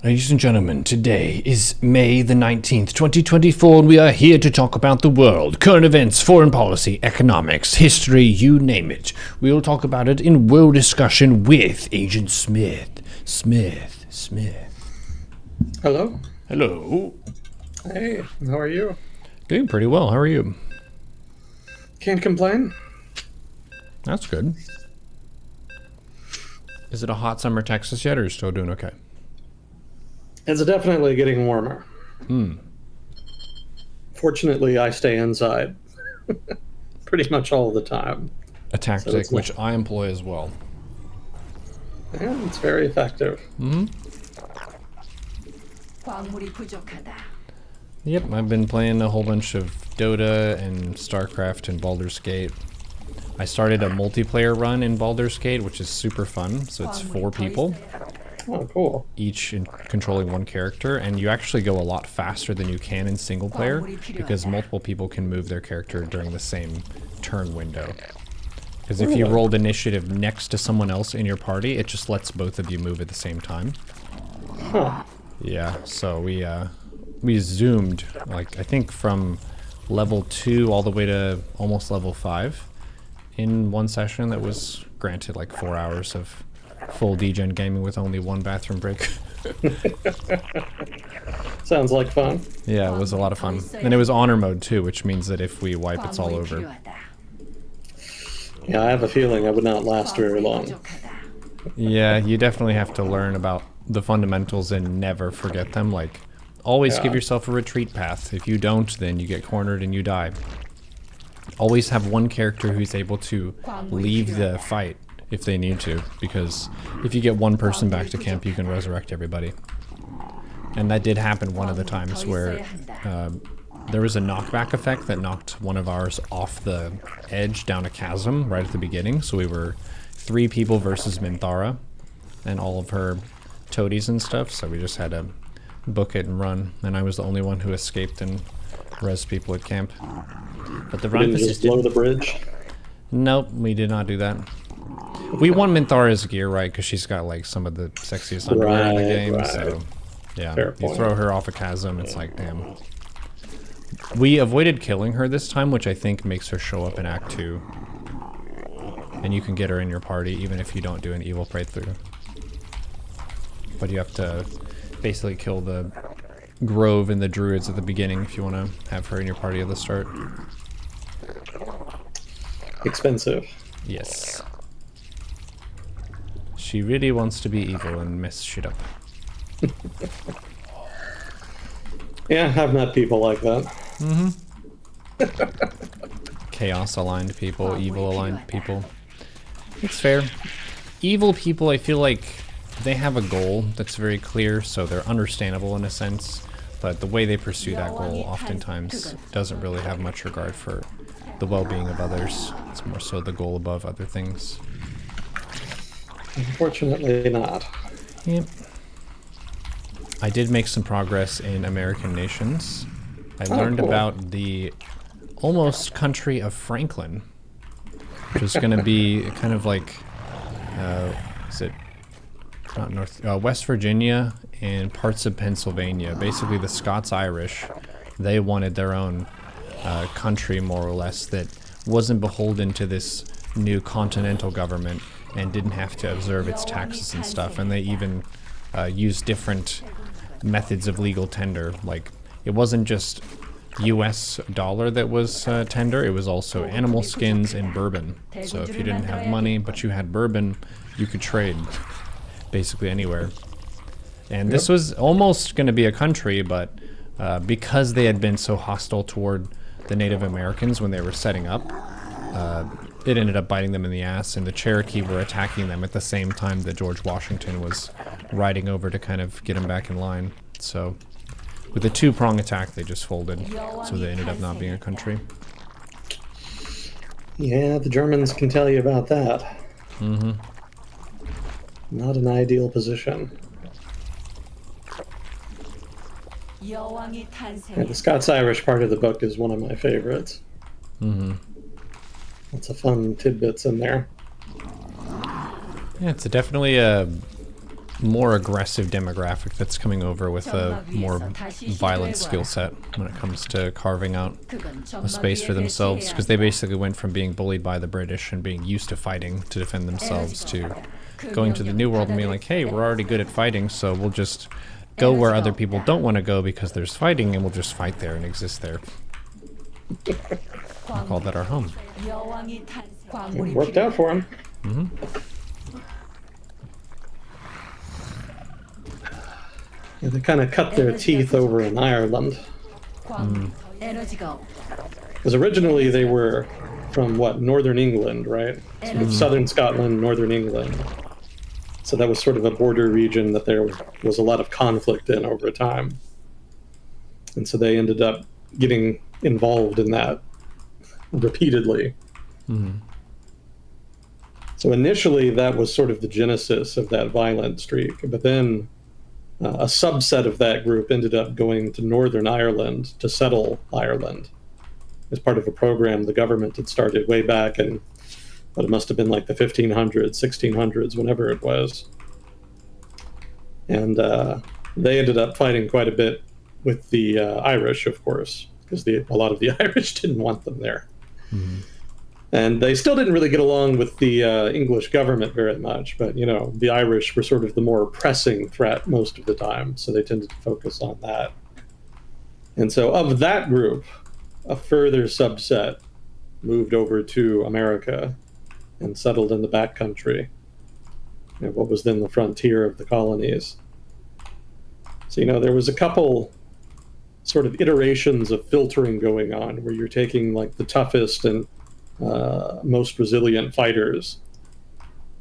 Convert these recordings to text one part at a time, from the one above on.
Ladies and gentlemen, today is May the 19th, 2024, and we are here to talk about the world, current events, foreign policy, economics, history, you name it. We will talk about it in world discussion with Agent Smith. Hello. Hello. Hey, how are you? Doing pretty well. How are you? Can't complain. That's good. Is it a hot summer Texas yet, or are you still doing okay? It's definitely getting warmer. Fortunately, I stay inside pretty much all the time. A tactic which I employ as well. Yeah, it's very effective. Yep, I've been playing a whole bunch of Dota and StarCraft and Baldur's Gate. I started a multiplayer run in Baldur's Gate, which is super fun. So it's 4 people. Oh, cool. Each controlling one character, and you actually go a lot faster than you can in single player because multiple people can move their character during the same turn window. Because if you rolled initiative next to someone else in your party, it just lets both of you move at the same time. Huh. Yeah, so we zoomed, like, I think from level 2 all the way to almost level 5 in one session that was granted like 4 hours of full degen gaming with only one bathroom break. Sounds like fun. Yeah, it was a lot of fun. And it was honor mode too, which means that if we wipe, it's all over. Yeah, I have a feeling I would not last very long. Yeah, you definitely have to learn about the fundamentals and never forget them. Like, always give yourself a retreat path. If you don't, then you get cornered and you die. Always have one character who's able to leave the fight if they need to, because if you get one person back to camp, you can resurrect everybody. And that did happen one of the times where there was a knockback effect that knocked one of ours off the edge down a chasm right at the beginning. So we were 3 people versus Minthara and all of her toadies and stuff, so we just had to book it and run, and I was the only one who escaped and res people at camp. But the run Didn't just blow the bridge? Nope, we did not do that. We won Minthara's gear, right, because she's got like some of the sexiest underwear in the game, so yeah, you throw her off a chasm, it's like, damn. We avoided killing her this time, which I think makes her show up in Act 2. And you can get her in your party even if you don't do an evil playthrough. But you have to basically kill the Grove and the Druids at the beginning if you want to have her in your party at the start. Expensive. Yes. She really wants to be evil and mess shit up. Yeah, I've met people like that. Chaos aligned people, evil aligned people. It's fair. Evil people, I feel like they have a goal that's very clear, so they're understandable in a sense, but the way they pursue that goal oftentimes doesn't really have much regard for the well-being of others. It's more so the goal above other things. Unfortunately not. Yep. I did make some progress in American nations. I learned about the almost country of Franklin, which is going to be kind of like, is it not West Virginia and parts of Pennsylvania. Basically the Scots-Irish, they wanted their own country more or less that wasn't beholden to this new continental government and didn't have to observe its taxes and stuff. And they even used different methods of legal tender. Like, it wasn't just US dollar that was tender, it was also animal skins and bourbon. So if you didn't have money but you had bourbon, you could trade basically anywhere. And this was almost going to be a country, but because they had been so hostile toward the Native Americans when they were setting up, it ended up biting them in the ass, and the Cherokee were attacking them at the same time that George Washington was riding over to kind of get him back in line. So with a 2-prong attack, they just folded, so they ended up not being a country. Yeah, the Germans can tell you about that. Not an ideal position. Yeah, the Scots-Irish part of the book is one of my favorites. Lots of fun tidbits in there. Yeah, it's definitely a more aggressive demographic that's coming over with a more violent skill set when it comes to carving out a space for themselves, because they basically went from being bullied by the British and being used to fighting to defend themselves to going to the New World and being like, hey, we're already good at fighting, so we'll just go where other people don't want to go because there's fighting, and we'll just fight there and exist there. We'll call that our home. It worked out for him. Yeah, they kind of cut their teeth over in Ireland. Because originally they were from, what, northern England, right? Sort of southern Scotland, northern England. So that was sort of a border region that there was a lot of conflict in over time. And so they ended up getting involved in that repeatedly. So initially that was sort of the genesis of that violent streak. But then a subset of that group ended up going to Northern Ireland to settle Ireland as part of a program the government had started way back in, but it must have been like the 1500s, 1600s, whenever it was. And they ended up fighting quite a bit with the Irish, of course, because a lot of the Irish didn't want them there. And they still didn't really get along with the English government very much, but, you know, the Irish were sort of the more pressing threat most of the time, so they tended to focus on that. And so of that group, a further subset moved over to America and settled in the backcountry, you know, what was then the frontier of the colonies. So, you know, there was a couple sort of iterations of filtering going on where you're taking like the toughest and most resilient fighters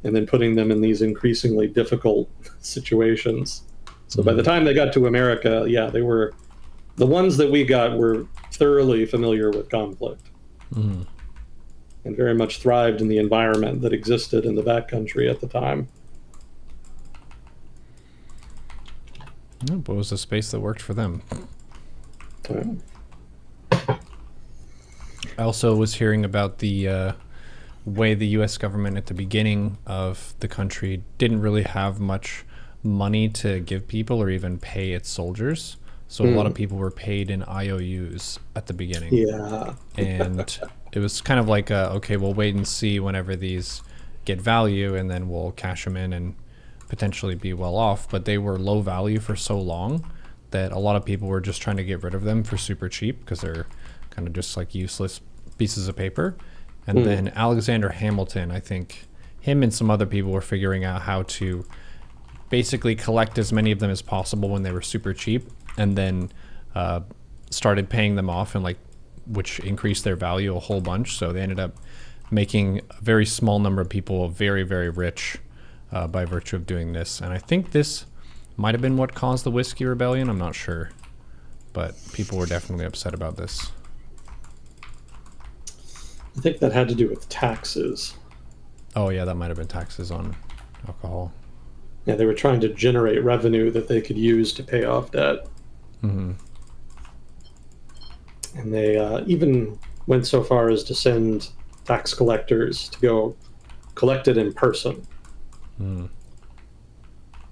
and then putting them in these increasingly difficult situations. So by the time they got to America, yeah, they were, the ones that we got were thoroughly familiar with conflict and very much thrived in the environment that existed in the backcountry at the time. But it was a space that worked for them. I also was hearing about the way the U.S. government at the beginning of the country didn't really have much money to give people or even pay its soldiers. So a lot of people were paid in IOUs at the beginning. Yeah. And it was kind of like, okay, we'll wait and see whenever these get value, and then we'll cash them in and potentially be well off. But they were low value for so long that a lot of people were just trying to get rid of them for super cheap because they're kind of just like useless pieces of paper. And then Alexander Hamilton, I think him and some other people were figuring out how to basically collect as many of them as possible when they were super cheap, and then started paying them off, and like, which increased their value a whole bunch. So they ended up making a very small number of people very, very rich by virtue of doing this. And I think this might have been what caused the Whiskey Rebellion. I'm not sure, but people were definitely upset about this. I think that had to do with taxes. Oh yeah, that might have been taxes on alcohol. Yeah, they were trying to generate revenue that they could use to pay off debt. And they even went so far as to send tax collectors to go collect it in person,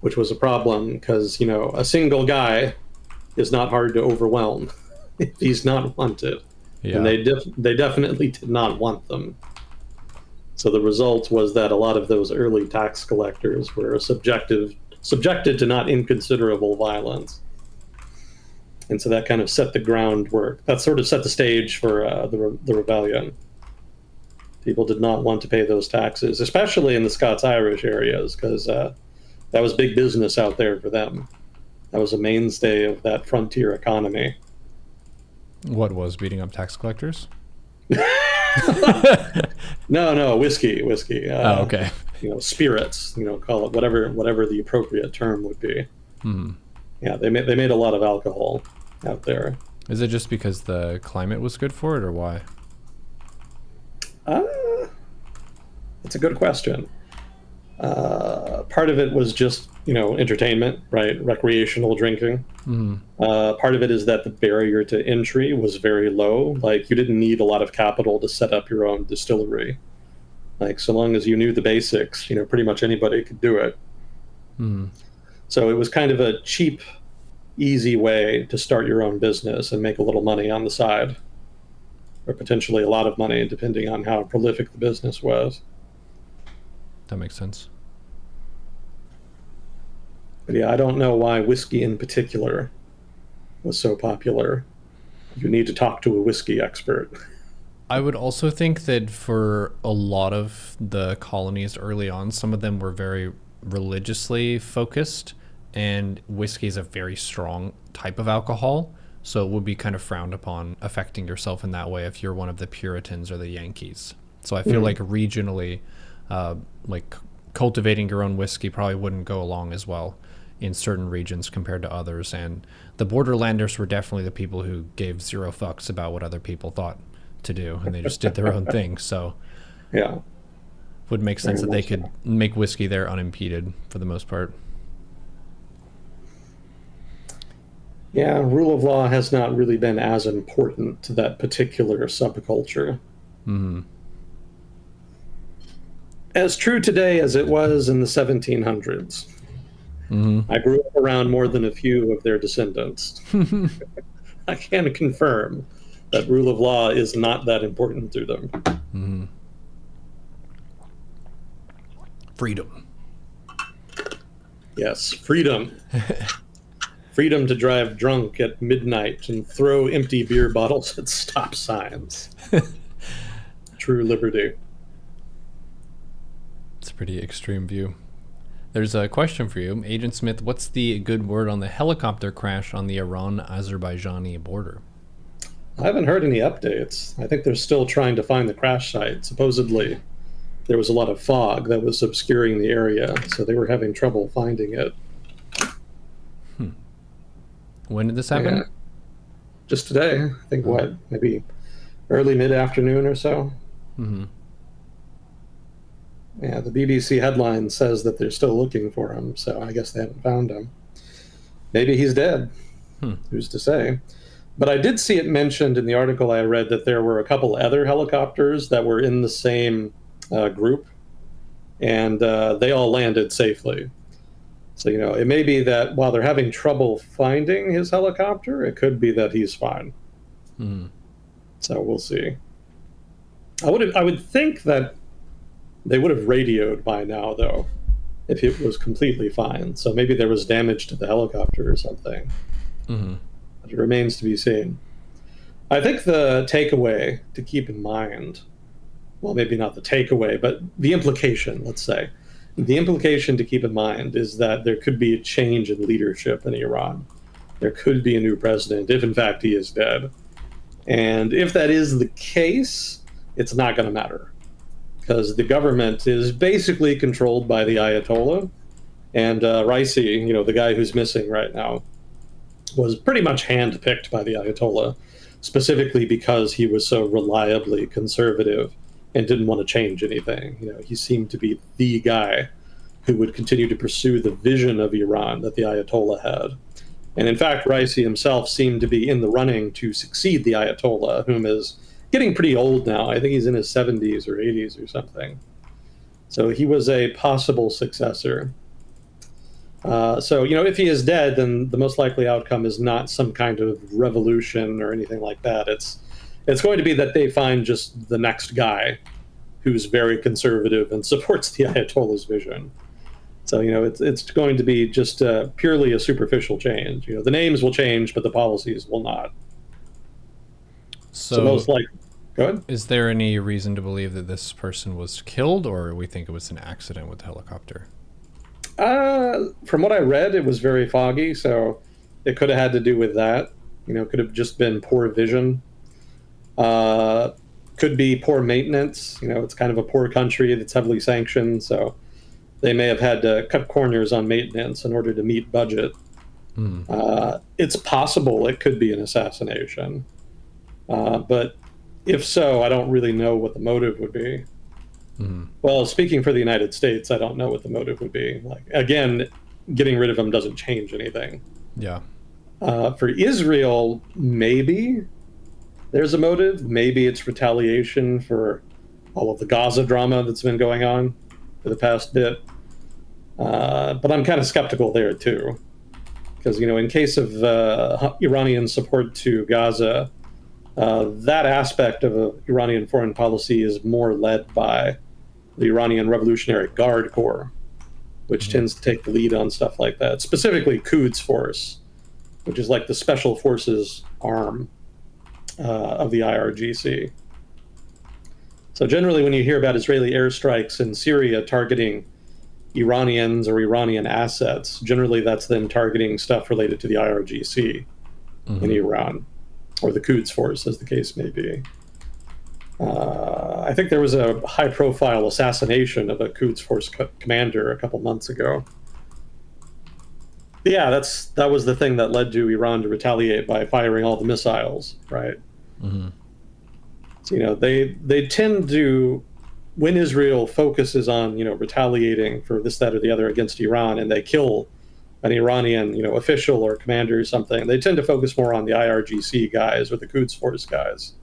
which was a problem because, you know, a single guy is not hard to overwhelm if he's not wanted. Yeah. And they definitely did not want them. So the result was that a lot of those early tax collectors were subjected to not inconsiderable violence. And so that kind of set the groundwork. That sort of set the stage for the rebellion. People did not want to pay those taxes, especially in the Scots-Irish areas, because that was big business out there for them. That was a mainstay of that frontier economy. What was beating up tax collectors? No, whiskey. Oh, okay. You know, spirits. You know, call it whatever the appropriate term would be. Yeah, they made a lot of alcohol out there. Is it just because the climate was good for it, or why? It's a good question. Part of it was just, you know, entertainment, right? Recreational drinking. Part of it is that the barrier to entry was very low. Like, you didn't need a lot of capital to set up your own distillery. Like, so long as you knew the basics, you know, pretty much anybody could do it. So it was kind of a cheap, easy way to start your own business and make a little money on the side, or potentially a lot of money, depending on how prolific the business was. That makes sense. But yeah, I don't know why whiskey in particular was so popular. You need to talk to a whiskey expert. I would also think that for a lot of the colonies early on, some of them were very religiously focused, and whiskey is a very strong type of alcohol. So it would be kind of frowned upon affecting yourself in that way if you're one of the Puritans or the Yankees. So I feel like regionally, like cultivating your own whiskey probably wouldn't go along as well in certain regions compared to others. And the Borderlanders were definitely the people who gave zero fucks about what other people thought to do, and they just did their own thing. So Yeah. would make sense that they could make whiskey there unimpeded for the most part. Yeah, rule of law has not really been as important to that particular subculture. As true today as it was in the 1700s. I grew up around more than a few of their descendants. I can confirm that rule of law is not that important to them. Freedom. Yes, freedom. Freedom to drive drunk at midnight and throw empty beer bottles at stop signs. True liberty. It's a pretty extreme view. There's a question for you. Agent Smith, what's the good word on the helicopter crash on the Iran-Azerbaijani border? I haven't heard any updates. I think they're still trying to find the crash site. Supposedly, there was a lot of fog that was obscuring the area, so they were having trouble finding it. When did this happen? Yeah. Just today. I think what? Maybe early mid-afternoon or so? Yeah, the BBC headline says that they're still looking for him, so I guess they haven't found him. Maybe he's dead. Who's to say? But I did see it mentioned in the article I read that there were a couple other helicopters that were in the same group, and they all landed safely. So, it may be that while they're having trouble finding his helicopter, it could be that he's fine. So we'll see. I would think that they would have radioed by now, though, if it was completely fine. So maybe there was damage to the helicopter or something. But it remains to be seen. I think the takeaway to keep in mind, well, maybe not the takeaway, but the implication, let's say, the implication to keep in mind is that there could be a change in leadership in Iran. There could be a new president, if in fact he is dead. And if that is the case, it's not going to matter, because the government is basically controlled by the Ayatollah. And Raisi, the guy who's missing right now, was pretty much handpicked by the Ayatollah, specifically because he was so reliably conservative and didn't want to change anything. He seemed to be the guy who would continue to pursue the vision of Iran that the Ayatollah had. And in fact, Raisi himself seemed to be in the running to succeed the Ayatollah, whom is getting pretty old now. I think he's in his 70s or 80s or something. So he was a possible successor. So, if he is dead, then the most likely outcome is not some kind of revolution or anything like that. It's going to be that they find just the next guy who's very conservative and supports the Ayatollah's vision. So, it's going to be just purely a superficial change. The names will change, but the policies will not. So most likely, go ahead. Is there any reason to believe that this person was killed, or we think it was an accident with the helicopter? From what I read, it was very foggy, so it could have had to do with that. Could have just been poor vision. Could be poor maintenance. It's kind of a poor country that's heavily sanctioned, so they may have had to cut corners on maintenance in order to meet budget. It's possible it could be an assassination. But if so, I don't really know what the motive would be. Well, speaking for the United States, I don't know what the motive would be. Again, getting rid of him doesn't change anything. Yeah. For Israel, maybe there's a motive. Maybe it's retaliation for all of the Gaza drama that's been going on for the past bit. But I'm kind of skeptical there too, because in case of Iranian support to Gaza, that aspect of Iranian foreign policy is more led by the Iranian Revolutionary Guard Corps, which tends to take the lead on stuff like that. Specifically, Quds Force, which is like the special forces arm of the IRGC. So generally, when you hear about Israeli airstrikes in Syria targeting Iranians or Iranian assets, generally that's them targeting stuff related to the IRGC in Iran, or the Quds Force, as the case may be. I think there was a high-profile assassination of a Quds Force commander a couple months ago. But yeah, that was the thing that led to Iran to retaliate by firing all the missiles, right? So, they tend to, when Israel focuses on, retaliating for this, that, or the other against Iran, and they kill an Iranian, official or commander or something, they tend to focus more on the IRGC guys or the Quds Force guys.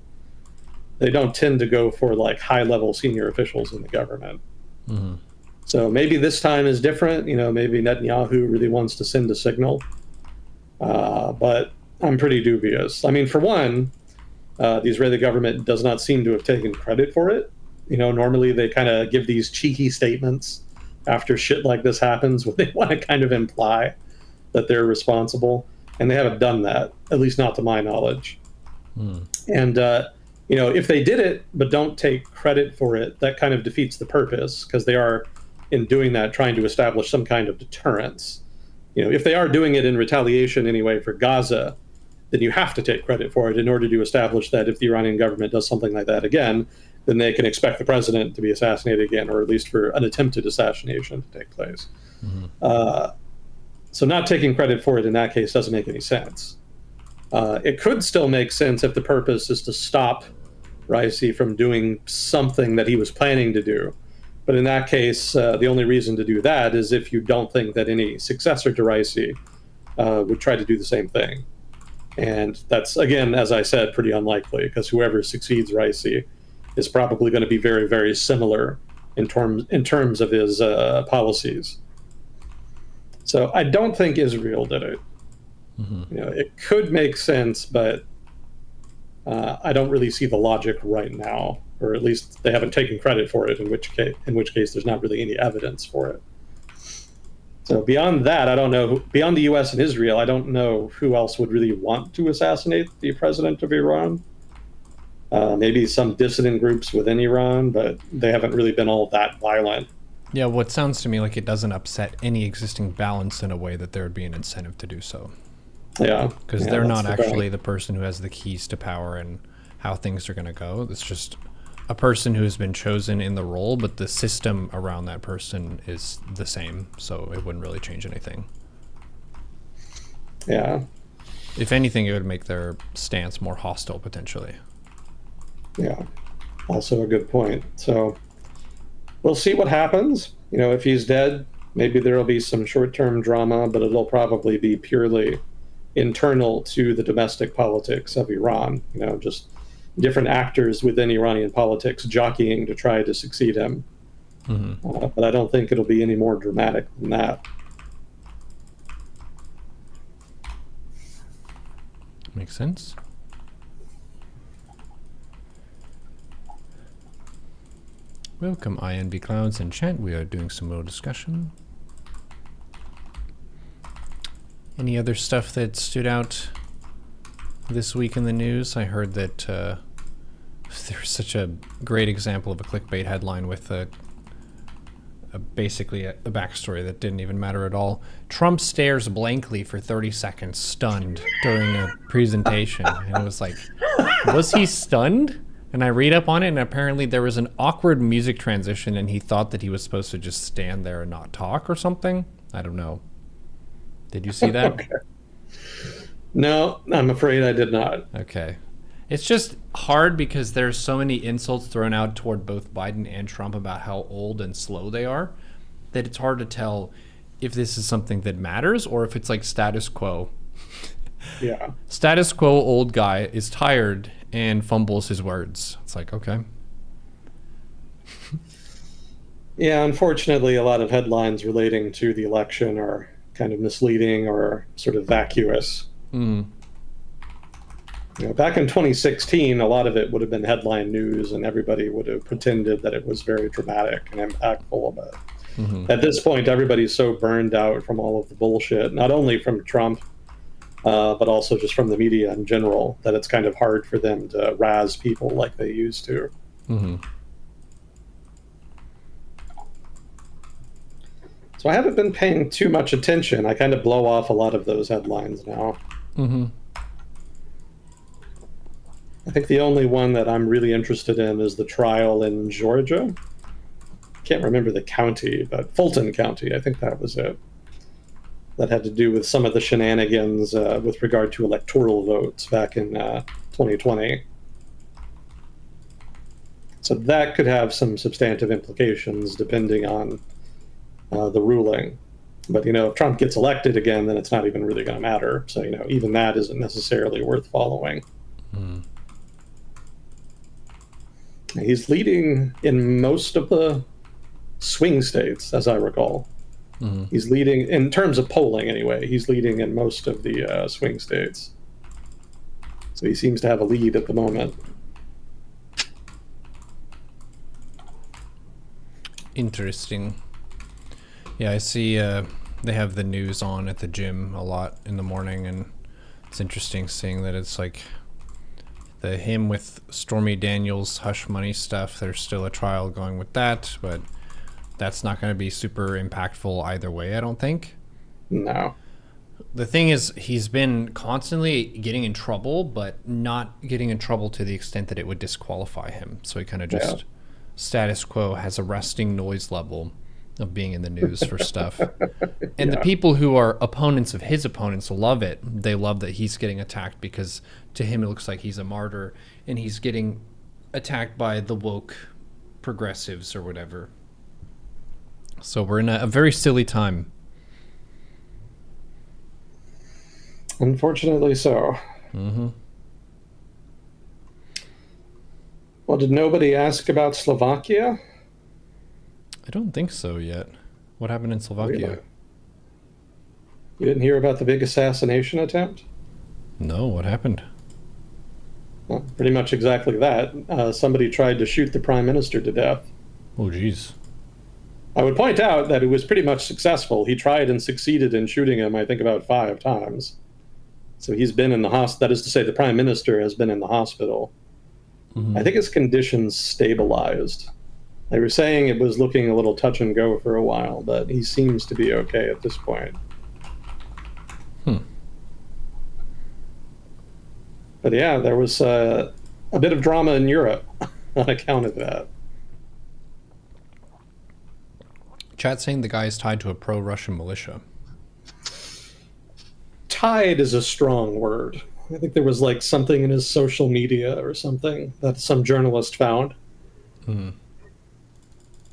They don't tend to go for like high-level senior officials in the government. So maybe this time is different. Maybe Netanyahu really wants to send a signal, but I'm pretty dubious. I mean, for one, the Israeli government does not seem to have taken credit for it. Normally they kind of give these cheeky statements after shit like this happens, when they want to kind of imply that they're responsible, and they haven't done that, at least not to my knowledge. And if they did it but don't take credit for it, that kind of defeats the purpose, because they are, in doing that, trying to establish some kind of deterrence. If they are doing it in retaliation anyway for Gaza, then you have to take credit for it in order to establish that if the Iranian government does something like that again, then they can expect the president to be assassinated again, or at least for an attempted assassination to take place. So not taking credit for it in that case doesn't make any sense. It could still make sense if the purpose is to stop Raisi from doing something that he was planning to do. But in that case, the only reason to do that is if you don't think that any successor to Raisi would try to do the same thing. And that's, again, as I said, pretty unlikely, because whoever succeeds Raisi is probably going to be very, very similar in terms of his policies. So I don't think Israel did it. It could make sense, but I don't really see the logic right now, or at least they haven't taken credit for it. In which case, there's not really any evidence for it. So beyond that, I don't know. Beyond the U.S. and Israel, I don't know who else would really want to assassinate the president of Iran. Maybe some dissident groups within Iran, but they haven't really been all that violent. Yeah, what sounds to me like it doesn't upset any existing balance in a way that there would be an incentive to do so. Yeah. Because they're not actually the person who has the keys to power and how things are going to go. It's just a person who has been chosen in the role, but the system around that person is the same, so it wouldn't really change anything. Yeah. If anything, it would make their stance more hostile, potentially. Yeah. Also a good point. So we'll see what happens. If he's dead, maybe there'll be some short-term drama, but it'll probably be purely internal to the domestic politics of Iran. Just different actors within Iranian politics jockeying to try to succeed him. But I don't think it'll be any more dramatic than that. Makes sense. Welcome, INB Clouds and chat. We are doing some more discussion. Any other stuff that stood out this week in the news? I heard that there's such a great example of a clickbait headline with basically a backstory that didn't even matter at all. Trump stares blankly for 30 seconds, stunned, during a presentation. And it was like, was he stunned? And I read up on it, and apparently there was an awkward music transition, and he thought that he was supposed to just stand there and not talk or something. I don't know. Did you see that? Okay. No, I'm afraid I did not. Okay. It's just hard because there's so many insults thrown out toward both Biden and Trump about how old and slow they are, that it's hard to tell if this is something that matters or if it's like status quo. Yeah. Status quo old guy is tired and fumbles his words. It's like, okay. Yeah, unfortunately, a lot of headlines relating to the election are kind of misleading or sort of vacuous. Mm. Back in 2016, a lot of it would have been headline news, and everybody would have pretended that it was very dramatic and impactful. But Hmm. at this point, everybody's so burned out from all of the bullshit, not only from Trump, but also just from the media in general, that it's kind of hard for them to razz people like they used to. Hmm. So I haven't been paying too much attention. I kind of blow off a lot of those headlines now. Hmm. I think the only one that I'm really interested in is the trial in Georgia. Can't remember the county, but Fulton County, I think that was it. That had to do with some of the shenanigans with regard to electoral votes back in 2020. So that could have some substantive implications depending on the ruling. But, if Trump gets elected again, then it's not even really going to matter. So, even that isn't necessarily worth following. Mm. He's leading in most of the swing states, as I recall. Hmm. He's leading, in terms of polling anyway, he's leading in most of the swing states. So he seems to have a lead at the moment. Interesting. Yeah, I see they have the news on at the gym a lot in the morning, and it's interesting seeing that it's like him with Stormy Daniels hush money stuff. There's still a trial going with that, but that's not going to be super impactful either way, I don't think. No. The thing is, he's been constantly getting in trouble, but not getting in trouble to the extent that it would disqualify him. So he kind of just status quo, has a resting noise level of being in the news for stuff. And the people who are opponents of his opponents love it. They love that he's getting attacked because to him it looks like he's a martyr, and he's getting attacked by the woke progressives or whatever. So we're in a very silly time. Unfortunately so. Mm-hmm. Well, did nobody ask about Slovakia? I don't think so yet. What happened in Slovakia? Really? You didn't hear about the big assassination attempt? No, what happened? Well, pretty much exactly that. Somebody tried to shoot the prime minister to death. Oh, geez. I would point out that it was pretty much successful. He tried and succeeded in shooting him, I think, about 5 times. So he's been in the hospital. That is to say, the prime minister has been in the hospital. Mm-hmm. I think his condition's stabilized. They were saying it was looking a little touch and go for a while, but he seems to be okay at this point. But yeah, there was a bit of drama in Europe on account of that. Chat saying the guy is tied to a pro-Russian militia. Tied is a strong word. I think there was like something in his social media or something that some journalist found. Mm.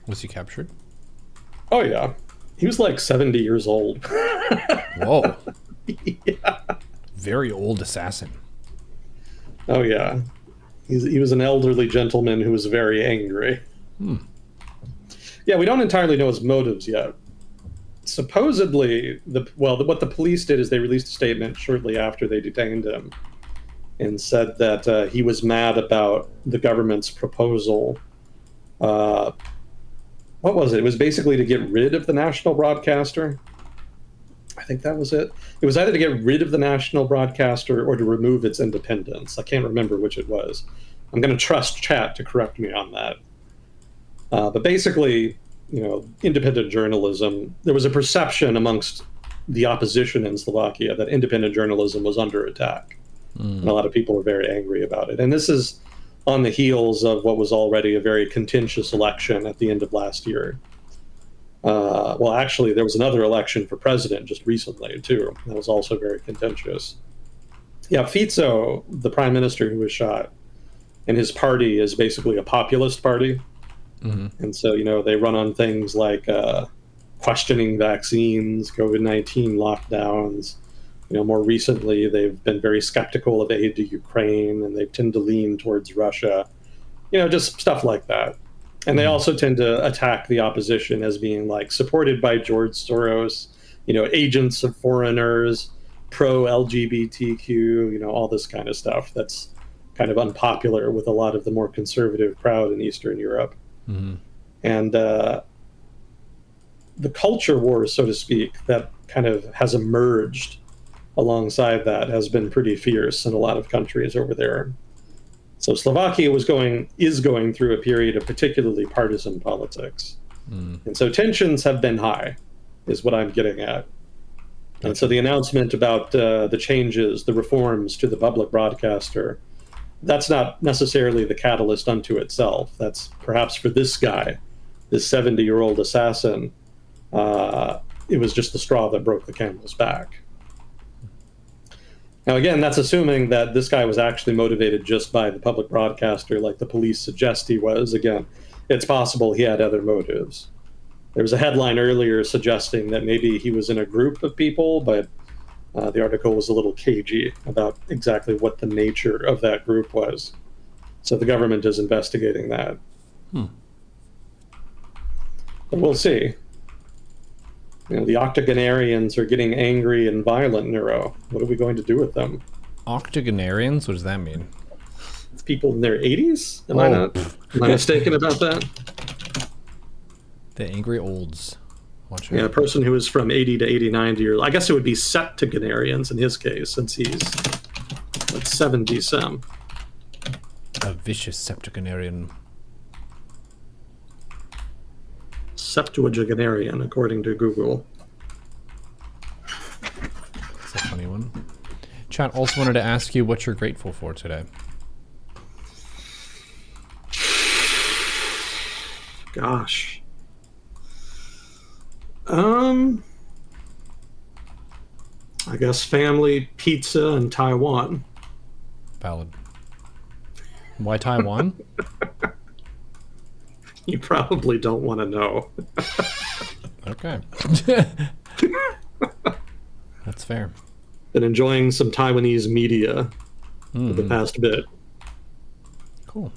Was he captured? Oh yeah, he was like 70 years old. Whoa. Yeah. Very old assassin. Oh yeah, he was an elderly gentleman who was very angry. Yeah, we don't entirely know his motives yet. Supposedly, what the police did is they released a statement shortly after they detained him and said that he was mad about the government's proposal. What was it? It was basically to get rid of the national broadcaster. I think that was it. It was either to get rid of the national broadcaster or to remove its independence. I can't remember which it was. I'm going to trust chat to correct me on that. But basically, independent journalism, there was a perception amongst the opposition in Slovakia that independent journalism was under attack. And a lot of people were very angry about it. And this is on the heels of what was already a very contentious election at the end of last year. Well, actually, there was another election for president just recently, too. That was also very contentious. Yeah, Fico, the prime minister who was shot, and his party is basically a populist party. Mm-hmm. And so, they run on things like questioning vaccines, COVID-19 lockdowns. More recently, they've been very skeptical of aid to Ukraine, and they tend to lean towards Russia. Just stuff like that. And they also tend to attack the opposition as being like supported by George Soros, agents of foreigners, pro LGBTQ, all this kind of stuff that's kind of unpopular with a lot of the more conservative crowd in Eastern Europe. Mm-hmm. And the culture war, so to speak, that kind of has emerged alongside that has been pretty fierce in a lot of countries over there. So Slovakia is going through a period of particularly partisan politics. And so tensions have been high, is what I'm getting at. And so the announcement about the changes, the reforms to the public broadcaster, that's not necessarily the catalyst unto itself. That's perhaps for this guy, this 70-year-old assassin, it was just the straw that broke the camel's back. Now, again, that's assuming that this guy was actually motivated just by the public broadcaster, like the police suggest he was. Again, it's possible he had other motives. There was a headline earlier suggesting that maybe he was in a group of people, but the article was a little cagey about exactly what the nature of that group was. So the government is investigating that. But we'll see. The octogenarians are getting angry and violent, Neuro. What are we going to do with them? Octogenarians? What does that mean? It's people in their 80s? Am I mistaken about that? The angry olds. Watch Yeah, a out. person who is from 80 to 89 years. I guess it would be septuagenarians in his case, since he's like 70 some. A vicious septuagenarian. Septuagenarian, according to Google. That's a funny one. Chat, also wanted to ask you what you're grateful for today. Gosh. I guess family, pizza, and Taiwan. Valid. Why Taiwan? You probably don't want to know. Okay. That's fair. Been enjoying some Taiwanese media for the past bit. Cool.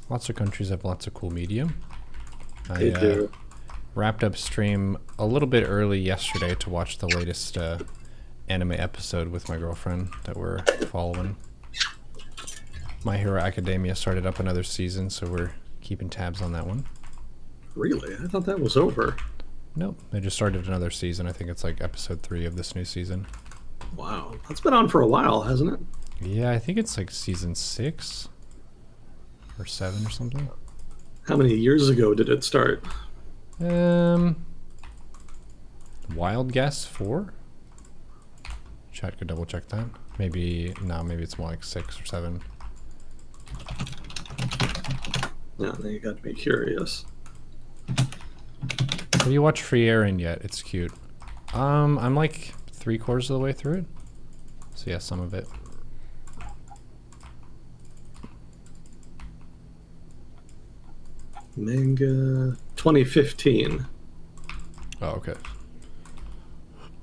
Lots of countries have lots of cool media. They do. Wrapped up stream a little bit early yesterday to watch the latest anime episode with my girlfriend that we're following. My Hero Academia started up another season, so we're keeping tabs on that one. Really? I thought that was over. Nope, they just started another season. I think it's like episode 3 of this new season. Wow. That's been on for a while, hasn't it? Yeah, I think it's like season 6 or 7 or something. How many years ago did it start? Wild guess 4? Chat could double check that. Maybe it's more like 6 or 7. Yeah, now you got to be curious. Have you watched Free Aaron yet? It's cute. I'm like 3/4 of the way through it. So yeah, some of it. Manga 2015. Oh, okay.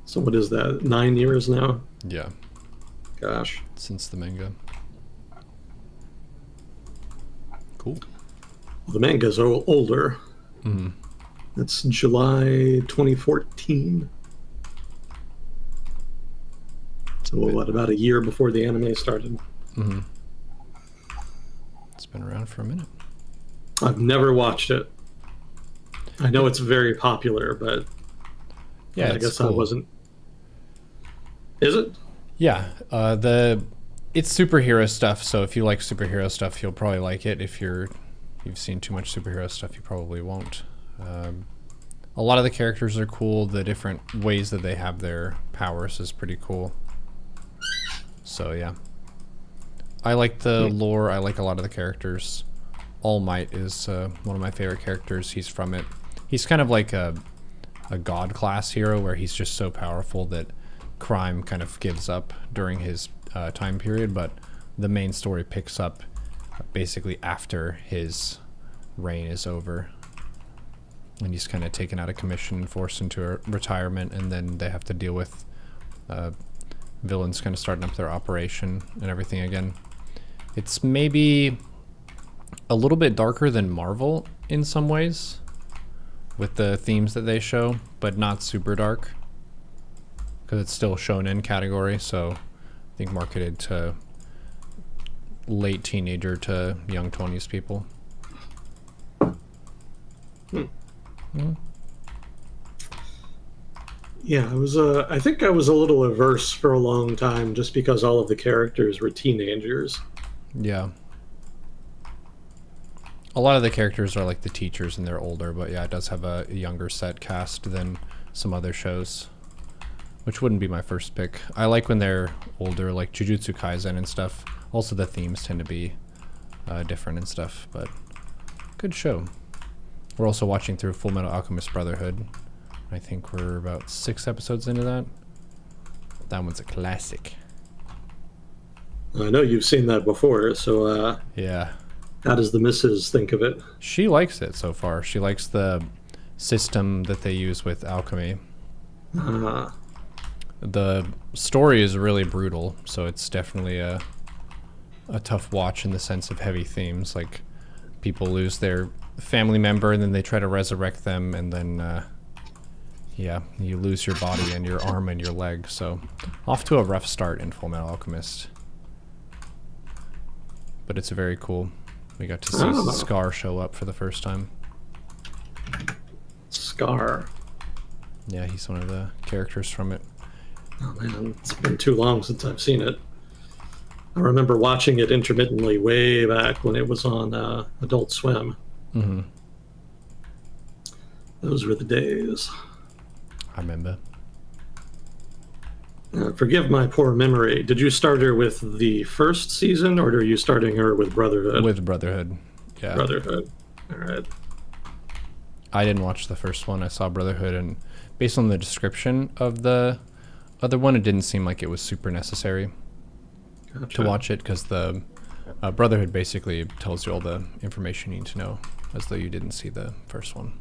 So what is that? 9 years now? Yeah, Gosh. since the manga. Cool. The manga's older. Mm-hmm. That's July 2014. So what, about a year before the anime started? Mm-hmm. It's been around for a minute. I've never watched it. I know it's very popular, but Yeah, I it's guess cool. I wasn't. Is it? Yeah, it's superhero stuff. So if you like superhero stuff, you'll probably like it. If you've seen too much superhero stuff, you probably won't. A lot of the characters are cool. The different ways that they have their powers is pretty cool. So yeah, I like the lore. I like a lot of the characters. All Might is one of my favorite characters. He's from it. He's kind of like a god class hero where he's just so powerful that crime kind of gives up during his time period, but the main story picks up basically after his reign is over. And he's kind of taken out of commission, forced into a retirement, and then they have to deal with villains kind of starting up their operation and everything again. It's maybe a little bit darker than Marvel in some ways with the themes that they show, but not super dark because it's still shonen category. So I think marketed to late teenager to young 20s people. Yeah, I think I was a little averse for a long time just because all of the characters were teenagers. Yeah. A lot of the characters are like the teachers and they're older, but yeah, it does have a younger set cast than some other shows, which wouldn't be my first pick. I like when they're older, like Jujutsu Kaisen and stuff. Also, the themes tend to be different and stuff, but good show. We're also watching through Full Metal Alchemist Brotherhood. I think we're about 6 episodes into that. That one's a classic. I know you've seen that before, so Yeah. how does the missus think of it? She likes it so far. She likes the system that they use with alchemy. The story is really brutal, so it's definitely a tough watch in the sense of heavy themes. Like, people lose their family member and then they try to resurrect them, and then yeah, you lose your body and your arm and your leg. So off to a rough start in Full Metal Alchemist, but it's very cool. We got to see Scar show up for the first time. Scar. Yeah, he's one of the characters from it. Oh man, it's been too long since I've seen it. I remember watching it intermittently way back when it was on Adult Swim. Mm-hmm. Those were the days. I remember. Forgive my poor memory. Did you start her with the first season, or are you starting her with Brotherhood? With Brotherhood, yeah. Brotherhood. All right. I didn't watch the first one. I saw Brotherhood, and based on the description of the other one, it didn't seem like it was super necessary to watch it, because the Brotherhood basically tells you all the information you need to know, as though you didn't see the first one.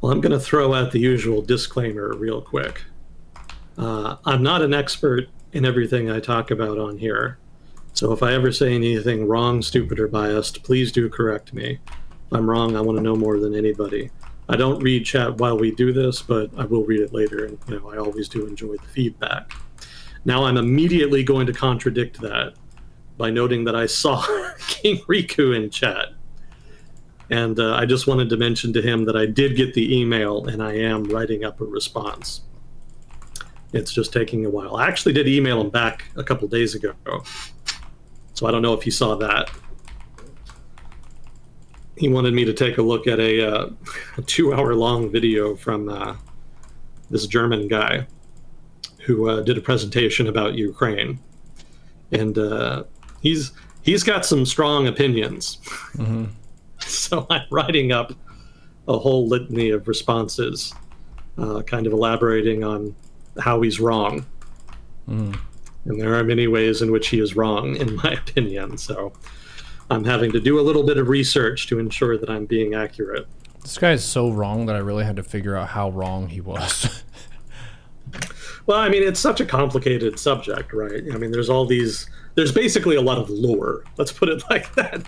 Well, I'm going to throw out the usual disclaimer real quick. I'm not an expert in everything I talk about on here. So if I ever say anything wrong, stupid, or biased, please do correct me. If I'm wrong, I want to know more than anybody. I don't read chat while we do this, but I will read it later, and I always do enjoy the feedback. Now I'm immediately going to contradict that by noting that I saw King Riku in chat. And I just wanted to mention to him that I did get the email, and I am writing up a response. It's just taking a while. I actually did email him back a couple days ago, so I don't know if he saw that. He wanted me to take a look at a 2-hour-long video from this German guy who did a presentation about Ukraine, and he's got some strong opinions. Mm-hmm. So I'm writing up a whole litany of responses, kind of elaborating on how he's wrong. Mm. And there are many ways in which he is wrong, in my opinion. So I'm having to do a little bit of research to ensure that I'm being accurate. This guy is so wrong that I really had to figure out how wrong he was. Well, I mean, it's such a complicated subject, right? I mean, there's basically a lot of lore. Let's put it like that.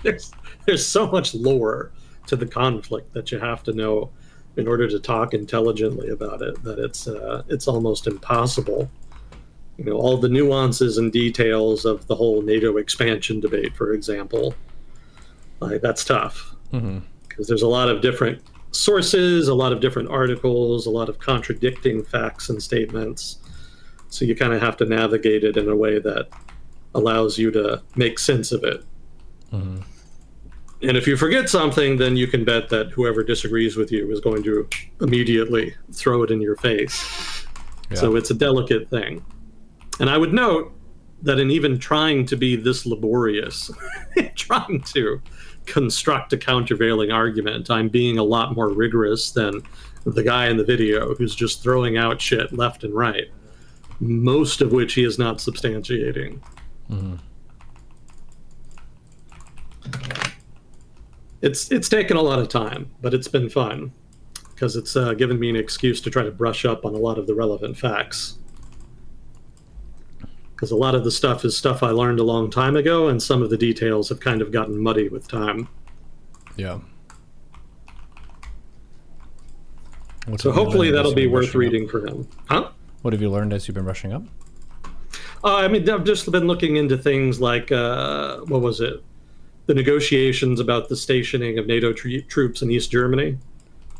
There's so much lore to the conflict that you have to know in order to talk intelligently about it, that it's almost impossible. All the nuances and details of the whole NATO expansion debate, for example, that's tough. Mm-hmm. Because there's a lot of different sources, a lot of different articles, a lot of contradicting facts and statements. So you kind of have to navigate it in a way that allows you to make sense of it. Mm-hmm. And if you forget something, then you can bet that whoever disagrees with you is going to immediately throw it in your face. Yeah. So it's a delicate thing. And I would note that in even trying to be this laborious, trying to construct a countervailing argument, I'm being a lot more rigorous than the guy in the video who's just throwing out shit left and right, most of which he is not substantiating. Mm-hmm. It's taken a lot of time, but it's been fun because it's given me an excuse to try to brush up on a lot of the relevant facts. because a lot of the stuff is stuff I learned a long time ago, and some of the details have kind of gotten muddy with time. Yeah. So hopefully that'll be worth reading for him. Huh? What have you learned as you've been brushing up? I mean, I've just been looking into things like, what was it? The negotiations about the stationing of NATO troops in East Germany.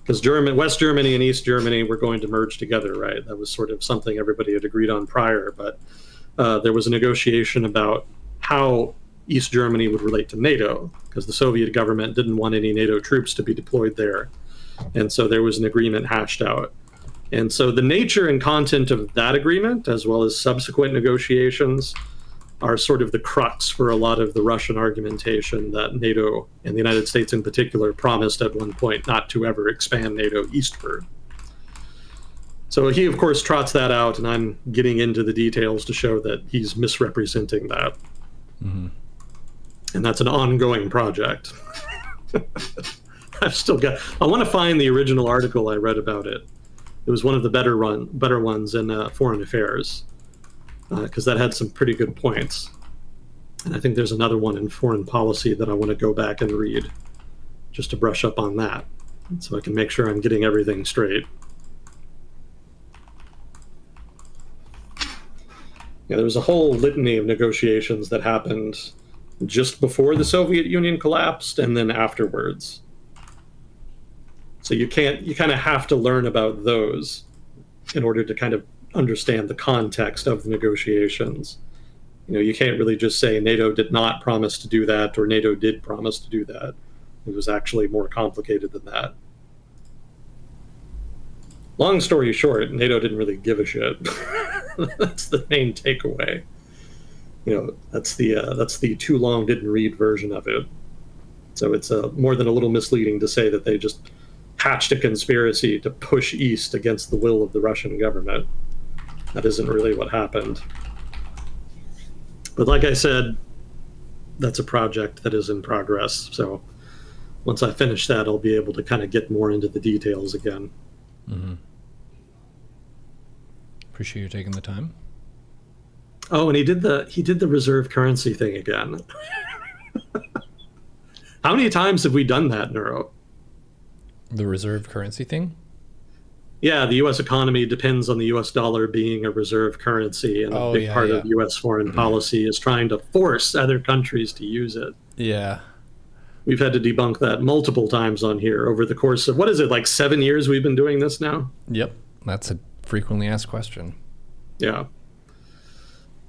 Because West Germany and East Germany were going to merge together, right? That was sort of something everybody had agreed on prior. But there was a negotiation about how East Germany would relate to NATO, because the Soviet government didn't want any NATO troops to be deployed there. And so there was an agreement hashed out. And so the nature and content of that agreement, as well as subsequent negotiations, are sort of the crux for a lot of the Russian argumentation that NATO, and the United States in particular, promised at one point not to ever expand NATO eastward. So he, of course, trots that out, and I'm getting into the details to show that he's misrepresenting that. Mm-hmm. And that's an ongoing project. I want to find the original article I read about it. It was one of the better ones in Foreign Affairs, because that had some pretty good points. And I think there's another one in Foreign Policy that I want to go back and read, just to brush up on that, so I can make sure I'm getting everything straight. Yeah, there was a whole litany of negotiations that happened just before the Soviet Union collapsed and then afterwards. So you kind of have to learn about those in order to kind of understand the context of the negotiations. You can't really just say NATO did not promise to do that or NATO did promise to do that. It was actually more complicated than that. Long story short, NATO didn't really give a shit. That's the main takeaway. That's the too long didn't read version of it. So it's more than a little misleading to say that they just hatched a conspiracy to push east against the will of the Russian government. That isn't really what happened. But like I said, that's a project that is in progress. So once I finish that, I'll be able to kind of get more into the details again. Mm-hmm. Appreciate you taking the time. Oh, and he did the reserve currency thing again. How many times have we done that, Neuro? The reserve currency thing? Yeah, the U.S. economy depends on the U.S. dollar being a reserve currency, and a big part of U.S. foreign policy is trying to force other countries to use it. Yeah. We've had to debunk that multiple times on here over the course of, what is it, like 7 years we've been doing this now? Yep. That's a frequently asked question. Yeah.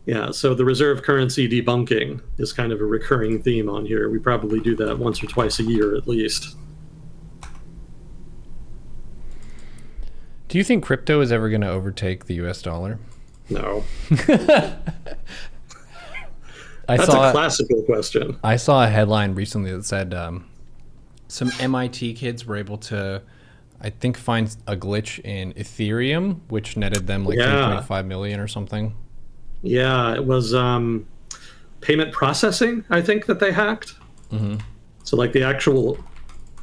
Yeah, so the reserve currency debunking is kind of a recurring theme on here. We probably do that once or twice a year at least. Do you think crypto is ever going to overtake the US dollar? No. That's a classical question. I saw a headline recently that said some MIT kids were able to, I think, find a glitch in Ethereum, which netted them like 3.5 million or something. Yeah, it was payment processing, I think, that they hacked. Mm-hmm. So like the actual,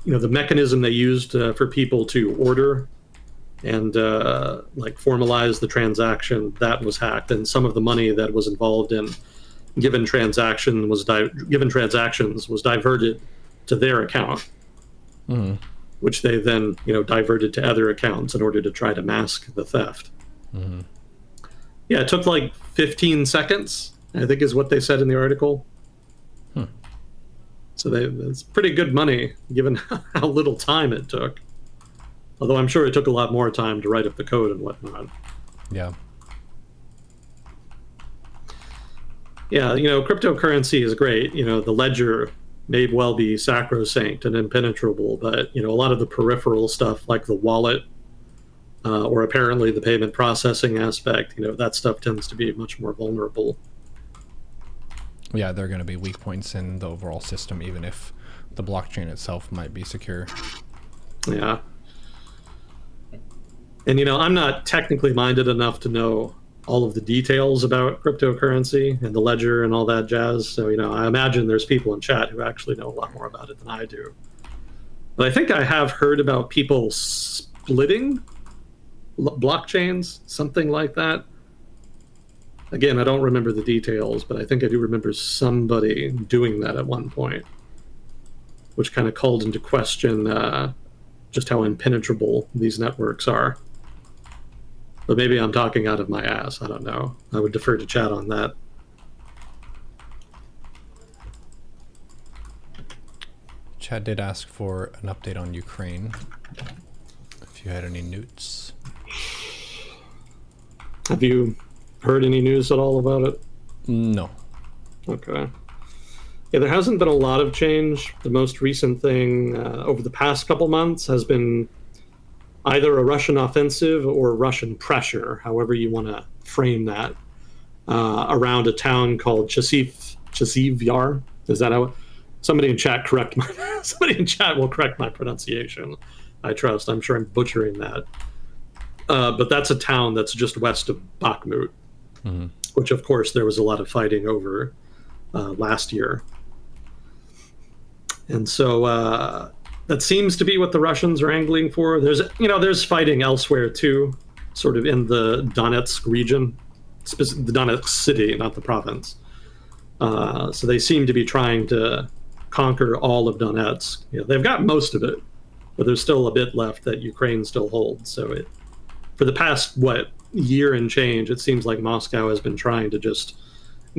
the mechanism they used for people to order and like formalize the transaction, that was hacked, and some of the money that was involved in given transactions was diverted to their account, which they then diverted to other accounts in order to try to mask the theft. Mm-hmm. Yeah, it took like 15 seconds, I think, is what they said in the article. So it's pretty good money given how little time it took. Although I'm sure it took a lot more time to write up the code and whatnot. Yeah. Yeah, cryptocurrency is great. The ledger may well be sacrosanct and impenetrable, but, a lot of the peripheral stuff like the wallet or apparently the payment processing aspect, that stuff tends to be much more vulnerable. Yeah, there are going to be weak points in the overall system, even if the blockchain itself might be secure. Yeah. And, I'm not technically minded enough to know all of the details about cryptocurrency and the ledger and all that jazz. So, I imagine there's people in chat who actually know a lot more about it than I do. But I think I have heard about people splitting blockchains, something like that. Again, I don't remember the details, but I think I do remember somebody doing that at one point, which kind of called into question just how impenetrable these networks are. But maybe I'm talking out of my ass. I don't know. I would defer to chat on that. Chad did ask for an update on Ukraine. If you had any newts. Have you heard any news at all about it? No. Okay. Yeah, there hasn't been a lot of change. The most recent thing over the past couple months has been either a Russian offensive or Russian pressure, however you want to frame that, around a town called Chasiv Yar. Is that how? Somebody in chat somebody in chat will correct my pronunciation. I trust. I'm sure I'm butchering that. But that's a town that's just west of Bakhmut, which of course there was a lot of fighting over last year. And so that seems to be what the Russians are angling for. There's fighting elsewhere too, sort of in the Donetsk region, the Donetsk city, not the province. So they seem to be trying to conquer all of Donetsk. They've got most of it, but there's still a bit left that Ukraine still holds. So for the past, year and change, it seems like Moscow has been trying to just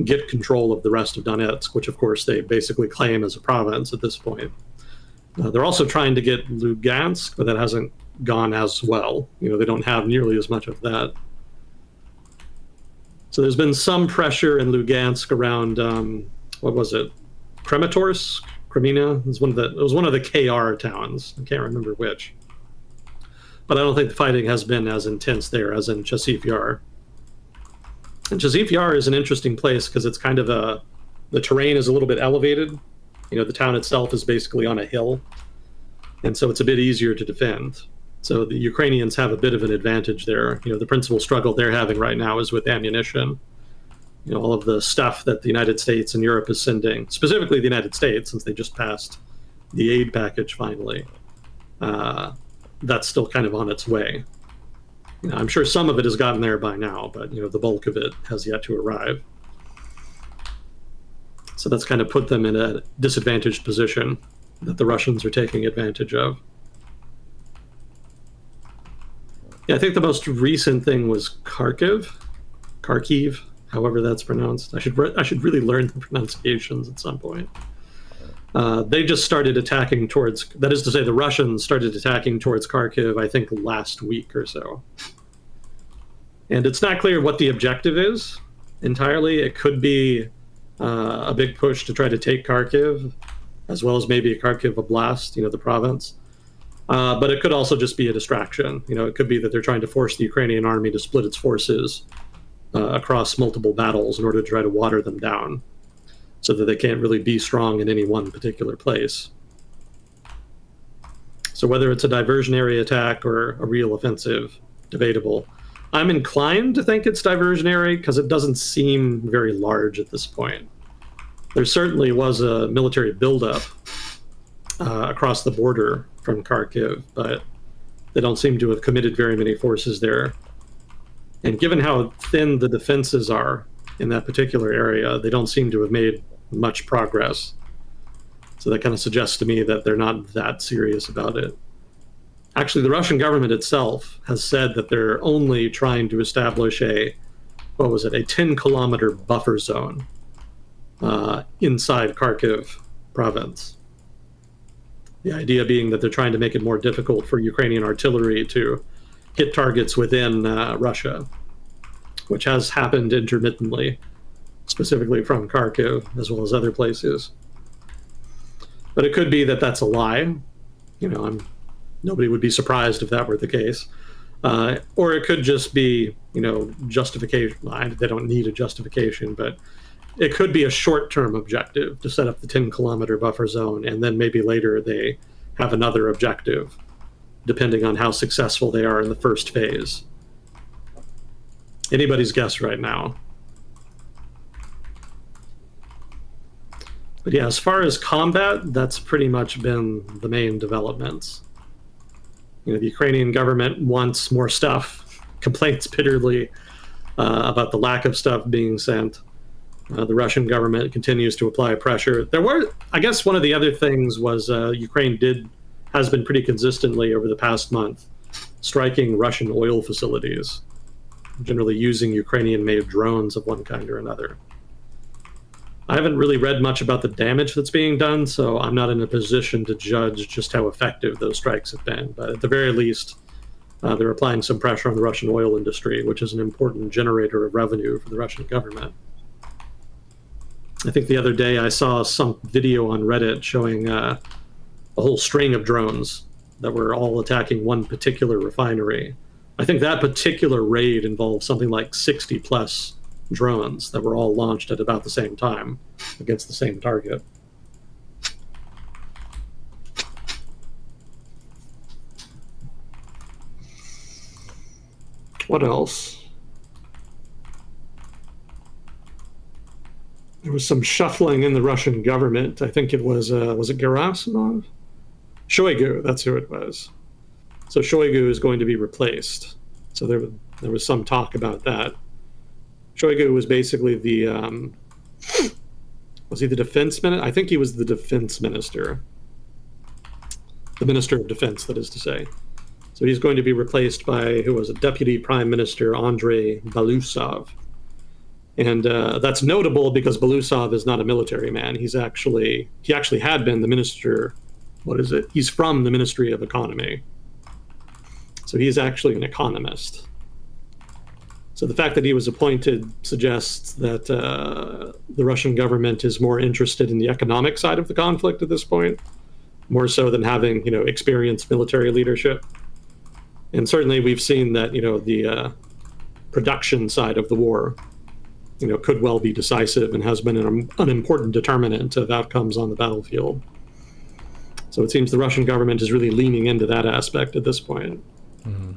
get control of the rest of Donetsk, which of course they basically claim as a province at this point. They're also trying to get Lugansk, but that hasn't gone as well. They don't have nearly as much of that. So there's been some pressure in Lugansk around, what was it? Krematorsk? Kremina? It was one of the KR towns. I can't remember which. But I don't think the fighting has been as intense there as in Chasiv Yar. And Chasiv Yar is an interesting place because it's kind of the terrain is a little bit elevated. The town itself is basically on a hill. And so it's a bit easier to defend. So the Ukrainians have a bit of an advantage there. The principal struggle they're having right now is with ammunition. All of the stuff that the United States and Europe is sending, specifically the United States, since they just passed the aid package finally, that's still kind of on its way. I'm sure some of it has gotten there by now, but the bulk of it has yet to arrive. So that's kind of put them in a disadvantaged position that the Russians are taking advantage of. Yeah, I think the most recent thing was Kharkiv, however that's pronounced. I should really learn the pronunciations at some point. They just started attacking towards, that is to say, the Russians started attacking towards Kharkiv, I think, last week or so. And it's not clear what the objective is entirely. It could be a big push to try to take Kharkiv, as well as maybe a Kharkiv Oblast, the province. But it could also just be a distraction. It could be that they're trying to force the Ukrainian army to split its forces across multiple battles in order to try to water them down, so that they can't really be strong in any one particular place. So whether it's a diversionary attack or a real offensive, debatable. I'm inclined to think it's diversionary because it doesn't seem very large at this point. There certainly was a military buildup across the border from Kharkiv, but they don't seem to have committed very many forces there. And given how thin the defenses are in that particular area, they don't seem to have made much progress. So that kind of suggests to me that they're not that serious about it. Actually, the Russian government itself has said that they're only trying to establish a 10-kilometer buffer zone inside Kharkiv province. The idea being that they're trying to make it more difficult for Ukrainian artillery to hit targets within Russia, which has happened intermittently, specifically from Kharkiv as well as other places. But it could be that that's a lie. Nobody would be surprised if that were the case. Or it could just be, justification. They don't need a justification, but it could be a short-term objective to set up the 10-kilometer buffer zone, and then maybe later they have another objective, depending on how successful they are in the first phase. Anybody's guess right now. But yeah, as far as combat, that's pretty much been the main developments. The Ukrainian government wants more stuff, complains bitterly about the lack of stuff being sent. The Russian government continues to apply pressure. I guess one of the other things was Ukraine has been pretty consistently over the past month striking Russian oil facilities, generally using Ukrainian-made drones of one kind or another. I haven't really read much about the damage that's being done, so I'm not in a position to judge just how effective those strikes have been. But at the very least, they're applying some pressure on the Russian oil industry, which is an important generator of revenue for the Russian government. I think the other day I saw some video on Reddit showing a whole string of drones that were all attacking one particular refinery. I think that particular raid involved something like 60 plus drones that were all launched at about the same time against the same target. What else? There was some shuffling in the Russian government. I think it was it Gerasimov? Shoigu, that's who it was. So Shoigu is going to be replaced. So there was some talk about that. Shoigu was basically was he the defense minister? I think he was the defense minister. The minister of defense, that is to say. So he's going to be replaced by, who was a deputy prime minister, Andrei Belousov. And that's notable because Belousov is not a military man. He actually had been the minister. What is it? He's from the Ministry of Economy. So he's actually an economist. So the fact that he was appointed suggests that the Russian government is more interested in the economic side of the conflict at this point, more so than having, experienced military leadership. And certainly we've seen that, the production side of the war, could well be decisive and has been an important determinant of outcomes on the battlefield. So it seems the Russian government is really leaning into that aspect at this point. Mm-hmm.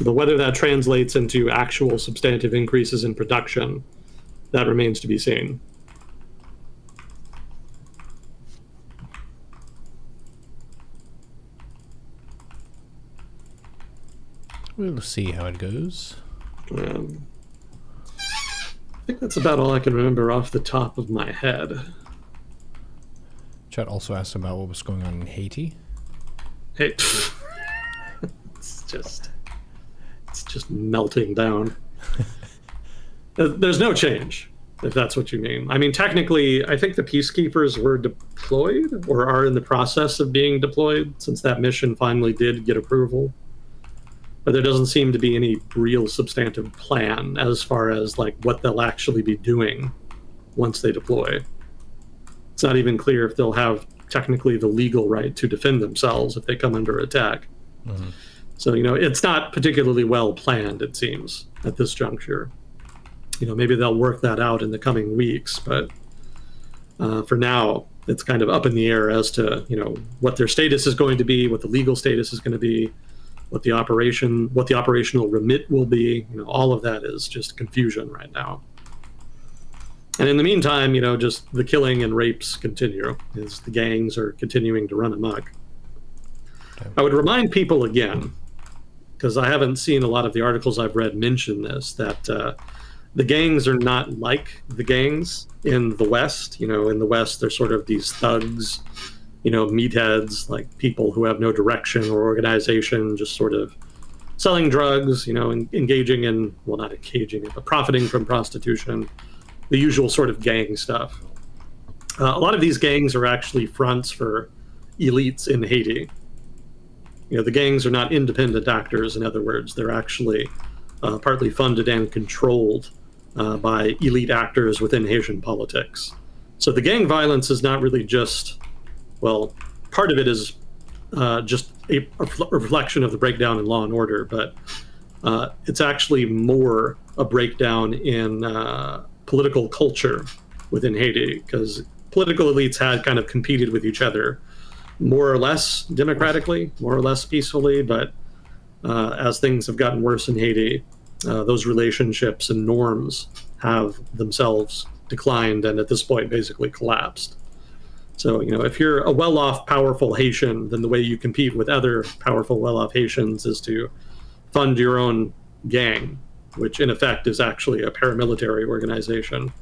But whether that translates into actual substantive increases in production, that remains to be seen. We'll see how it goes. I think that's about all I can remember off the top of my head. Chet also asked about what was going on in Haiti. Hey, it's just melting down. There's no change, if that's what you mean. I mean, technically, I think the peacekeepers were deployed or are in the process of being deployed since that mission finally did get approval. But there doesn't seem to be any real substantive plan as far as what they'll actually be doing once they deploy. It's not even clear if they'll have technically the legal right to defend themselves if they come under attack. Mm-hmm. So, it's not particularly well planned, it seems, at this juncture. Maybe they'll work that out in the coming weeks, but for now, it's kind of up in the air as to, what their status is going to be, what the legal status is going to be, what the operational remit will be. All of that is just confusion right now. And in the meantime, just the killing and rapes continue as the gangs are continuing to run amok. Okay. I would remind people again, because I haven't seen a lot of the articles I've read mention this, that the gangs are not like the gangs in the West. In the West, they're sort of these thugs, meatheads, like people who have no direction or organization, just sort of selling drugs, engaging in, well, not engaging in, but profiting from prostitution, the usual sort of gang stuff. A lot of these gangs are actually fronts for elites in Haiti. The gangs are not independent actors, in other words. They're actually partly funded and controlled by elite actors within Haitian politics. So the gang violence is not really just, well, part of it is just a reflection of the breakdown in law and order, but it's actually more a breakdown in political culture within Haiti, because political elites had kind of competed with each other more or less democratically, more or less peacefully, but as things have gotten worse in Haiti, those relationships and norms have themselves declined and at this point basically collapsed. So, if you're a well-off, powerful Haitian, then the way you compete with other powerful, well-off Haitians is to fund your own gang which in effect is actually a paramilitary organization.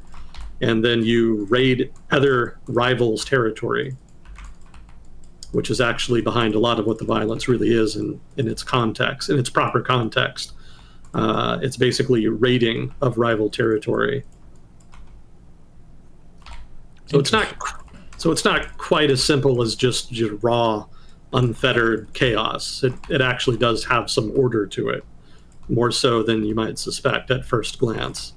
And then you raid other rivals' territory, which is actually behind a lot of what the violence really is in its context, in its proper context. It's basically raiding of rival territory. So it's not quite as simple as just raw, unfettered chaos. It actually does have some order to it, more so than you might suspect at first glance.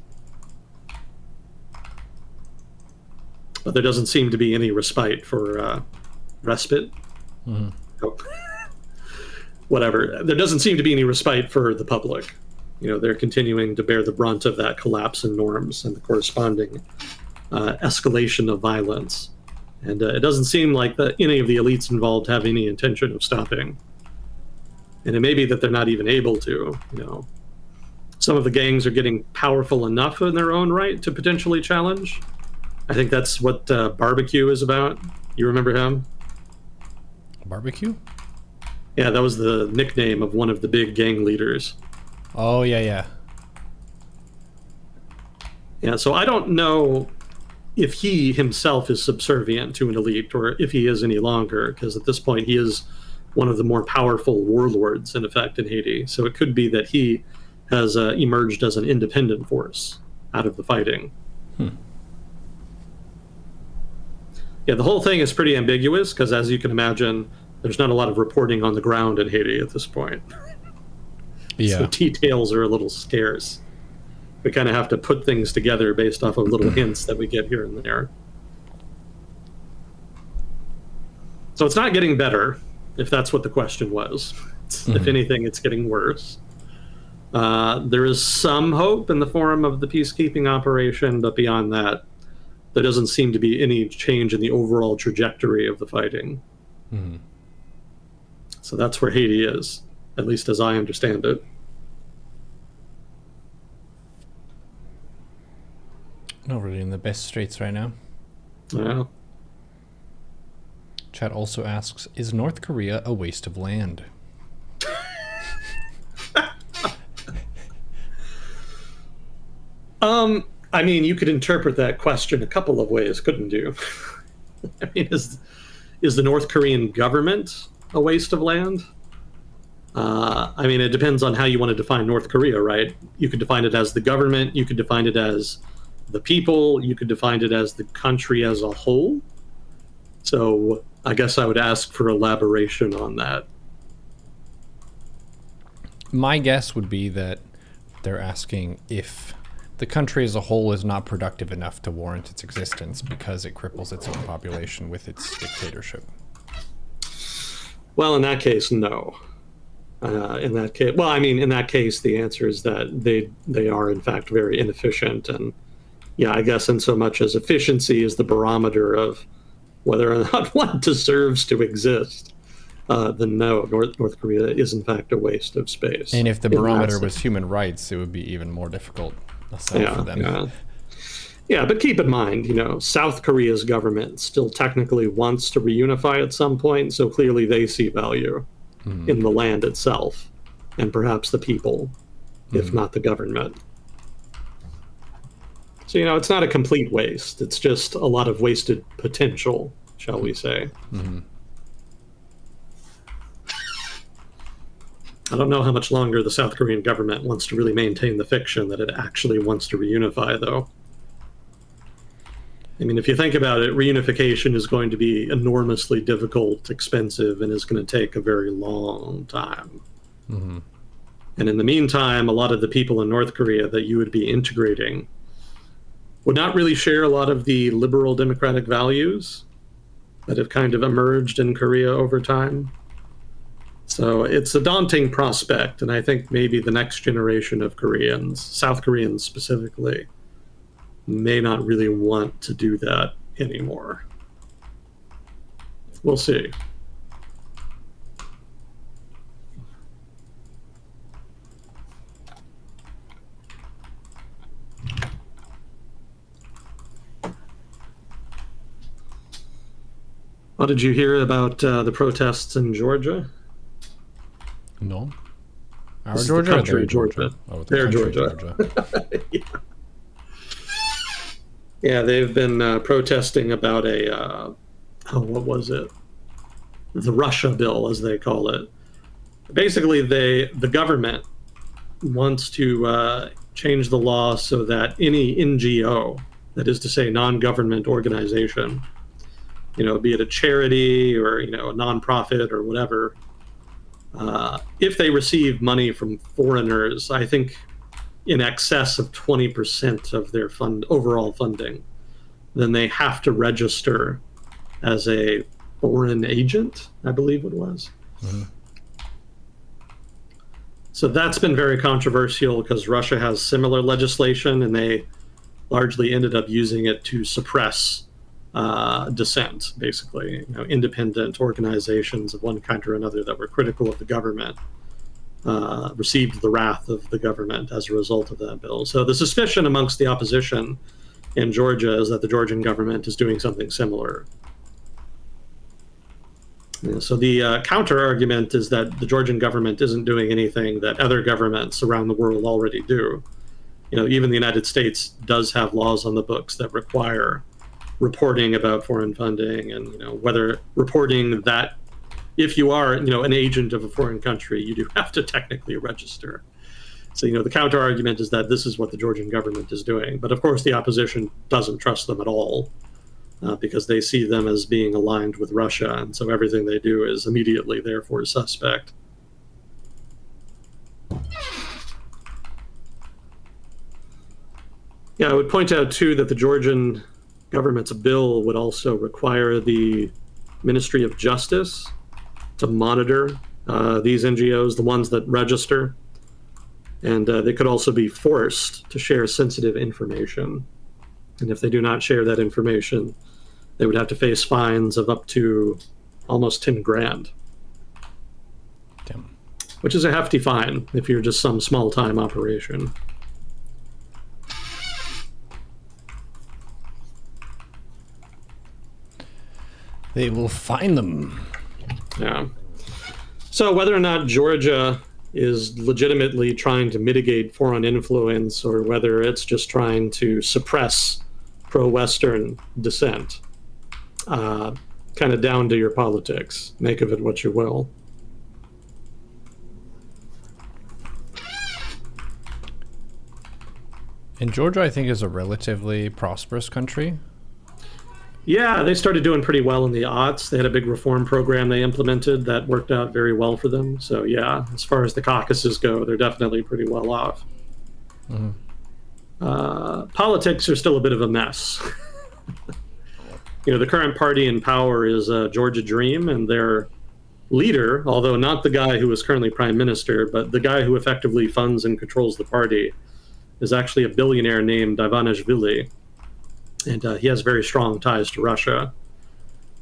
But there doesn't seem to be any respite for respite. Mm-hmm. Oh. Whatever. There doesn't seem to be any respite for the public. They're continuing to bear the brunt of that collapse in norms and the corresponding escalation of violence. And it doesn't seem like any of the elites involved have any intention of stopping. And it may be that they're not even able to. Some of the gangs are getting powerful enough in their own right to potentially challenge. I think that's what Barbecue is about. You remember him? Barbecue? Yeah, that was the nickname of one of the big gang leaders. Oh, yeah. Yeah, so I don't know if he himself is subservient to an elite or if he is any longer, because at this point he is one of the more powerful warlords, in effect, in Haiti. So it could be that he has emerged as an independent force out of the fighting. Yeah, the whole thing is pretty ambiguous because, as you can imagine, there's not a lot of reporting on the ground in Haiti at this point. Yeah. So details are a little scarce. We kind of have to put things together based off of little hints that we get here and there. So it's not getting better, if that's what the question was. If anything, it's getting worse. There is some hope in the form of the peacekeeping operation, but beyond that, there doesn't seem to be any change in the overall trajectory of the fighting. So that's where Haiti is, at least as I understand it. Not really in the best straits right now. Yeah. Chat also asks, is North Korea a waste of land? I mean, you could interpret that question a couple of ways, couldn't you? I mean, is the North Korean government a waste of land? I mean, it depends on how you want to define North Korea, right? You could define it as the government, you could define it as the people, you could define it as the country as a whole. So I guess I would ask for elaboration on that. My guess would be that they're asking if the country as a whole is not productive enough to warrant its existence because it cripples its own population with its dictatorship. Well, in that case, no. In that case, the answer is that they are in fact very inefficient, and yeah, I guess in so much as efficiency is the barometer of whether or not one deserves to exist, then no, North Korea is in fact a waste of space. And if the barometer was human rights, it would be even more difficult for them. Yeah, but keep in mind, South Korea's government still technically wants to reunify at some point, so clearly they see value in the land itself, and perhaps the people, if not the government. So, it's not a complete waste. It's just a lot of wasted potential, shall we say. I don't know how much longer the South Korean government wants to really maintain the fiction that it actually wants to reunify, though. I mean, if you think about it, reunification is going to be enormously difficult, expensive, and is going to take a very long time. And in the meantime, a lot of the people in North Korea that you would be integrating would not really share a lot of the liberal democratic values that have kind of emerged in Korea over time. So it's a daunting prospect, and I think maybe the next generation of Koreans, South Koreans specifically, may not really want to do that anymore. We'll see. What did you hear about the protests in Georgia? No. Our This is Georgia the or country their Georgia. Oh, the Their country Georgia. Georgia. Yeah, they've been protesting about what was it? The Russia bill, as they call it. Basically, the government wants to change the law so that any NGO, that is to say, non-government organization, be it a charity or a nonprofit or whatever, if they receive money from foreigners, I think in excess of 20% of their overall funding, then they have to register as a foreign agent, I believe it was. Mm-hmm. So that's been very controversial because Russia has similar legislation, and they largely ended up using it to suppress dissent, basically. Independent organizations of one kind or another that were critical of the government received the wrath of the government as a result of that bill. So the suspicion amongst the opposition in Georgia is that the Georgian government is doing something similar. So the counter argument is that the Georgian government isn't doing anything that other governments around the world already do. Even the United States does have laws on the books that require reporting about foreign funding, and whether reporting that if you are an agent of a foreign country, you do have to technically register. So the counter argument is that this is what the Georgian government is doing, but of course the opposition doesn't trust them at all. Because they see them as being aligned with Russia, and so everything they do is immediately, therefore, suspect. Yeah, I would point out, too, that the Georgian government's bill would also require the Ministry of Justice to monitor these NGOs, the ones that register, and they could also be forced to share sensitive information. And if they do not share that information, they would have to face fines of up to almost 10 grand. Damn. Which is a hefty fine if you're just some small-time operation. They will find them. Yeah. So whether or not Georgia is legitimately trying to mitigate foreign influence, or whether it's just trying to suppress pro-Western dissent, kind of down to your politics. Make of it what you will. And Georgia, I think, is a relatively prosperous country. Yeah, they started doing pretty well in the aughts. They had a big reform program they implemented that worked out very well for them. So yeah, as far as the Caucasus go, they're definitely pretty well off. Mm-hmm. Politics are still a bit of a mess. The current party in power is Georgia Dream, and their leader, although not the guy who is currently prime minister, but the guy who effectively funds and controls the party, is actually a billionaire named Ivanishvili. And he has very strong ties to Russia,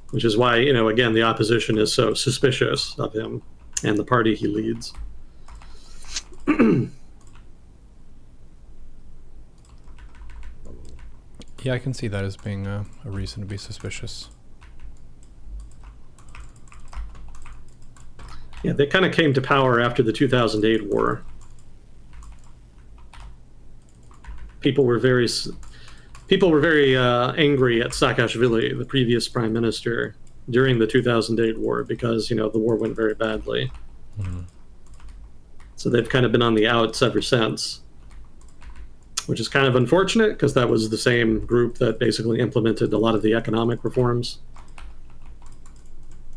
which is why, again, the opposition is so suspicious of him and the party he leads. Yeah, I can see that as being a reason to be suspicious. Yeah, they kind of came to power after the 2008 war. People were very angry at Saakashvili, the previous prime minister, during the 2008 war because, the war went very badly. Mm-hmm. So they've kind of been on the outs ever since, which is kind of unfortunate because that was the same group that basically implemented a lot of the economic reforms.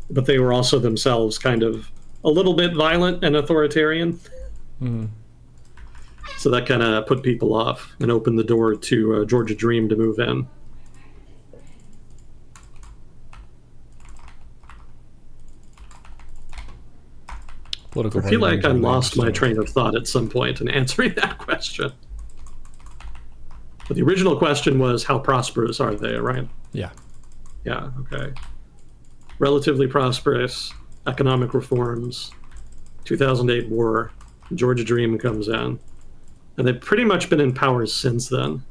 But they were also themselves kind of a little bit violent and authoritarian. Mm-hmm. So that kind of put people off and opened the door to Georgia Dream to move in. Political I feel like I really lost my interesting. train of thought at some point in answering that question. But the original question was, how prosperous are they, right? Yeah. Yeah, okay. Relatively prosperous, economic reforms, 2008 war, Georgia Dream comes in. And they've pretty much been in power since then.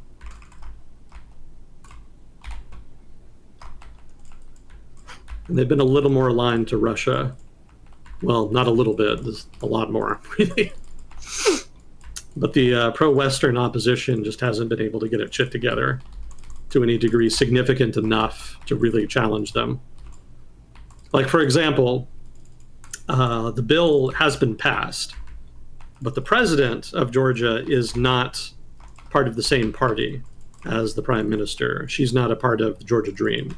And they've been a little more aligned to Russia. Well, not a little bit, there's a lot more, really. but the pro-Western opposition just hasn't been able to get its shit together to any degree significant enough to really challenge them. Like, for example, the bill has been passed, but the president of Georgia is not part of the same party as the prime minister. She's not a part of the Georgia Dream.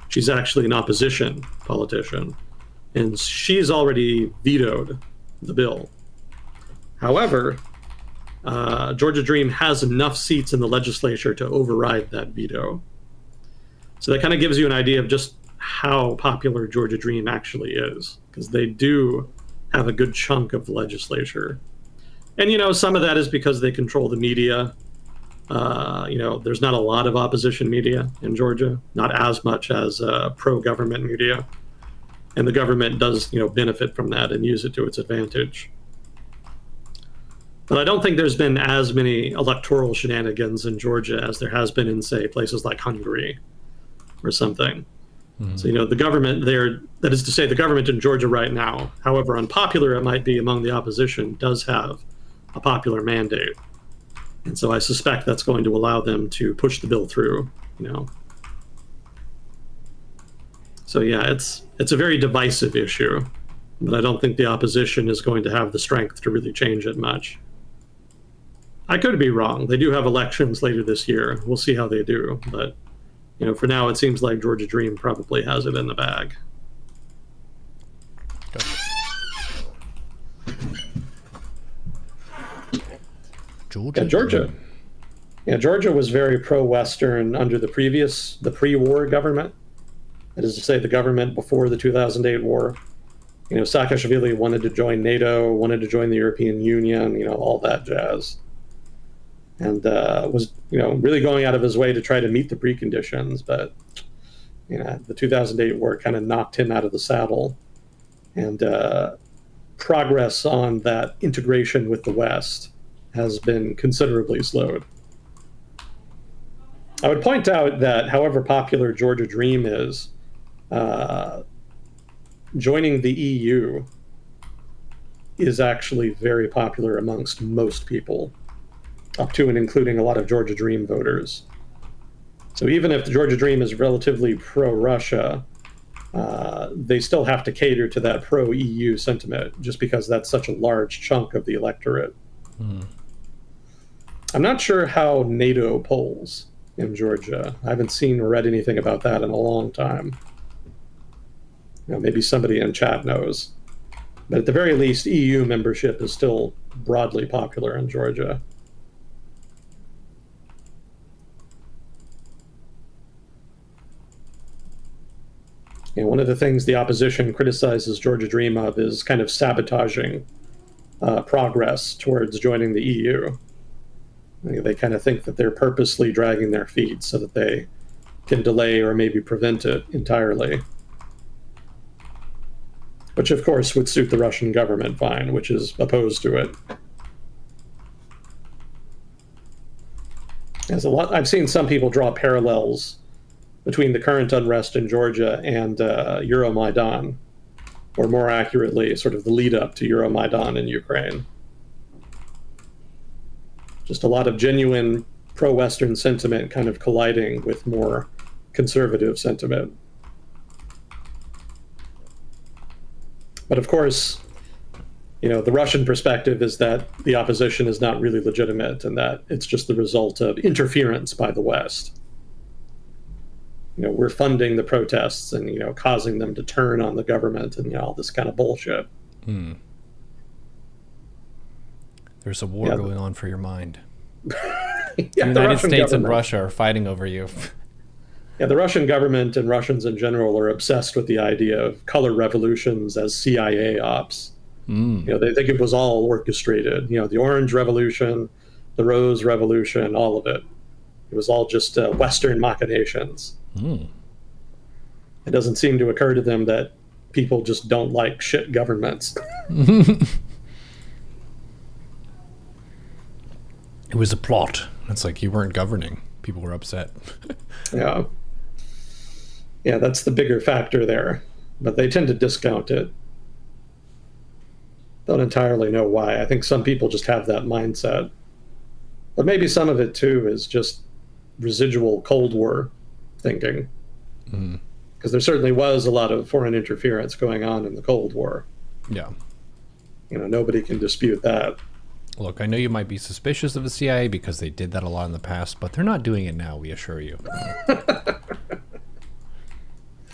She's actually an opposition politician, and she's already vetoed the bill. However, Georgia Dream has enough seats in the legislature to override that veto. So that kind of gives you an idea of just how popular Georgia Dream actually is, because they do have a good chunk of the legislature. And, some of that is because they control the media. There's not a lot of opposition media in Georgia, not as much as pro-government media. And the government does, benefit from that and use it to its advantage. But I don't think there's been as many electoral shenanigans in Georgia as there has been in, say, places like Hungary or something. So, the government there, that is to say, the government in Georgia right now, however unpopular it might be among the opposition, does have a popular mandate. And so I suspect that's going to allow them to push the bill through, So, yeah, it's a very divisive issue, but I don't think the opposition is going to have the strength to really change it much. I could be wrong. They do have elections later this year. We'll see how they do. But, for now, it seems like Georgia Dream probably has it in the bag. Georgia. Yeah, Georgia was very pro-Western under the pre-war government. That is to say, the government before the 2008 war. Saakashvili wanted to join NATO, wanted to join the European Union, all that jazz. And was, really going out of his way to try to meet the preconditions. But, the 2008 war kind of knocked him out of the saddle. And progress on that integration with the West has been considerably slowed. I would point out that however popular Georgia Dream is, joining the EU is actually very popular amongst most people, up to and including a lot of Georgia Dream voters. So even if the Georgia Dream is relatively pro-Russia, they still have to cater to that pro-EU sentiment, just because that's such a large chunk of the electorate. I'm not sure how NATO polls in Georgia. I haven't seen or read anything about that in a long time. Maybe somebody in chat knows. But at the very least, EU membership is still broadly popular in Georgia. One of the things the opposition criticizes Georgia Dream of is kind of sabotaging progress towards joining the EU. They kind of think that they're purposely dragging their feet so that they can delay or maybe prevent it entirely. Which, of course, would suit the Russian government fine, which is opposed to it. I've seen some people draw parallels between the current unrest in Georgia and Euromaidan, or more accurately, sort of the lead up to Euromaidan in Ukraine. Just a lot of genuine pro-Western sentiment kind of colliding with more conservative sentiment. But of course, the Russian perspective is that the opposition is not really legitimate and that it's just the result of interference by the West. We're funding the protests and, causing them to turn on the government and, all this kind of bullshit. There's a war going on for your mind. The United States and Russia are fighting over you. Yeah, the Russian government and Russians in general are obsessed with the idea of color revolutions as CIA ops. They think it was all orchestrated. The Orange Revolution, the Rose Revolution, all of it. It was all just Western machinations. It doesn't seem to occur to them that people just don't like shit governments. It was a plot. It's like you weren't governing. People were upset. Yeah. Yeah, that's the bigger factor there. But they tend to discount it. Don't entirely know why. I think some people just have that mindset. But maybe some of it too is just residual Cold War thinking, because there certainly was a lot of foreign interference going on in the Cold War. Yeah. Nobody can dispute that. Look, I know you might be suspicious of the CIA because they did that a lot in the past, but they're not doing it now, we assure you.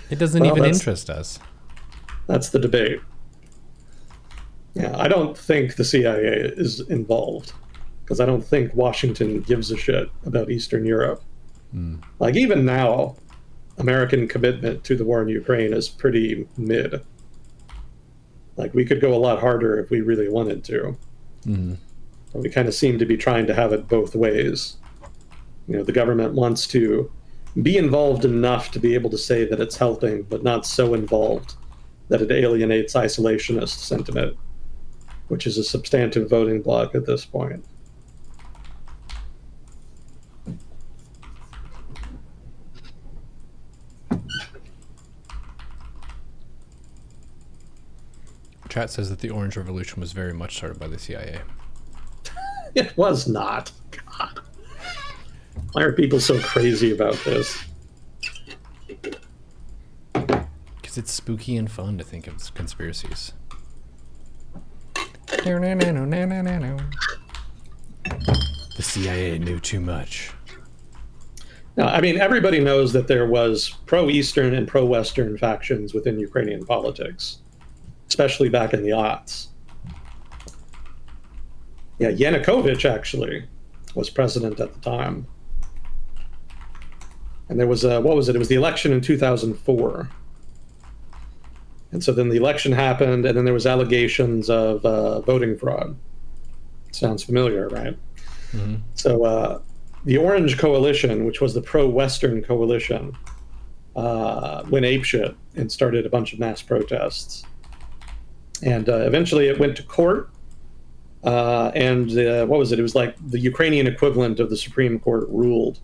It doesn't even interest us. That's the debate. Yeah, I don't think the CIA is involved, because I don't think Washington gives a shit about Eastern Europe. Like, even now, American commitment to the war in Ukraine is pretty mid. Like, we could go a lot harder if we really wanted to. But we kind of seem to be trying to have it both ways. The government wants to be involved enough to be able to say that it's helping, but not so involved that it alienates isolationist sentiment, which is a substantive voting bloc at this point. Chat says that the Orange Revolution was very much started by the CIA. It was not. God. Why are people so crazy about this? Because it's spooky and fun to think of conspiracies. The CIA knew too much. Now, I mean, everybody knows that there was pro-Eastern and pro-Western factions within Ukrainian politics, especially back in the aughts. Yeah, Yanukovych actually was president at the time. And there was what was it? It was the election in 2004. And so then the election happened, and then there was allegations of voting fraud. Sounds familiar, right? So the Orange Coalition, which was the pro-Western coalition, went apeshit and started a bunch of mass protests. And eventually it went to court. And what was it? It was like the Ukrainian equivalent of the Supreme Court ruled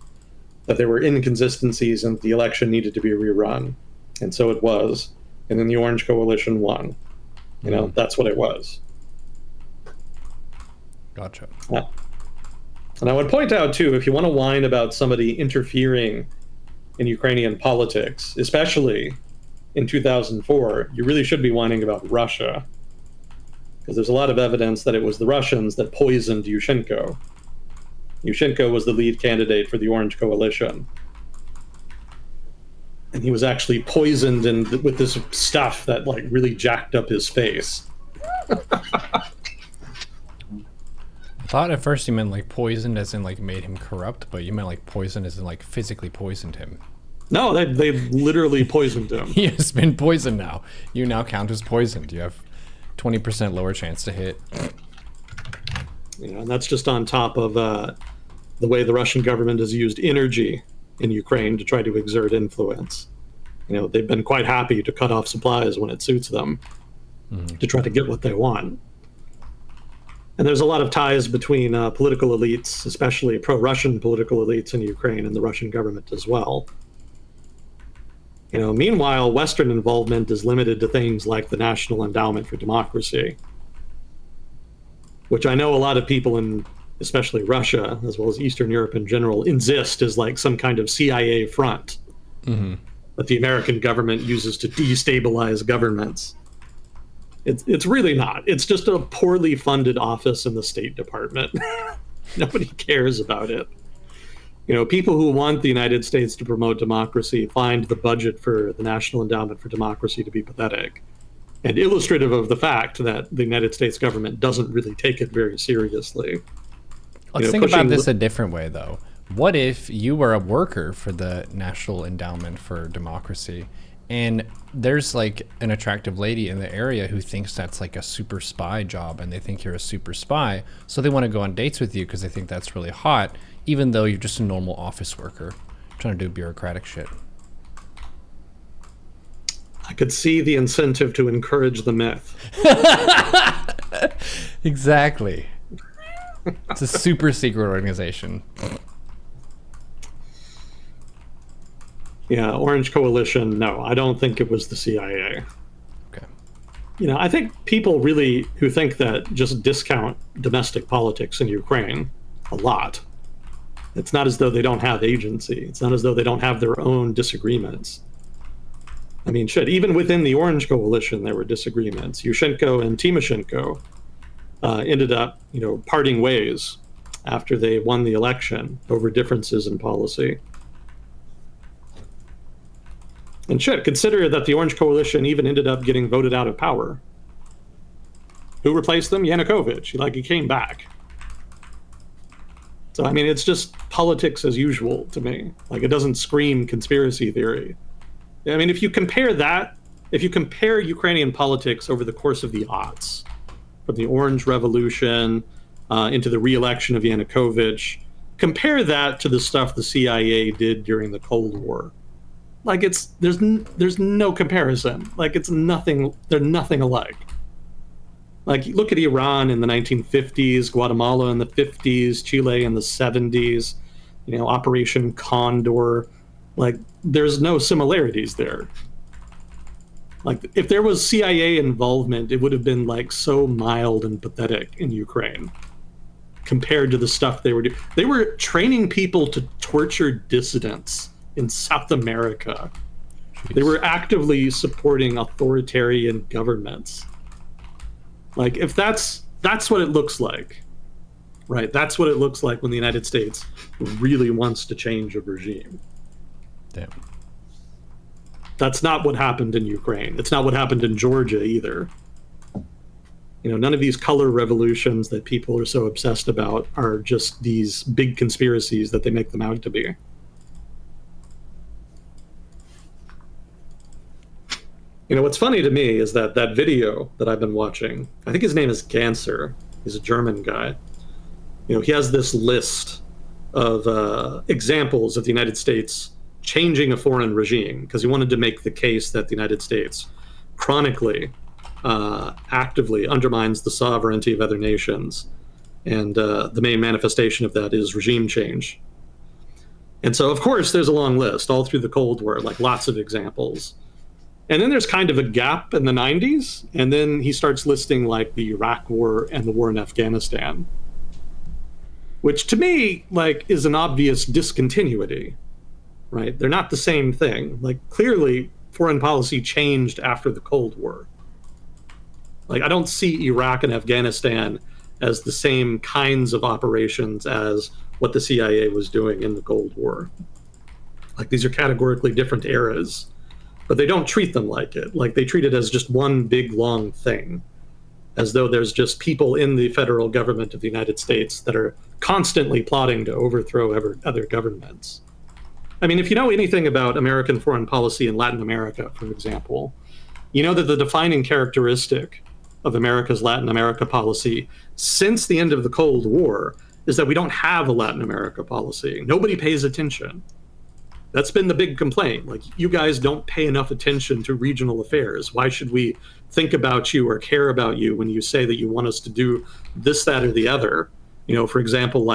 that there were inconsistencies and the election needed to be rerun. And so it was. And then the Orange Coalition won. That's what it was. Gotcha. And I would point out, too, if you want to whine about somebody interfering in Ukrainian politics, especially in 2004, you really should be whining about Russia. Because there's a lot of evidence that it was the Russians that poisoned Yushchenko. Yushchenko was the lead candidate for the Orange Coalition. And he was actually poisoned with this stuff that really jacked up his face. I thought at first you meant poisoned as in made him corrupt, but you meant poisoned as in physically poisoned him. No, they literally poisoned him. He has been poisoned now. You now count as poisoned. You have 20% lower chance to hit. And that's just on top of the way the Russian government has used energy in Ukraine to try to exert influence. They've been quite happy to cut off supplies when it suits them to try to get what they want. And there's a lot of ties between political elites, especially pro-Russian political elites in Ukraine, and the Russian government as well. Meanwhile, Western involvement is limited to things like the National Endowment for Democracy, which I know a lot of people in especially Russia, as well as Eastern Europe in general, insist is some kind of CIA front that the American government uses to destabilize governments. It's really not. It's just a poorly funded office in the State Department. Nobody cares about it. People who want the United States to promote democracy find the budget for the National Endowment for Democracy to be pathetic and illustrative of the fact that the United States government doesn't really take it very seriously. Let's think about this a different way, though. What if you were a worker for the National Endowment for Democracy, and there's an attractive lady in the area who thinks that's a super spy job, and they think you're a super spy, so they want to go on dates with you because they think that's really hot, even though you're just a normal office worker trying to do bureaucratic shit. I could see the incentive to encourage the myth. Exactly. It's a super secret organization. Yeah, Orange Coalition, no, I don't think it was the CIA. Okay. I think people really who think that just discount domestic politics in Ukraine a lot. It's not as though they don't have agency. It's not as though they don't have their own disagreements. I mean, shit, even within the Orange Coalition, there were disagreements. Yushchenko and Timoshenko ended up, parting ways after they won the election over differences in policy. And shit, consider that the Orange Coalition even ended up getting voted out of power. Who replaced them? Yanukovych. He came back. So, I mean, it's just politics as usual to me. It doesn't scream conspiracy theory. I mean, if you compare Ukrainian politics over the course of the aughts, from the Orange Revolution into the re-election of Yanukovych, compare that to the stuff the CIA did during the Cold War. There's no comparison. They're nothing alike. Look at Iran in the 1950s, Guatemala in the 50s, Chile in the 70s, Operation Condor. There's no similarities there. If there was CIA involvement, it would have been so mild and pathetic in Ukraine compared to the stuff they were doing. They were training people to torture dissidents in South America. Jeez. They were actively supporting authoritarian governments. If that's what it looks like, right? That's what it looks like when the United States really wants to change a regime. Damn. That's not what happened in Ukraine. It's not what happened in Georgia either. None of these color revolutions that people are so obsessed about are just these big conspiracies that they make them out to be. What's funny to me is that video that I've been watching, I think his name is Ganser. He's a German guy. He has this list of examples of the United States changing a foreign regime because he wanted to make the case that the United States chronically, actively undermines the sovereignty of other nations. And the main manifestation of that is regime change. And so, of course, there's a long list all through the Cold War, lots of examples. And then there's kind of a gap in the 90s, and then he starts listing the Iraq War and the war in Afghanistan, which to me is an obvious discontinuity, right? They're not the same thing. Clearly, foreign policy changed after the Cold War. I don't see Iraq and Afghanistan as the same kinds of operations as what the CIA was doing in the Cold War. These are categorically different eras. But they don't treat them like it. They treat it as just one big, long thing, as though there's just people in the federal government of the United States that are constantly plotting to overthrow other governments. I mean, if you know anything about American foreign policy in Latin America, for example, you know that the defining characteristic of America's Latin America policy since the end of the Cold War is that we don't have a Latin America policy. Nobody pays attention. That's been the big complaint. You guys don't pay enough attention to regional affairs. Why should we think about you or care about you when you say that you want us to do this, that, or the other? For example,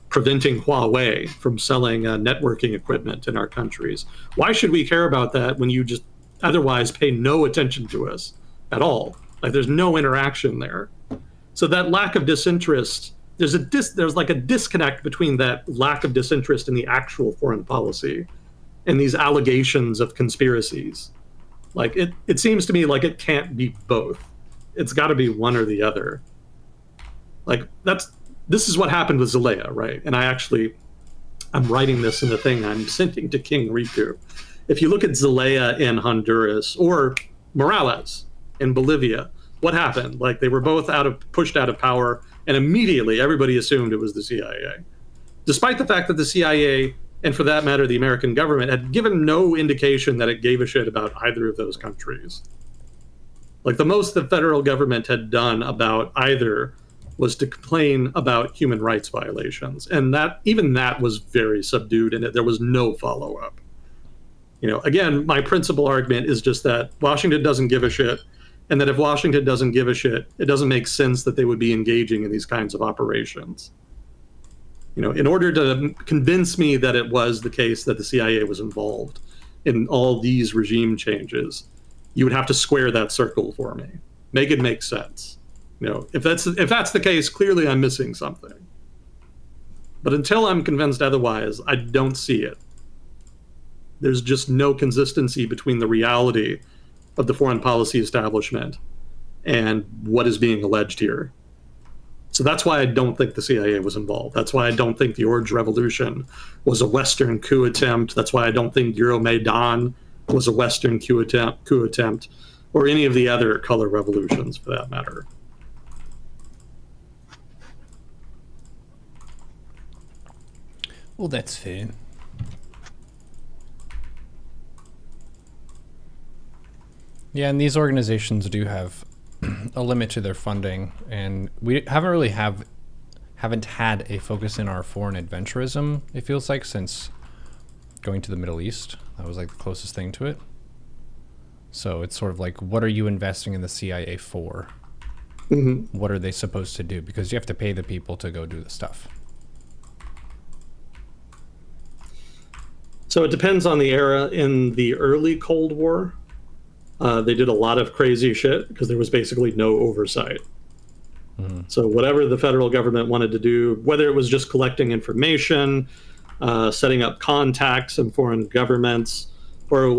preventing Huawei from selling networking equipment in our countries. Why should we care about that when you just otherwise pay no attention to us at all? There's no interaction there. So that lack of disinterest, there's a disconnect between that lack of disinterest in the actual foreign policy and these allegations of conspiracies. It seems to me it can't be both. It's got to be one or the other. This is what happened with Zelaya, right? And I'm writing this in the thing I'm sending to King Riku. If you look at Zelaya in Honduras or Morales in Bolivia, what happened? They were both pushed out of power, and immediately everybody assumed it was the CIA. Despite the fact that the CIA, and for that matter, the American government, had given no indication that it gave a shit about either of those countries. The most the federal government had done about either was to complain about human rights violations. And even that was very subdued, and there was no follow-up. Again, my principal argument is just that Washington doesn't give a shit, and that if Washington doesn't give a shit, it doesn't make sense that they would be engaging in these kinds of operations. In order to convince me that it was the case that the CIA was involved in all these regime changes, you would have to square that circle for me. Make it make sense. If that's the case, clearly I'm missing something. But until I'm convinced otherwise, I don't see it. There's just no consistency between the reality of the foreign policy establishment and what is being alleged here. So that's why I don't think the CIA was involved. That's why I don't think the Orange Revolution was a Western coup attempt. That's why I don't think Euromaidan was a Western coup attempt, or any of the other color revolutions for that matter. Well, that's fair. Yeah, and these organizations do have a limit to their funding, and we haven't had a focus in our foreign adventurism, it feels like, since going to the Middle East. That was like the closest thing to it. So it's sort of like, what are you investing in the CIA for? Mm-hmm. What are they supposed to do? Because you have to pay the people to go do the stuff. So it depends on the era. In the early Cold War, they did a lot of crazy shit because there was basically no oversight. So whatever the federal government wanted to do, whether it was just collecting information, setting up contacts in foreign governments, or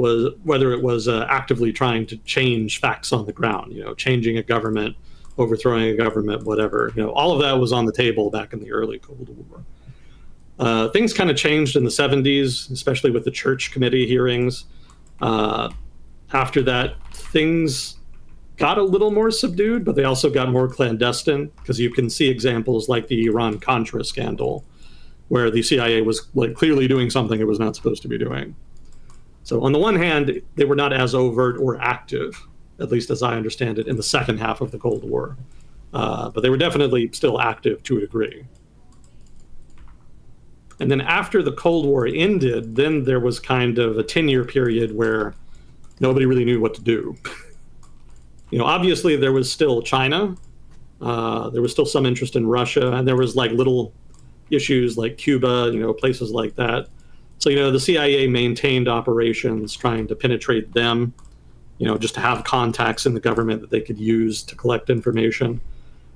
whether it was actively trying to change facts on the ground, changing a government, overthrowing a government, whatever, all of that was on the table back in the early Cold War. Things kind of changed in the 70s, especially with the Church Committee hearings. After that, things got a little more subdued, but they also got more clandestine, because you can see examples like the Iran-Contra scandal, where the CIA was like clearly doing something it was not supposed to be doing. So on the one hand, they were not as overt or active, at least as I understand it, in the second half of the Cold War. But they were definitely still active to a degree. And then after the Cold War ended, then there was kind of a 10-year period where nobody really knew what to do. Obviously there was still China, there was still some interest in Russia, and there was like little issues like Cuba, places like that. So, the CIA maintained operations trying to penetrate them, just to have contacts in the government that they could use to collect information.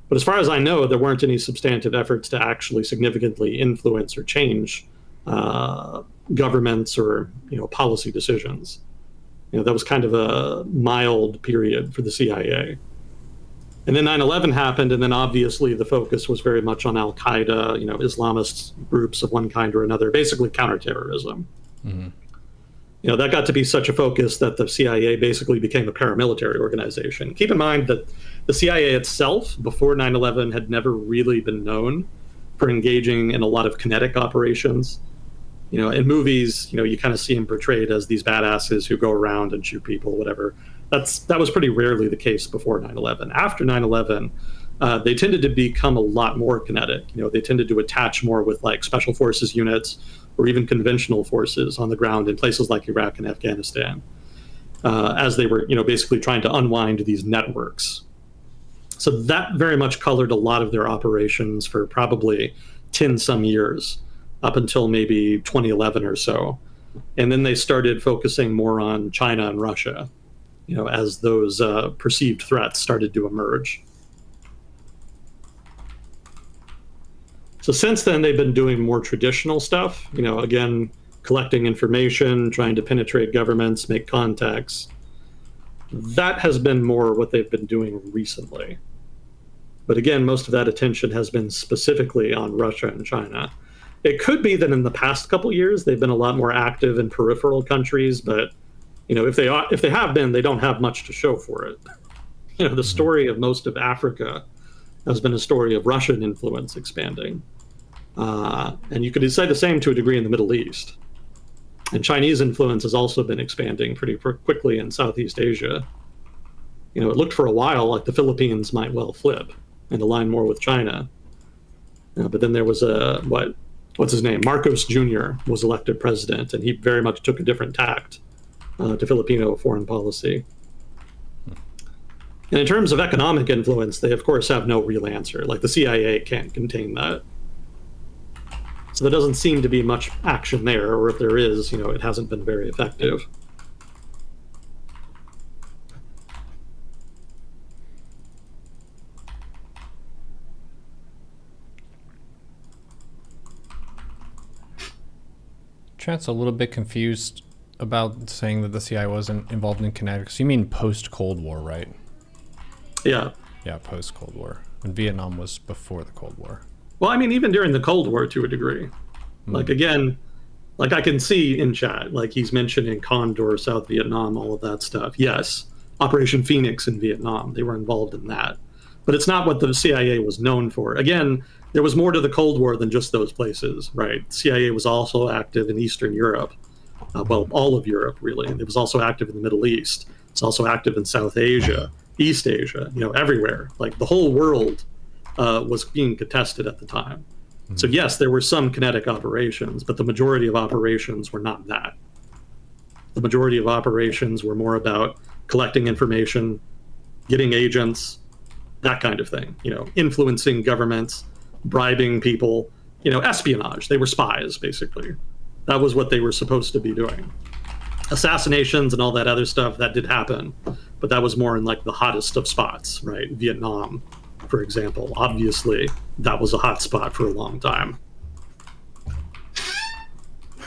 But as far as I know, there weren't any substantive efforts to actually significantly influence or change governments or, policy decisions. That was kind of a mild period for the CIA. And then 9/11 happened, and then obviously the focus was very much on Al-Qaeda, Islamist groups of one kind or another, basically counterterrorism. Mm-hmm. That got to be such a focus that the CIA basically became a paramilitary organization. Keep in mind that the CIA itself, before 9/11, had never really been known for engaging in a lot of kinetic operations. In movies, you kind of see them portrayed as these badasses who go around and shoot people, whatever. That was pretty rarely the case before 9/11. After 9/11, they tended to become a lot more kinetic. They tended to attach more with like special forces units or even conventional forces on the ground in places like Iraq and Afghanistan, as they were, basically trying to unwind these networks. So that very much colored a lot of their operations for probably 10 some years, up until maybe 2011 or so. And then they started focusing more on China and Russia, as those perceived threats started to emerge. So since then, they've been doing more traditional stuff, again, collecting information, trying to penetrate governments, make contacts. That has been more what they've been doing recently. But again, most of that attention has been specifically on Russia and China. It could be that in the past couple of years, they've been a lot more active in peripheral countries, but if they have been, they don't have much to show for it. The story of most of Africa has been a story of Russian influence expanding. And you could say the same to a degree in the Middle East. And Chinese influence has also been expanding pretty quickly in Southeast Asia. It looked for a while like the Philippines might well flip and align more with China. But then there was what's his name? Marcos Jr. was elected president, and he very much took a different tact to Filipino foreign policy. And in terms of economic influence, they of course have no real answer. Like the CIA can't contain that. So there doesn't seem to be much action there, or if there is, it hasn't been very effective. Chat's a little bit confused about saying that the CIA wasn't involved in kinetics. You mean post-Cold War, right? Yeah. Yeah, post-Cold War. And Vietnam was before the Cold War. Well, I mean, even during the Cold War to a degree. Like, again, like I can see in chat, like he's mentioning Condor, South Vietnam, all of that stuff. Yes, Operation Phoenix in Vietnam, they were involved in that. But it's not what the CIA was known for. Again, there was more to the Cold War than just those places, right? The CIA was also active in Eastern Europe. Well, all of Europe, really. It was also active in the Middle East. It's also active in South Asia, East Asia, everywhere. Like the whole world was being contested at the time. So yes, there were some kinetic operations, but the majority of operations were not that. The majority of operations were more about collecting information, getting agents, that kind of thing, influencing governments, bribing people, espionage. They were spies, basically. That was what they were supposed to be doing. Assassinations and all that other stuff, that did happen, but that was more in like the hottest of spots, right? Vietnam, for example. Obviously, that was a hot spot for a long time.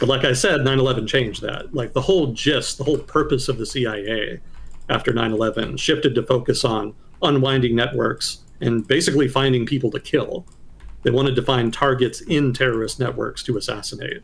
But like I said, 9/11 changed that. Like the whole gist, the whole purpose of the CIA after 9/11 shifted to focus on unwinding networks and basically finding people to kill. They wanted to find targets in terrorist networks to assassinate.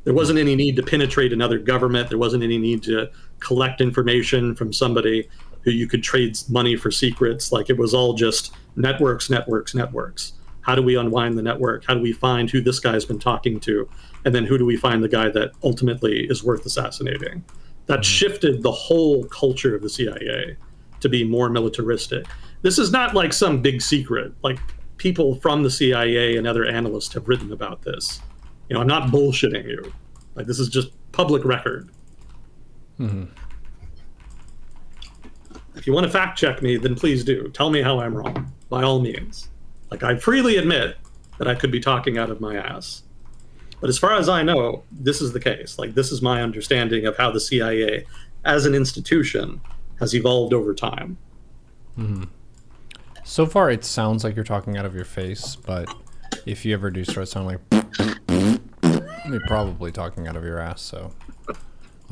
There wasn't any need to penetrate another government. There wasn't any need to collect information from somebody who you could trade money for secrets. Like it was all just networks, networks, networks. How do we unwind the network? How do we find who this guy's been talking to? And then who do we find the guy that ultimately is worth assassinating? That shifted the whole culture of the CIA to be more militaristic. This is not like some big secret. Like people from the CIA and other analysts have written about this. I'm not bullshitting you. Like this is just public record. If you want to fact check me, then please do. Tell me how I'm wrong, by all means. Like I freely admit that I could be talking out of my ass. But as far as I know, this is the case. Like this is my understanding of how the CIA as an institution has evolved over time. So far, it sounds like you're talking out of your face, but if you ever do start sounding like you're probably talking out of your ass, so I'll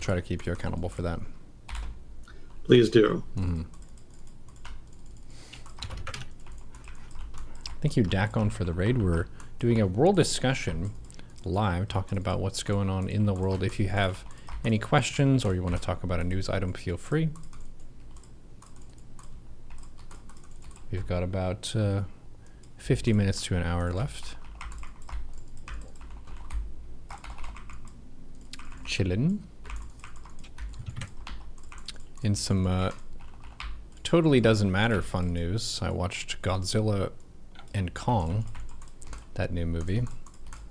try to keep you accountable for that. Please do. Thank you, Dakon, for the raid. We're doing a world discussion live, talking about what's going on in the world. If you have any questions or you want to talk about a news item, feel free. We've got about 50 minutes to an hour left. Chillin'. In some totally doesn't matter fun news, I watched Godzilla and Kong, that new movie.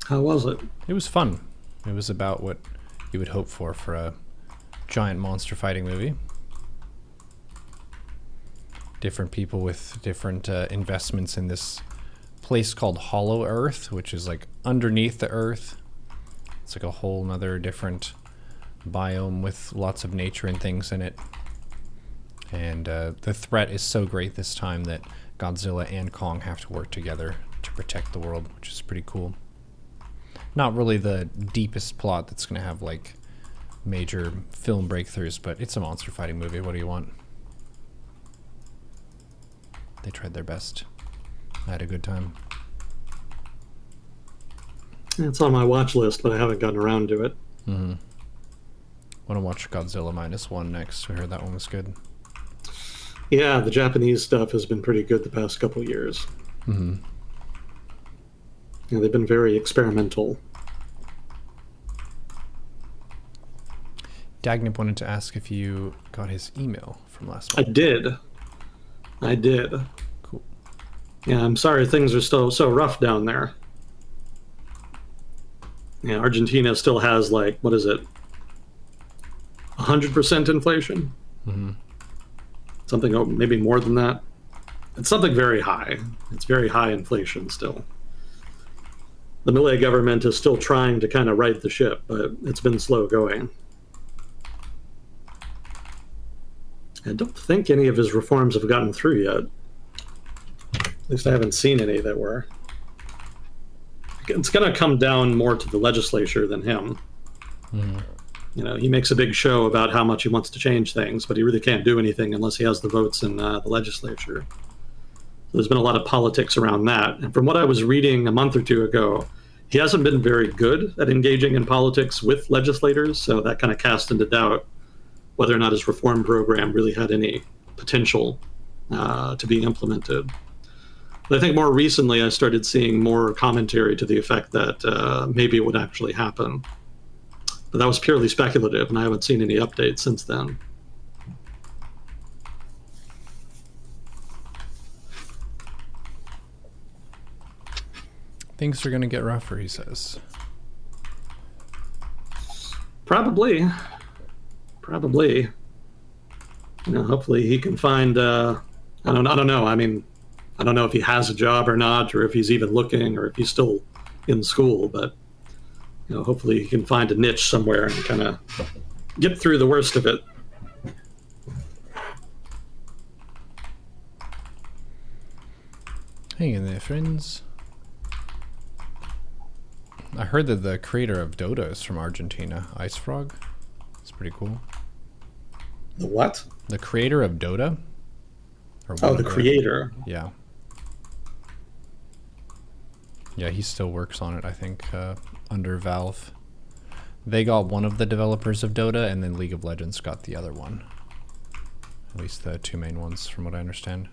How was it? It was fun. It was about what you would hope for a giant monster fighting movie. Different people with different investments in this place called Hollow Earth, which is like underneath the Earth. It's like a whole nother different biome with lots of nature and things in it. And the threat is so great this time that Godzilla and Kong have to work together to protect the world, which is pretty cool. Not really the deepest plot that's going to have like major film breakthroughs, but it's a monster fighting movie. What do you want? They tried their best. I had a good time. It's on my watch list, but I haven't gotten around to it. Want to watch Godzilla -1 next. We heard that one was good. Yeah, the Japanese stuff has been pretty good the past couple of years. Yeah, they've been very experimental. Dagnip wanted to ask if you got his email from last month. I did. Cool. Yeah, I'm sorry things are still so rough down there. Yeah, Argentina still has like, what is it? 100% inflation? Something maybe more than that. It's something very high. It's very high inflation still. The Milei government is still trying to kind of right the ship, but it's been slow going. I don't think any of his reforms have gotten through yet. At least I haven't seen any that were. It's going to come down more to the legislature than him. You know, he makes a big show about how much he wants to change things, but he really can't do anything unless he has the votes in the legislature. So there's been a lot of politics around that. And from what I was reading a month or two ago, he hasn't been very good at engaging in politics with legislators. So that kind of cast into doubt whether or not his reform program really had any potential to be implemented. But I think more recently, I started seeing more commentary to the effect that maybe it would actually happen. But that was purely speculative, and I haven't seen any updates since then. Things are going to get rougher, he says. Probably. You know, hopefully he can find. I don't know. I mean, I don't know if he has a job or not, or if he's even looking, or if he's still in school. But you know, hopefully he can find a niche somewhere and kind of get through the worst of it. Hang in there, friends. I heard that the creator of Dota is from Argentina, Ice Frog. It's pretty cool. The what? The creator of Dota? Oh, the creator. Yeah. Yeah, he still works on it, I think, under Valve. They got one of the developers of Dota, and then League of Legends got the other one. At least the two main ones, from what I understand.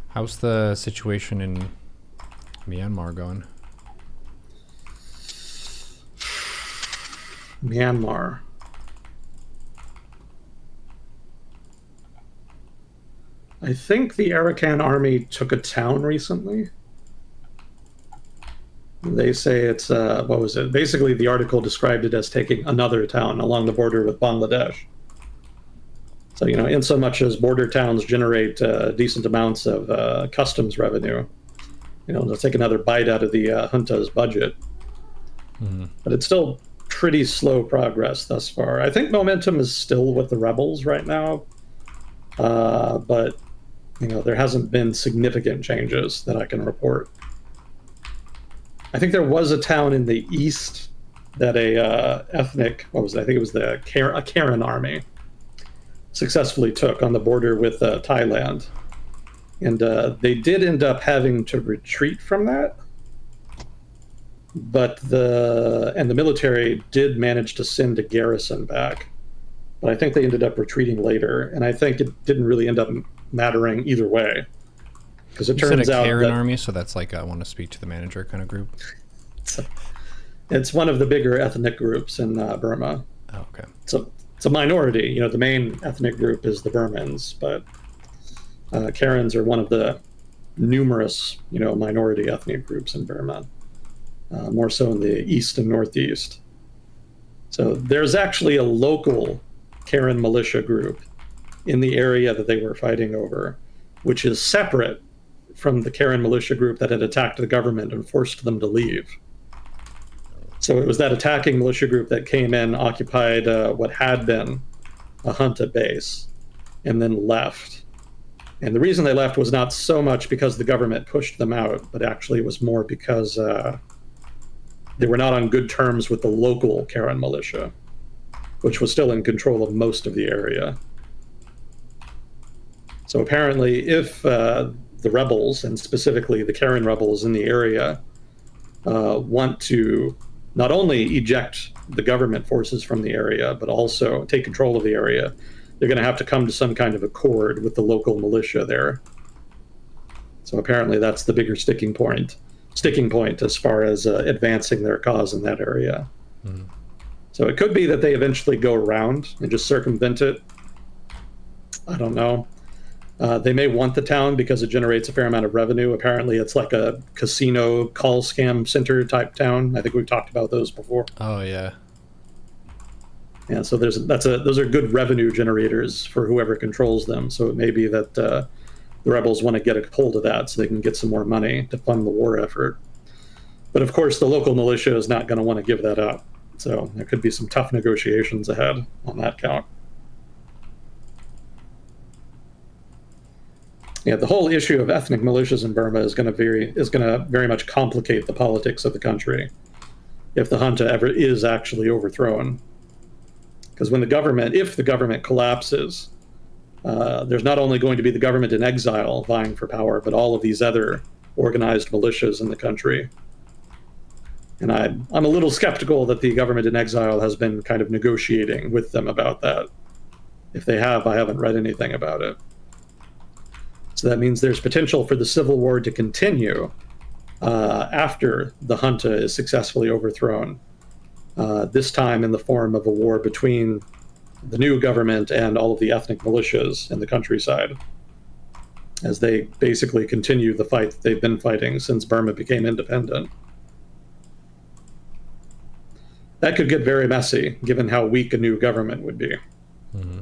How's the situation in Myanmar going? Myanmar. I think the Arakan army took a town recently. They say it's, what was it? Basically, the article described it as taking another town along the border with Bangladesh. So, you know, in so much as border towns generate decent amounts of customs revenue, you know, they'll take another bite out of the junta's budget. But it's still pretty slow progress thus far. I think momentum is still with the rebels right now. But, you know, there hasn't been significant changes that I can report. I think there was a town in the east that a ethnic, what was it? I think it was a Karen army successfully took on the border with Thailand. And they did end up having to retreat from that. But the military did manage to send a garrison back. But I think they ended up retreating later, and I think it didn't really end up mattering either way. Because it turns out Karen army, so that's like I want to speak to the manager kind of group. It's one of the bigger ethnic groups in Burma. Oh, okay. It's a minority. You know, the main ethnic group is the Burmans, but Karens are one of the numerous, you know, minority ethnic groups in Burma. More so in the east and northeast. So there's actually a local Karen militia group in the area that they were fighting over, which is separate from the Karen militia group that had attacked the government and forced them to leave. So it was that attacking militia group that came in, occupied what had been a junta base, and then left. And the reason they left was not so much because the government pushed them out, but actually it was more because they were not on good terms with the local Karen militia, which was still in control of most of the area. So apparently, if the rebels, and specifically the Karen rebels in the area, want to not only eject the government forces from the area, but also take control of the area, they're going to have to come to some kind of accord with the local militia there. So apparently that's the bigger sticking point as far as advancing their cause in that area. So it could be that they eventually go around and just circumvent it. I don't know. They may want the town because it generates a fair amount of revenue. Apparently it's like a casino call scam center type town. I think we've talked about those before. Oh, yeah. Yeah, so those are good revenue generators for whoever controls them. So it may be that the rebels want to get a hold of that so they can get some more money to fund the war effort. But of course, the local militia is not going to want to give that up. So there could be some tough negotiations ahead on that count. Yeah, the whole issue of ethnic militias in Burma is going to very much complicate the politics of the country if the junta ever is actually overthrown. Because if the government collapses, there's not only going to be the government in exile vying for power, but all of these other organized militias in the country. And I'm a little skeptical that the government in exile has been kind of negotiating with them about that. If they have, I haven't read anything about it. So that means there's potential for the civil war to continue after the junta is successfully overthrown, this time in the form of a war between the new government and all of the ethnic militias in the countryside, as they basically continue the fight that they've been fighting since Burma became independent. That could get very messy, given how weak a new government would be. Mm-hmm.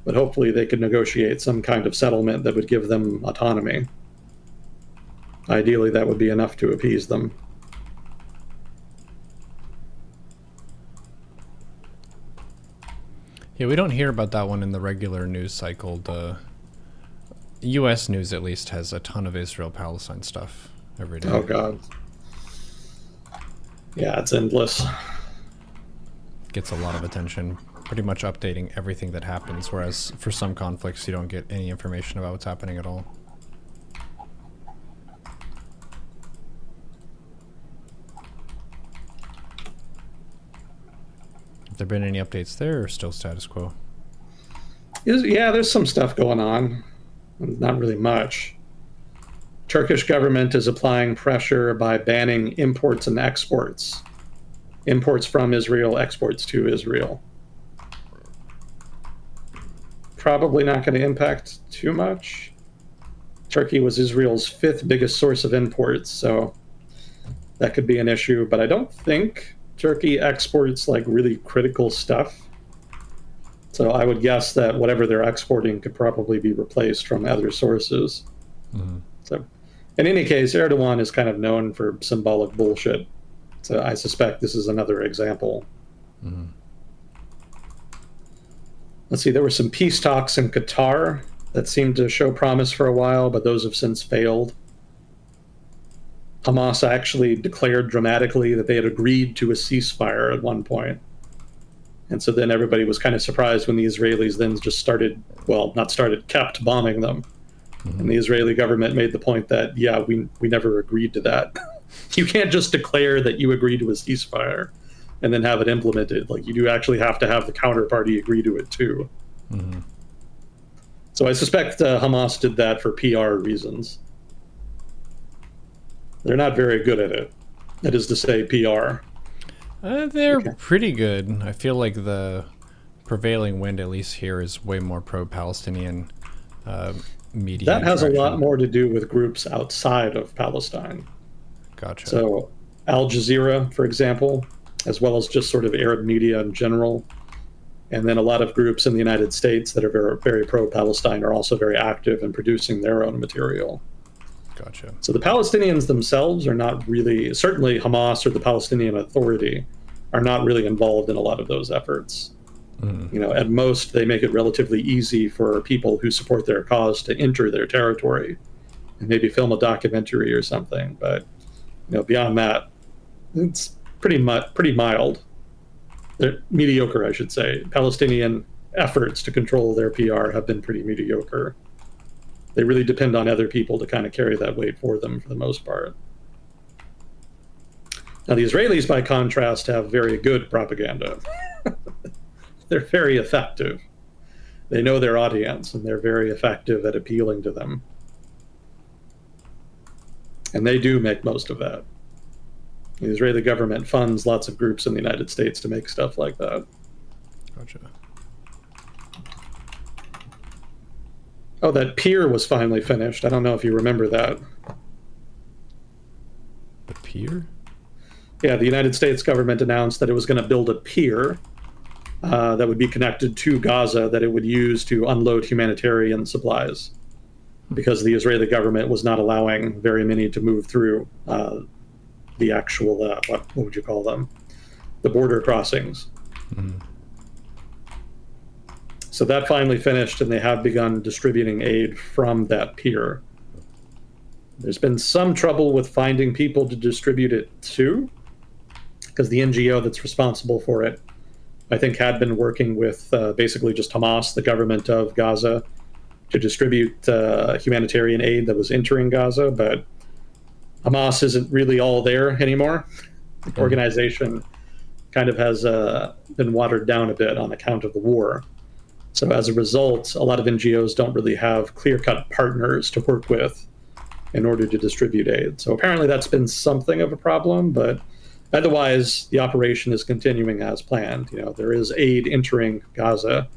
But hopefully they could negotiate some kind of settlement that would give them autonomy. Ideally, that would be enough to appease them. Yeah, we don't hear about that one in the regular news cycle. The U.S. news, at least, has a ton of Israel-Palestine stuff every day. Oh, God. Yeah, it's endless. Gets a lot of attention, pretty much updating everything that happens, whereas for some conflicts, you don't get any information about what's happening at all. Have there been any updates there, or still status quo? Yeah, there's some stuff going on. Not really much. Turkish government is applying pressure by banning imports and exports. Imports from Israel, exports to Israel. Probably not going to impact too much. Turkey was Israel's 5th biggest source of imports, so that could be an issue. But I don't think Turkey exports like really critical stuff. So I would guess that whatever they're exporting could probably be replaced from other sources. Mm-hmm. So in any case, Erdogan is kind of known for symbolic bullshit. So I suspect this is another example. Mm-hmm. Let's see, there were some peace talks in Qatar that seemed to show promise for a while, but those have since failed. Hamas actually declared dramatically that they had agreed to a ceasefire at one point. And so then everybody was kind of surprised when the Israelis then just kept bombing them. Mm-hmm. And the Israeli government made the point that, yeah, we never agreed to that. You can't just declare that you agreed to a ceasefire and then have it implemented. Like, you do actually have to have the counterparty agree to it too. Mm-hmm. So I suspect Hamas did that for PR reasons. They're not very good at it. That is to say, PR. They're pretty good. I feel like the prevailing wind, at least here, is way more pro-Palestinian media. That has a lot more to do with groups outside of Palestine. Gotcha. So Al Jazeera, for example, as well as just sort of Arab media in general, and then a lot of groups in the United States that are very, very pro-Palestine are also very active in producing their own material. Gotcha. So the Palestinians themselves are not really, certainly Hamas or the Palestinian Authority, are not really involved in a lot of those efforts. Mm. You know, at most, they make it relatively easy for people who support their cause to enter their territory and maybe film a documentary or something. But, you know, beyond that, it's pretty mild. They're mediocre, I should say. Palestinian efforts to control their PR have been pretty mediocre. They really depend on other people to kind of carry that weight for them for the most part. Now, the Israelis, by contrast, have very good propaganda. They're very effective. They know their audience, and they're very effective at appealing to them. And they do make most of that. The Israeli government funds lots of groups in the United States to make stuff like that. Gotcha. Oh, that pier was finally finished. I don't know if you remember that. The pier? Yeah, the United States government announced that it was going to build a pier that would be connected to Gaza that it would use to unload humanitarian supplies, because the Israeli government was not allowing very many to move through the actual, what would you call them? The border crossings. Mm-hmm. So that finally finished, and they have begun distributing aid from that pier. There's been some trouble with finding people to distribute it to, because the NGO that's responsible for it, I think, had been working with basically just Hamas, the government of Gaza, to distribute humanitarian aid that was entering Gaza. But Hamas isn't really all there anymore. The organization kind of has been watered down a bit on account of the war. So as a result, a lot of NGOs don't really have clear-cut partners to work with in order to distribute aid. So apparently that's been something of a problem, but otherwise the operation is continuing as planned. There is aid entering Gaza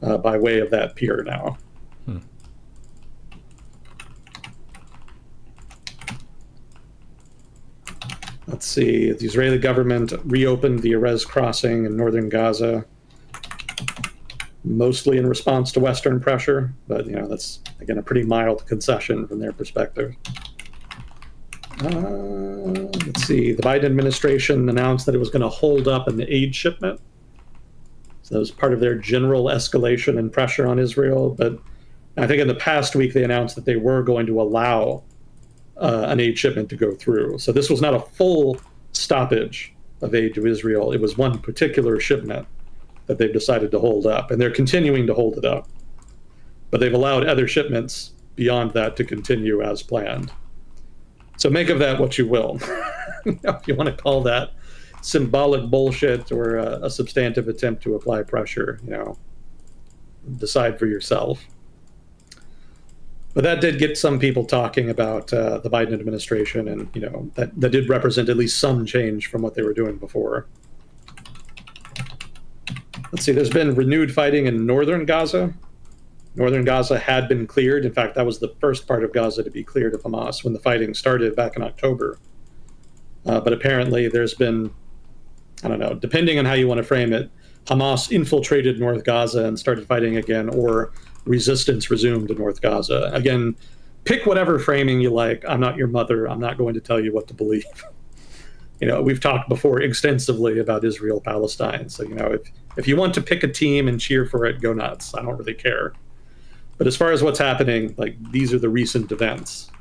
by way of that pier now. Let's see, the Israeli government reopened the Erez crossing in northern Gaza, mostly in response to Western pressure, but that's, again, a pretty mild concession from their perspective. Let's see, the Biden administration announced that it was going to hold up an aid shipment. So that was part of their general escalation and pressure on Israel. But I think in the past week, they announced that they were going to allow an aid shipment to go through. So this was not a full stoppage of aid to Israel. It was one particular shipment that they've decided to hold up, and they're continuing to hold it up. But they've allowed other shipments beyond that to continue as planned. So make of that what you will. If you want to call that symbolic bullshit or a substantive attempt to apply pressure, decide for yourself. But that did get some people talking about the Biden administration, and that did represent at least some change from what they were doing before. Let's see, there's been renewed fighting in northern Gaza. Northern Gaza had been cleared. In fact, that was the first part of Gaza to be cleared of Hamas when the fighting started back in October. But apparently there's been, I don't know, depending on how you want to frame it, Hamas infiltrated North Gaza and started fighting again, or resistance resumed in North Gaza. Again, pick whatever framing you like. I'm not your mother. I'm not going to tell you what to believe. We've talked before extensively about Israel-Palestine. So, if you want to pick a team and cheer for it, go nuts. I don't really care. But as far as what's happening, these are the recent events.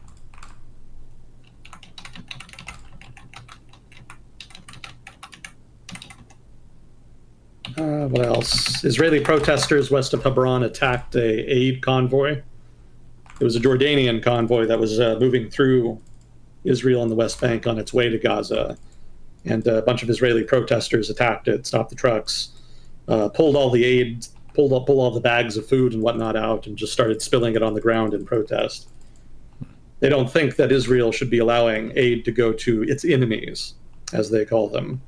What else? Israeli protesters west of Hebron attacked a aid convoy. It was a Jordanian convoy that was moving through Israel and the West Bank on its way to Gaza. And a bunch of Israeli protesters attacked it, stopped the trucks, pulled all the aid, pulled all the bags of food and whatnot out, and just started spilling it on the ground in protest. They don't think that Israel should be allowing aid to go to its enemies, as they call them.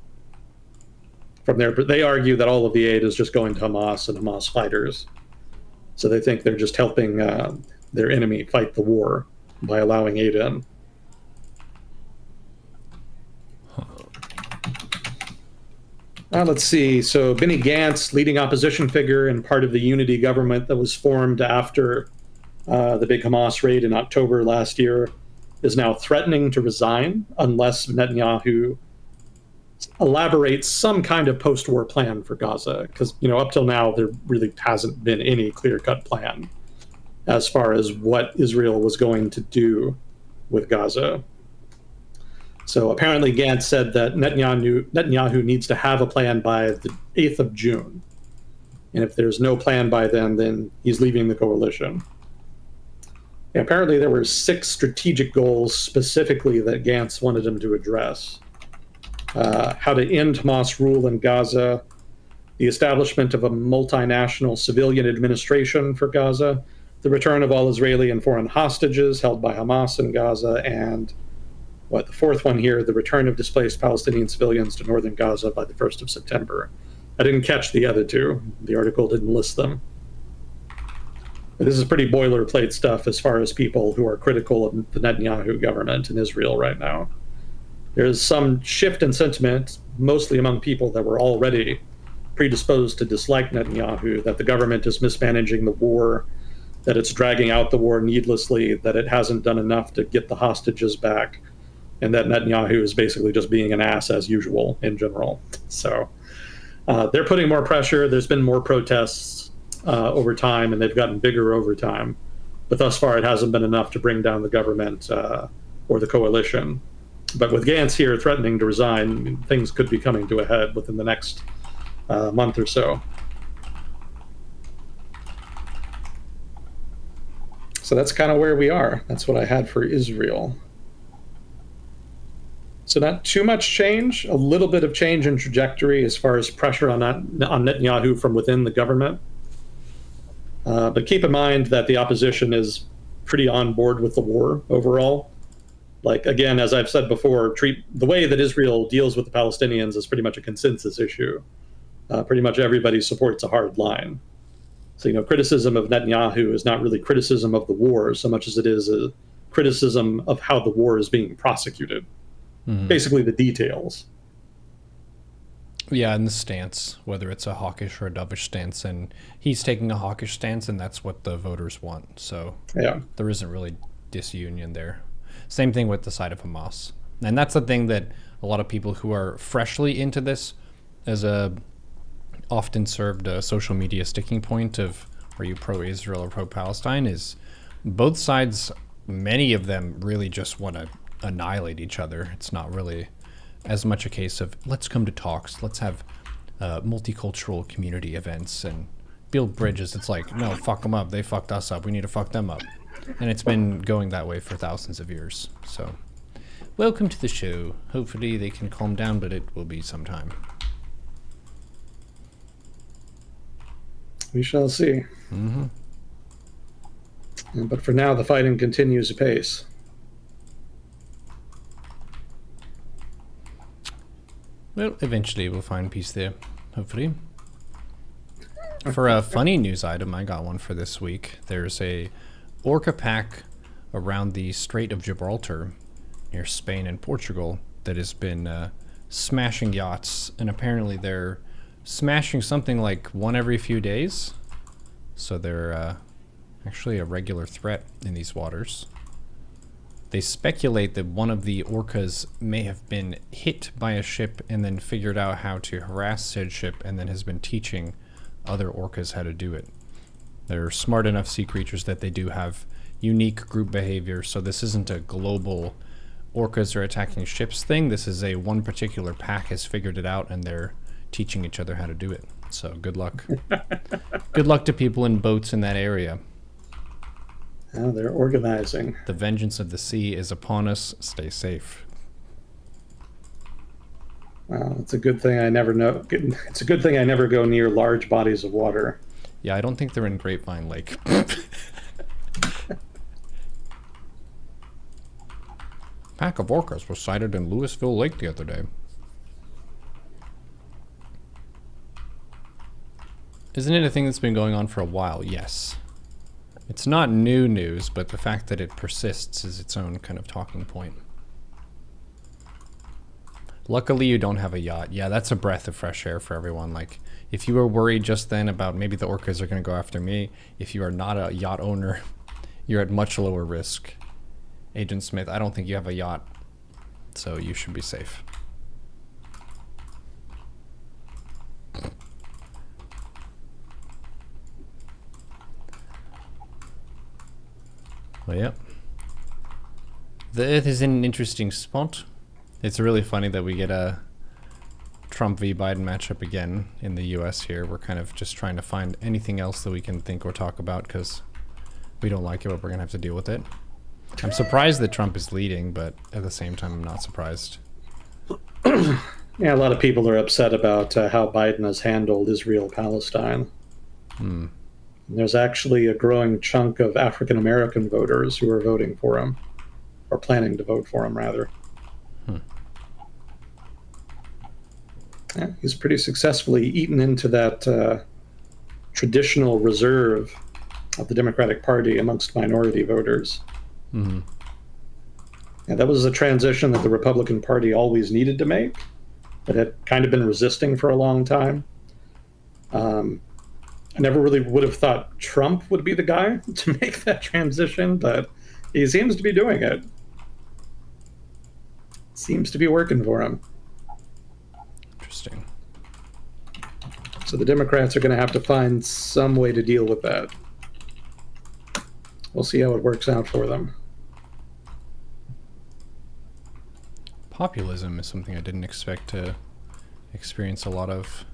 They argue that all of the aid is just going to Hamas and Hamas fighters. So they think they're just helping their enemy fight the war by allowing aid in. Let's see. So Benny Gantz, leading opposition figure and part of the unity government that was formed after the big Hamas raid in October last year, is now threatening to resign unless Netanyahu elaborates some kind of post-war plan for Gaza. Because, up till now, there really hasn't been any clear-cut plan as far as what Israel was going to do with Gaza. So apparently Gantz said that Netanyahu needs to have a plan by the 8th of June. And if there's no plan by then he's leaving the coalition. And apparently there were 6 strategic goals specifically that Gantz wanted him to address. How to end Hamas rule in Gaza, the establishment of a multinational civilian administration for Gaza, the return of all Israeli and foreign hostages held by Hamas in Gaza, and the 4th one here, the return of displaced Palestinian civilians to northern Gaza by the 1st of September. I didn't catch the other 2. The article didn't list them. But this is pretty boilerplate stuff as far as people who are critical of the Netanyahu government in Israel right now. There's some shift in sentiment, mostly among people that were already predisposed to dislike Netanyahu, that the government is mismanaging the war, that it's dragging out the war needlessly, that it hasn't done enough to get the hostages back, and that Netanyahu is basically just being an ass as usual in general. So they're putting more pressure. There's been more protests over time, and they've gotten bigger over time. But thus far, it hasn't been enough to bring down the government or the coalition. But with Gantz here threatening to resign, things could be coming to a head within the next month or so. So that's kind of where we are. That's what I had for Israel. So not too much change, a little bit of change in trajectory as far as pressure on Netanyahu from within the government. But keep in mind that the opposition is pretty on board with the war overall. Like, again, as I've said before, the way that Israel deals with the Palestinians is pretty much a consensus issue. Pretty much everybody supports a hard line. So, criticism of Netanyahu is not really criticism of the war so much as it is a criticism of how the war is being prosecuted. Mm-hmm. Basically, the details. Yeah, and the stance, whether it's a hawkish or a dovish stance, and he's taking a hawkish stance, and that's what the voters want. So yeah, there isn't really disunion there. Same thing with the side of Hamas. And that's the thing that a lot of people who are freshly into this as a often served a social media sticking point of are you pro-Israel or pro-Palestine is both sides, many of them really just want to annihilate each other. It's not really as much a case of let's come to talks, let's have multicultural community events and build bridges. It's like, no, fuck them up. They fucked us up. We need to fuck them up. And it's been going that way for thousands of years. So welcome to the show. Hopefully they can calm down, but it will be some time. We shall see. Mm-hmm. But for now, the fighting continues apace. Well, eventually we'll find peace there, hopefully. For a funny news item, I got one for this week. There's a orca pack around the Strait of Gibraltar near Spain and Portugal that has been smashing yachts, and apparently they're smashing something like one every few days. So they're actually a regular threat in these waters. They speculate that one of the orcas may have been hit by a ship and then figured out how to harass said ship and then has been teaching other orcas how to do it. They're smart enough sea creatures that they do have unique group behavior, so this isn't a global orcas are attacking ships thing. This is a one particular pack has figured it out and they're teaching each other how to do it. So good luck. Good luck to people in boats in that area. Oh, they're organizing. The vengeance of the sea is upon us. Stay safe. Well, it's a good thing I never know. It's a good thing I never go near large bodies of water. Yeah, I don't think they're in Grapevine Lake. Pack of orcas was sighted in Louisville Lake the other day. Isn't it a thing that's been going on for a while? Yes. It's not new news, but the fact that it persists is its own kind of talking point. Luckily, you don't have a yacht. Yeah, that's a breath of fresh air for everyone. Like, if you were worried just then about maybe the orcas are going to go after me, if you are not a yacht owner, you're at much lower risk. Agent Smith, I don't think you have a yacht, so you should be safe. Well, yeah. The Earth is in an interesting spot. It's really funny that we get a Trump v. Biden matchup again in the US here. We're kind of just trying to find anything else that we can think or talk about because we don't like it, but we're going to have to deal with it. I'm surprised that Trump is leading, but at the same time, I'm not surprised. Yeah, a lot of people are upset about how Biden has handled Israel-Palestine. There's actually a growing chunk of African-American voters who are voting for him, or planning to vote for him, rather. Yeah, he's pretty successfully eaten into that traditional reserve of the Democratic Party amongst minority voters. Mm-hmm. Yeah, that was a transition that the Republican Party always needed to make, but had kind of been resisting for a long time. I never really would have thought Trump would be the guy to make that transition, but he seems to be doing it. Seems to be working for him. Interesting. So the Democrats are going to have to find some way to deal with that. we'll see how it works out for them. Populism is something I didn't expect to experience a lot of.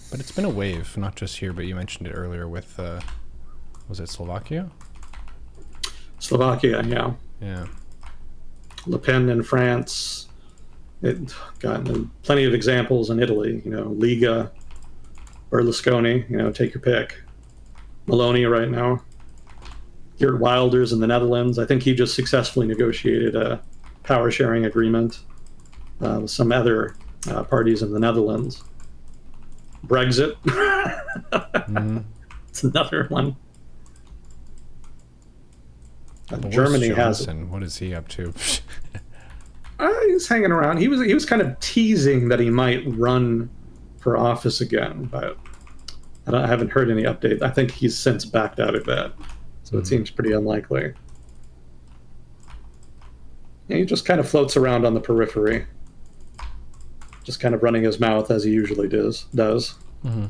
But it's been a wave, not just here, but you mentioned it earlier with, was it Slovakia? Slovakia, yeah. Yeah. Le Pen in France. It got plenty of examples in Italy. Liga, Berlusconi. Take your pick. Maloney right now. Geert Wilders in the Netherlands. I think he just successfully negotiated a power sharing agreement with some other parties in the Netherlands. Brexit. It's another one. Germany has it. What is he up to? He's hanging around. He was kind of teasing that he might run for office again, but I haven't heard any update. I think he's since backed out of that, so it seems pretty unlikely. Yeah, he just kind of floats around on the periphery, just kind of running his mouth as he usually does. Mm-hmm.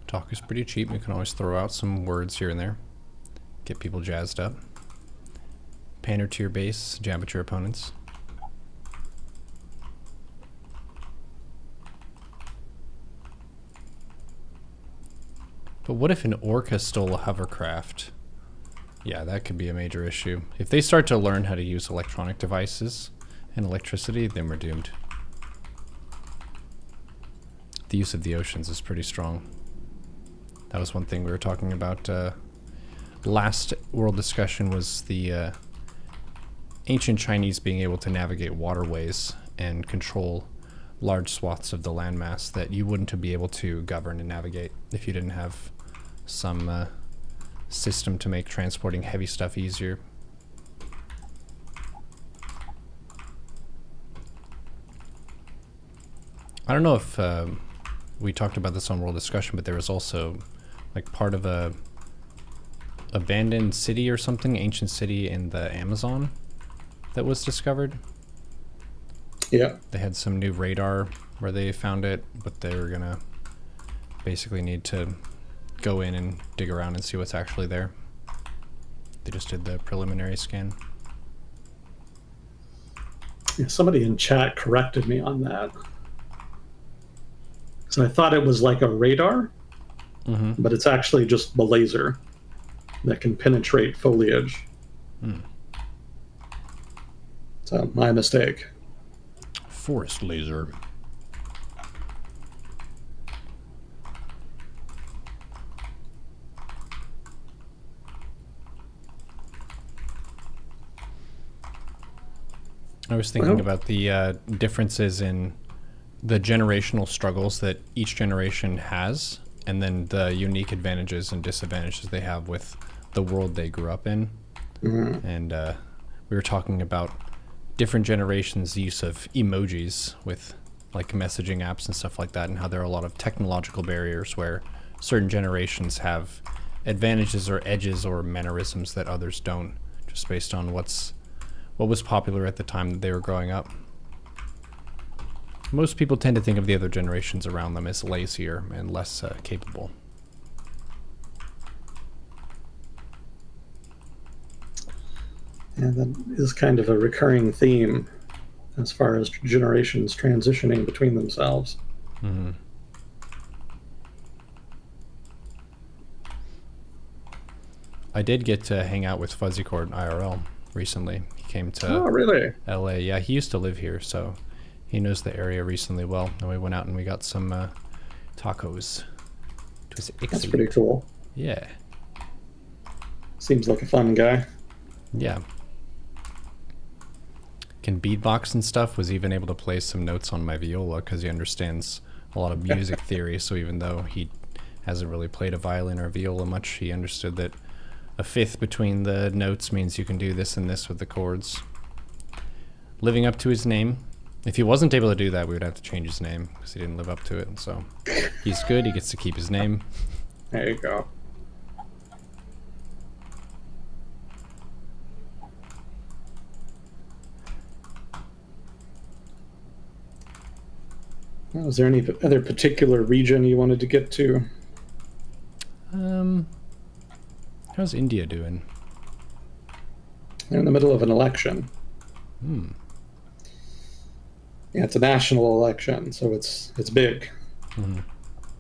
Talk is pretty cheap. You can always throw out some words here and there. Get people jazzed up. Pander to your base, jab at your opponents. But what if an orca stole a hovercraft? Yeah, that could be a major issue. If they start to learn how to use electronic devices and electricity, then we're doomed. The use of the oceans is pretty strong. That was one thing we were talking about last world discussion, was the ancient Chinese being able to navigate waterways and control large swaths of the landmass that you wouldn't be able to govern and navigate if you didn't have some system to make transporting heavy stuff easier. I don't know if we talked about this on world discussion, but there was also like part of a abandoned city or something, ancient city in the Amazon that was discovered. Yeah. They had some new radar where they found it, but they were gonna basically need to go in and dig around and see what's actually there. They just did the preliminary scan. Yeah, somebody in chat corrected me on that. So I thought it was like a radar, but it's actually just a laser that can penetrate foliage. So my mistake. Forest laser. I was thinking about the differences in the generational struggles that each generation has, and then the unique advantages and disadvantages they have with the world they grew up in. And we were talking about different generations' use of emojis with like messaging apps and stuff like that, and how there are a lot of technological barriers where certain generations have advantages or edges or mannerisms that others don't, just based on what was popular at the time that they were growing up. Most people tend to think of the other generations around them as lazier and less capable. And that is kind of a recurring theme as far as generations transitioning between themselves. I did get to hang out with Fuzzy Cord IRL recently. He came to really? LA. Yeah, he used to live here, so he knows the area reasonably well. And we went out and we got some tacos. It was excellent. That's pretty cool. Yeah. Seems like a fun guy. Yeah. Can beatbox and stuff. Was even able to play some notes on my viola because he understands a lot of music theory. So even though he hasn't really played a violin or a viola much, he understood that a fifth between the notes means you can do this and this with the chords. Living up to his name. If he wasn't able to do that, we would have to change his name because he didn't live up to it. So he's good. He gets to keep his name. There you go. Was there any other particular region you wanted to get to? Um, how's India doing? They're in the middle of an election. Hmm. Yeah, it's a national election, so it's big. Mhm.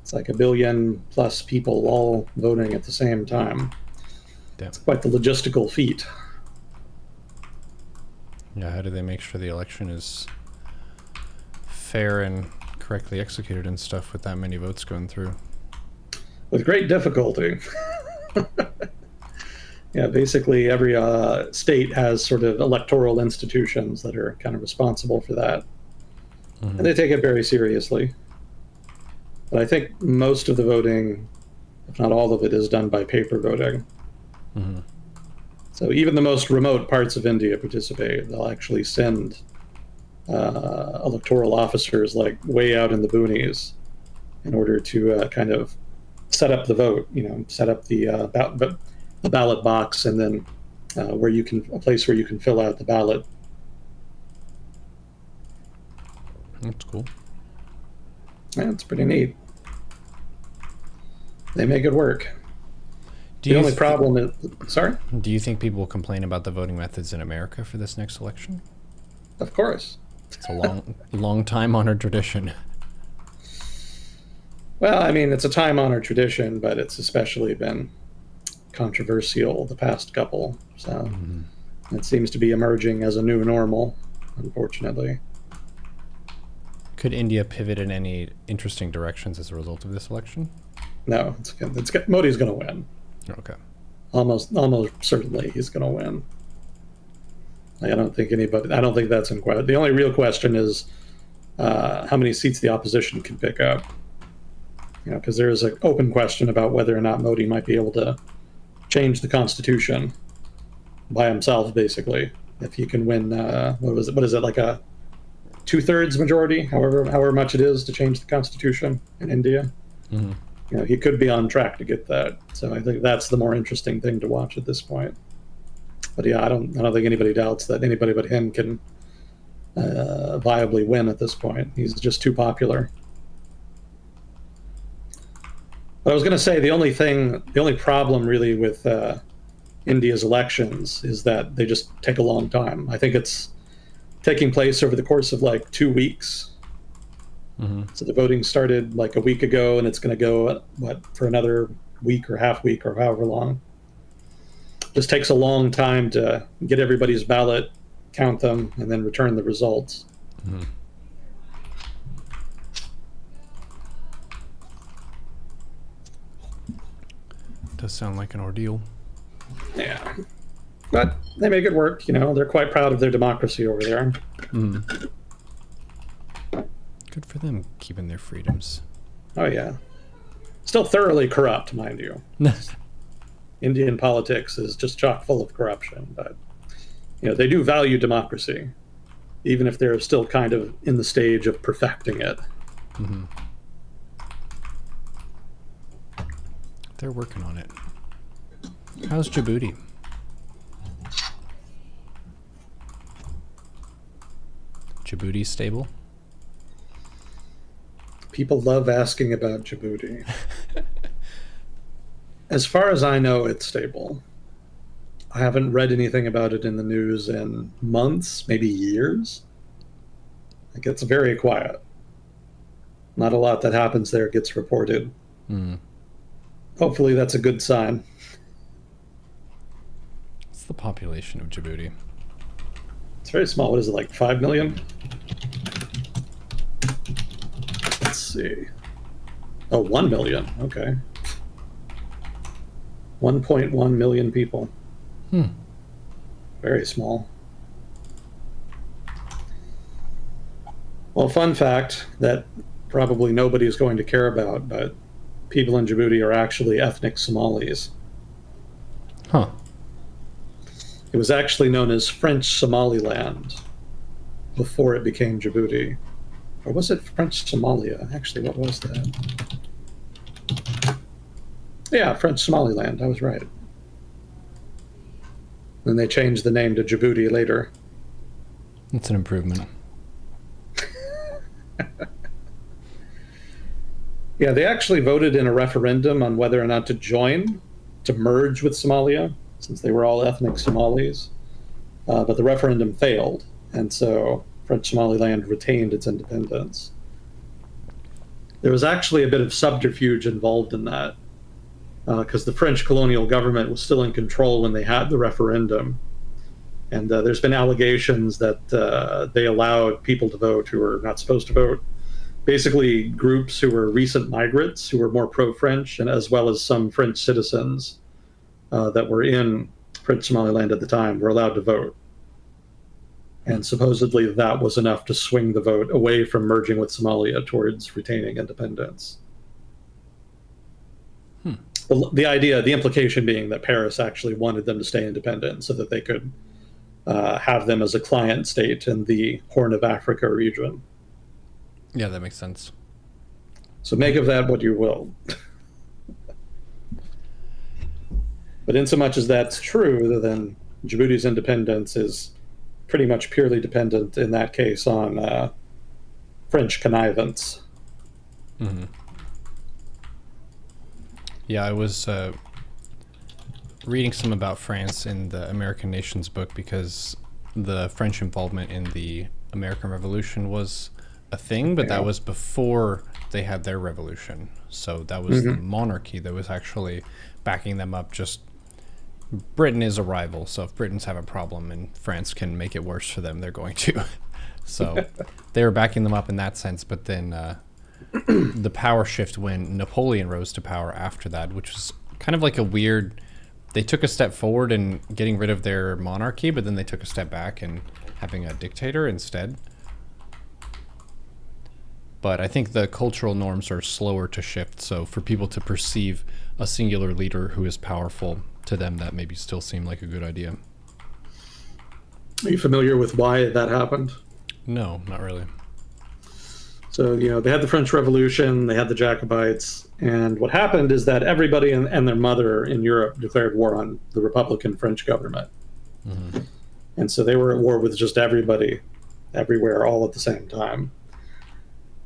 It's like 1 billion+ people all voting at the same time. Damn. It's quite the logistical feat. Yeah, how do they make sure the election is fair and correctly executed and stuff with that many votes going through? With great difficulty. Yeah, basically every state has sort of electoral institutions that are kind of responsible for that. And they take it very seriously. But I think most of the voting, if not all of it, is done by paper voting. Mhm. So even the most remote parts of India participate. They'll actually send electoral officers like way out in the boonies in order to kind of set up the vote. Set up the ballot box, and then a place where you can fill out the ballot. That's cool. Yeah, it's pretty neat. They make it work. Do The you only problem is, sorry, do you think people will complain about the voting methods in America for this next election? of course. It's a long time honored tradition. Well, I mean, it's a time-honored tradition, but it's especially been controversial the past couple. So it seems to be emerging as a new normal, unfortunately. Could India pivot in any interesting directions as a result of this election? No, Modi's going to win. Okay. Almost certainly, he's going to win. I don't think that's in question. The only real question is how many seats the opposition can pick up. Because there is an open question about whether or not Modi might be able to change the constitution by himself, basically. If he can win, what is it, like a 2/3 majority, however much it is to change the constitution in India. Mm-hmm. He could be on track to get that. So I think that's the more interesting thing to watch at this point. But yeah, I don't think anybody doubts that anybody but him can viably win at this point. He's just too popular. But I was going to say the only problem really with India's elections is that they just take a long time. I think it's taking place over the course of like 2 weeks. Mm-hmm. So the voting started like a week ago, and it's going to go for another week or half week or however long. Just takes a long time to get everybody's ballot, count them, and then return the results. Mm-hmm. Does sound like an ordeal. Yeah. But they make it work, They're quite proud of their democracy over there. Mm. Good for them keeping their freedoms. Oh, yeah. Still thoroughly corrupt, mind you. Indian politics is just chock full of corruption, but they do value democracy, even if they're still kind of in the stage of perfecting it. Mm-hmm. They're working on it. How's Djibouti? Djibouti stable? People love asking about Djibouti. As far as I know, it's stable. I haven't read anything about it in the news in months, maybe years. It gets very quiet. Not a lot that happens there gets reported. Mm. Hopefully that's a good sign. What's the population of Djibouti? It's very small. What is it, like 5 million? Let's see. Oh, 1 million. Okay. 1.1 million people. Very small. Well, fun fact that probably nobody is going to care about, but people in Djibouti are actually ethnic Somalis. Huh. It was actually known as French Somaliland before it became Djibouti. Or was it French Somalia? Actually, what was that? Yeah, French Somaliland. I was right. Then they changed the name to Djibouti later. That's an improvement. Yeah, they actually voted in a referendum on whether or not to merge with Somalia, since they were all ethnic Somalis. But the referendum failed, and so French Somaliland retained its independence. There was actually a bit of subterfuge involved in that, because the French colonial government was still in control when they had the referendum. And there's been allegations that they allowed people to vote who were not supposed to vote. Basically, groups who were recent migrants, who were more pro-French, and as well as some French citizens that were in French Somaliland at the time, were allowed to vote. And supposedly that was enough to swing the vote away from merging with Somalia towards retaining independence. The implication being that Paris actually wanted them to stay independent so that they could have them as a client state in the Horn of Africa region. Yeah, that makes sense. So make of that what you will. But in so much as that's true, then Djibouti's independence is pretty much purely dependent in that case on French connivance. Mm-hmm. Yeah, I was reading some about France in the American Nations book because the French involvement in the American Revolution was a thing, but that was before they had their revolution. So that was the monarchy that was actually backing them up. Just Britain is a rival, so if Britons have a problem and France can make it worse for them, they're going to. So they were backing them up in that sense, but then the power shift when Napoleon rose to power after that, which was kind of like a weird... They took a step forward in getting rid of their monarchy, but then they took a step back and having a dictator instead. But I think the cultural norms are slower to shift, so for people to perceive a singular leader who is powerful, to them that maybe still seemed like a good idea. Are you familiar with why that happened? No, not really. So, they had the French Revolution, they had the Jacobites, and what happened is that everybody and their mother in Europe declared war on the Republican French government. Mm-hmm. And so they were at war with just everybody, everywhere, all at the same time.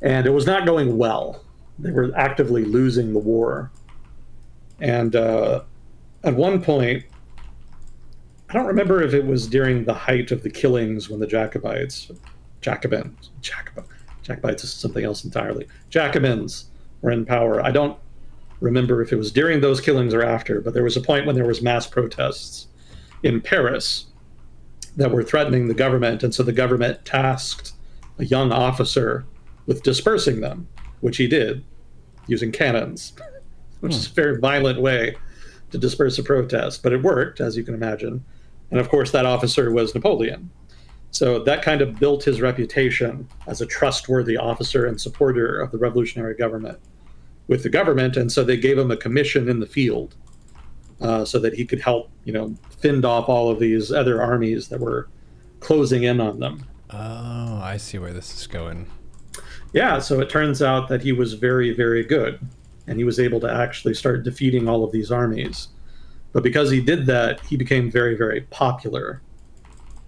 And it was not going well. They were actively losing the war. And at one point, I don't remember if it was during the height of the killings when the Jacobites is something else entirely. Jacobins were in power. I don't remember if it was during those killings or after, but there was a point when there was mass protests in Paris that were threatening the government, and so the government tasked a young officer with dispersing them, which he did, using cannons, which is a very violent way to disperse a protest. But it worked, as you can imagine. And of course, that officer was Napoleon. So that kind of built his reputation as a trustworthy officer and supporter of the revolutionary government with the government. And so they gave him a commission in the field so that he could help, fend off all of these other armies that were closing in on them. Oh, I see where this is going. Yeah, so it turns out that he was very, very good, and he was able to actually start defeating all of these armies. But because he did that, he became very, very popular.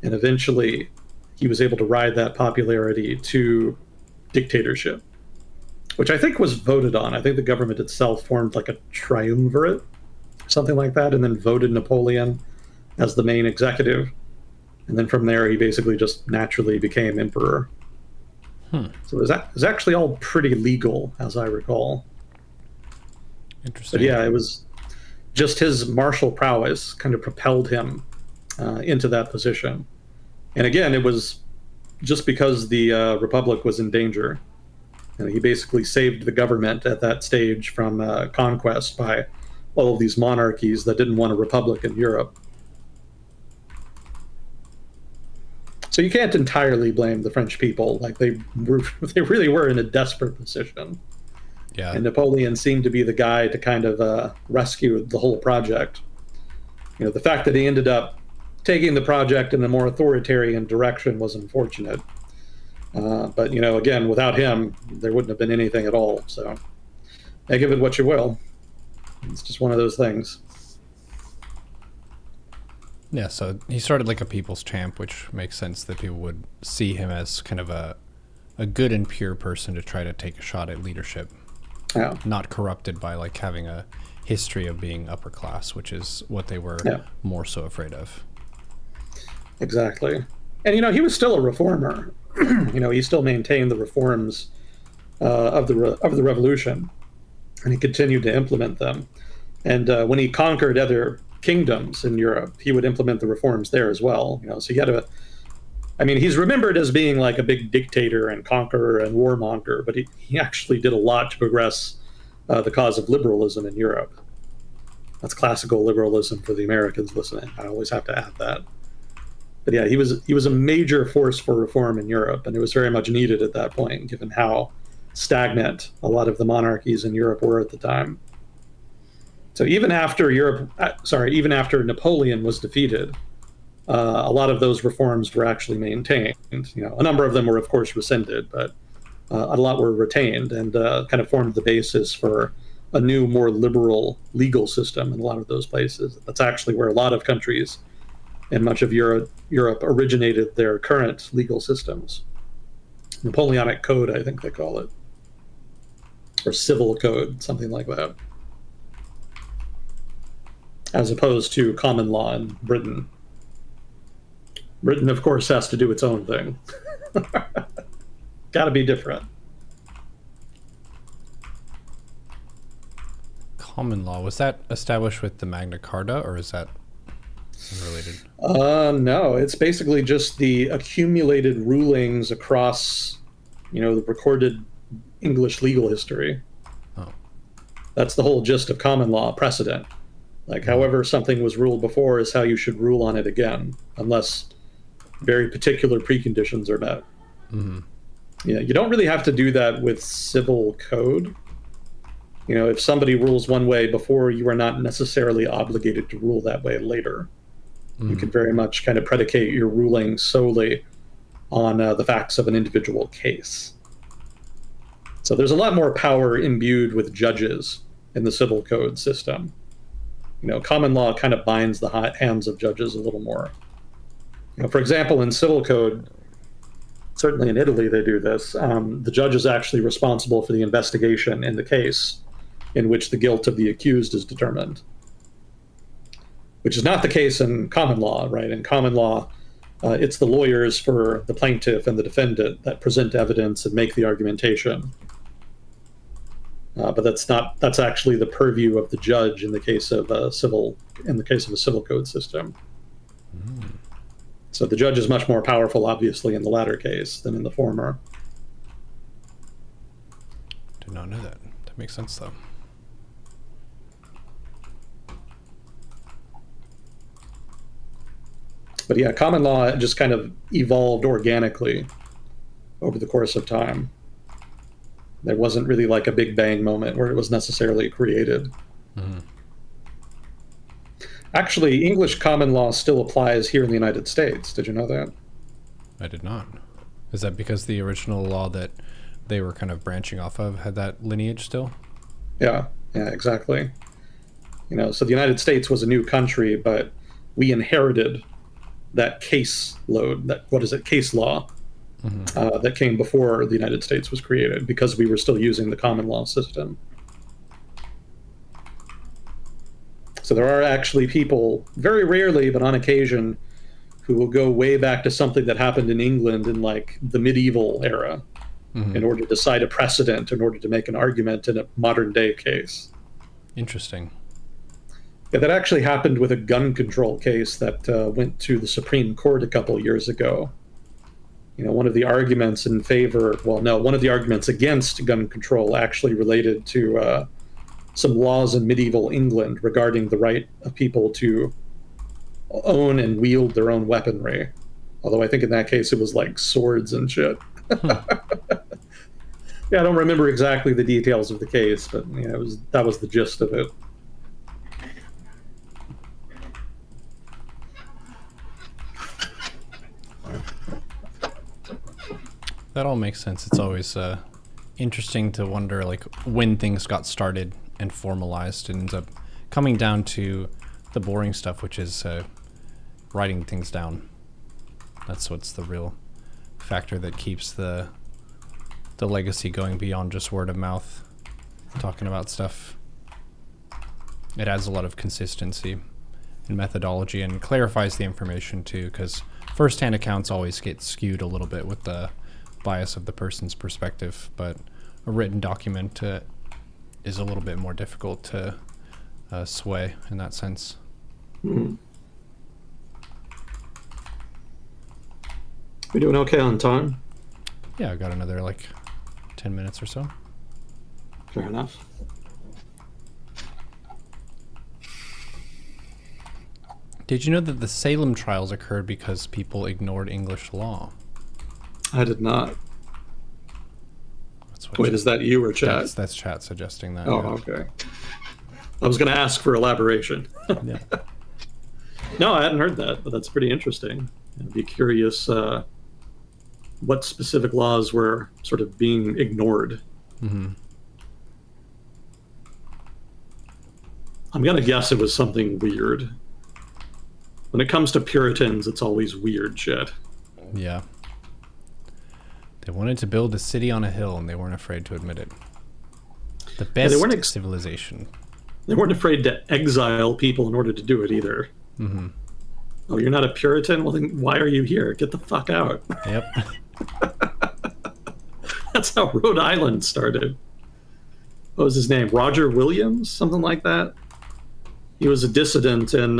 And eventually, he was able to ride that popularity to dictatorship, which I think was voted on. I think the government itself formed like a triumvirate, something like that, and then voted Napoleon as the main executive. And then from there, he basically just naturally became emperor. So it was actually all pretty legal, as I recall. Interesting. But yeah, it was just his martial prowess kind of propelled him into that position. And again, it was just because the Republic was in danger. He basically saved the government at that stage from conquest by all of these monarchies that didn't want a republic in Europe. So you can't entirely blame the French people. Like they really were in a desperate position. Yeah. And Napoleon seemed to be the guy to kind of rescue the whole project. The fact that he ended up taking the project in a more authoritarian direction was unfortunate. But again, without him, there wouldn't have been anything at all. So, give it what you will. It's just one of those things. Yeah, so he started like a people's champ, which makes sense that people would see him as kind of a good and pure person to try to take a shot at leadership. Yeah. not corrupted by like having a history of being upper class, which is what they were Yeah. more so afraid of. Exactly. And he was still a reformer. He still maintained the reforms of the revolution, and he continued to implement them. And when he conquered other kingdoms in Europe, he would implement the reforms there as well. So he had I mean, he's remembered as being like a big dictator and conqueror and warmonger, but he actually did a lot to progress the cause of liberalism in Europe. That's classical liberalism for the Americans listening. I always have to add that. But yeah, he was a major force for reform in Europe, and it was very much needed at that point, given how stagnant a lot of the monarchies in Europe were at the time. So even after Napoleon was defeated, a lot of those reforms were actually maintained. A number of them were, of course, rescinded, but a lot were retained and kind of formed the basis for a new, more liberal legal system in a lot of those places. That's actually where a lot of countries and much of Europe originated their current legal systems. Napoleonic Code, I think they call it, or Civil Code, something like that, as opposed to common law in Britain. Britain, of course, has to do its own thing. Got to be different. Common law, was that established with the Magna Carta, or is that unrelated? No, it's basically just the accumulated rulings across, the recorded English legal history. Oh. That's the whole gist of common law precedent. Like, however something was ruled before is how you should rule on it again, unless very particular preconditions are met. Mm-hmm. Yeah, you don't really have to do that with civil code. If somebody rules one way before, you are not necessarily obligated to rule that way later. Mm-hmm. You can very much kind of predicate your ruling solely on the facts of an individual case. So there's a lot more power imbued with judges in the civil code system. Common law kind of binds the hands of judges a little more. For example, in civil code, certainly in Italy they do this, the judge is actually responsible for the investigation in the case in which the guilt of the accused is determined, which is not the case in common law, right? In common law, it's the lawyers for the plaintiff and the defendant that present evidence and make the argumentation. But that's actually the purview of the judge in the case of a civil code system. Mm. So the judge is much more powerful, obviously, in the latter case than in the former. Did not know that. That makes sense, though. But yeah, common law just kind of evolved organically over the course of time. There wasn't really like a big bang moment where it was necessarily created. Mm-hmm. Actually, English common law still applies here in the United States. Did you know that? I did not. Is that because the original law that they were kind of branching off of had that lineage still? Yeah, exactly. So the United States was a new country, but we inherited that case load, case law, mm-hmm. That came before the United States was created, because we were still using the common law system. So there are actually people, very rarely, but on occasion, who will go way back to something that happened in England in like the medieval era, mm-hmm. in order to cite a precedent, in order to make an argument in a modern day case. Interesting. Yeah, that actually happened with a gun control case that went to the Supreme Court a couple years ago. One of the arguments one of the arguments against gun control actually related to some laws in medieval England regarding the right of people to own and wield their own weaponry. Although I think in that case it was like swords and shit. Yeah, I don't remember exactly the details of the case, but that was the gist of it. That all makes sense. It's always interesting to wonder like when things got started and formalized, and ends up coming down to the boring stuff, which is writing things down. That's what's the real factor that keeps the legacy going beyond just word of mouth. talking about stuff. It adds a lot of consistency and methodology and clarifies the information too, because first-hand accounts always get skewed a little bit with the bias of the person's perspective, but a written document is a little bit more difficult to sway in that sense. We doing okay on time? Yeah, I got another 10 minutes or so. Fair enough. Did you know that the Salem trials occurred because people ignored English law? I did not. That's what Wait, is that you or chat? That's chat suggesting that. Oh, yeah. okay. I was going to ask for elaboration. Yeah. No, I hadn't heard that, but that's pretty interesting. I'd be curious what specific laws were sort of being ignored. Mm-hmm. I'm going to guess it was something weird. When it comes to Puritans, it's always weird shit. Yeah. They wanted to build a city on a hill, and they weren't afraid to admit it. The best civilization. They weren't afraid to exile people in order to do it either. Mm-hmm. Oh, you're not a Puritan? Well, then why are you here? Get the fuck out. Yep. That's how Rhode Island started. What was his name? Roger Williams? Something like that? He was a dissident in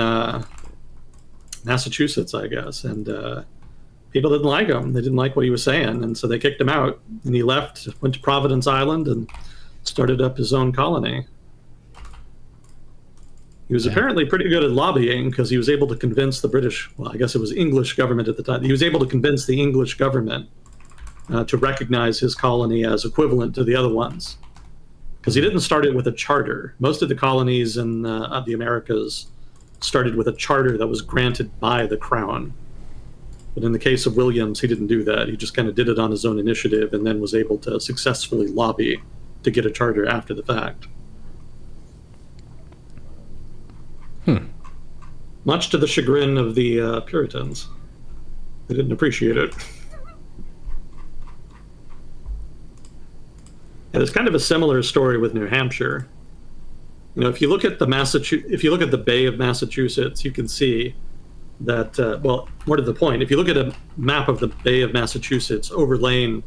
Massachusetts, I guess, and people didn't like him. They didn't like what he was saying, and so they kicked him out, and he left, went to Providence Island, and started up his own colony. He was apparently pretty good at lobbying because he was able to convince the British, well, I guess it was English government at the time. He was able to convince the English government to recognize his colony as equivalent to the other ones. Because he didn't start it with a charter. Most of the colonies in the Americas started with a charter that was granted by the crown. But in the case of Williams, he didn't do that. He just kind of did it on his own initiative and then was able to successfully lobby to get a charter after the fact. Much to the chagrin of the Puritans. They didn't appreciate it. And it's kind of a similar story with New Hampshire. You know, if you look at the Bay of Massachusetts, you can see that, well, more to the point, if you look at a map of the Bay of Massachusetts overlain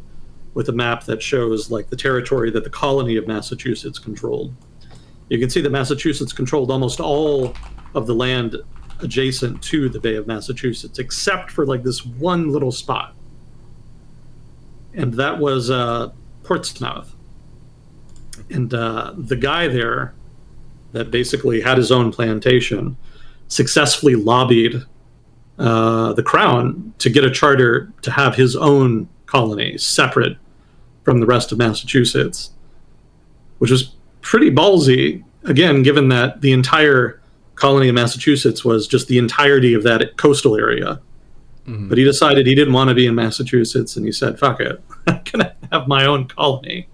with a map that shows the territory that the colony of Massachusetts controlled, you can see that Massachusetts controlled almost all of the land adjacent to the Bay of Massachusetts, except for this one little spot. And that was Portsmouth. And the guy there that basically had his own plantation successfully lobbied the crown to get a charter to have his own colony separate from the rest of Massachusetts, which was pretty ballsy, again, given that the entire colony of Massachusetts was just the entirety of that coastal area. Mm-hmm. But he decided he didn't want to be in Massachusetts, and he said, fuck it, I'm going to have my own colony.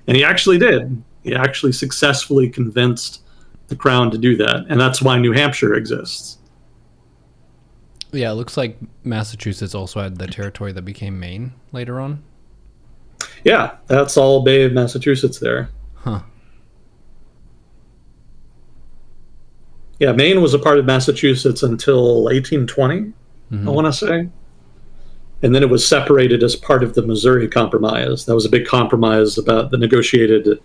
And he actually did. He actually successfully convinced the crown to do that, and that's why New Hampshire exists. Yeah, it looks like Massachusetts also had the territory that became Maine later on. Yeah, that's all Bay of Massachusetts there. Huh. Yeah, Maine was a part of Massachusetts until 1820, I want to say. And then it was separated as part of the Missouri Compromise. That was a big compromise about the negotiated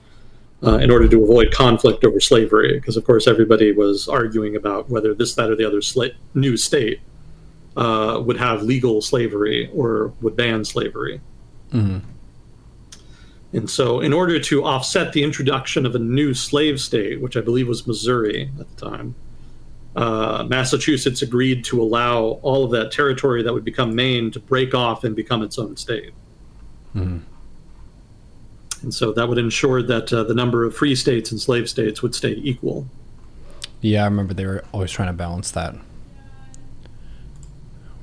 in order to avoid conflict over slavery, because, of course, everybody was arguing about whether this, that, or the other new state would have legal slavery or would ban slavery. Mm-hmm. And so in order to offset the introduction of a new slave state, which I believe was Missouri at the time, Massachusetts agreed to allow all of that territory that would become Maine to break off and become its own state. Mm-hmm. And so that would ensure that the number of free states and slave states would stay equal. Yeah, I remember they were always trying to balance that,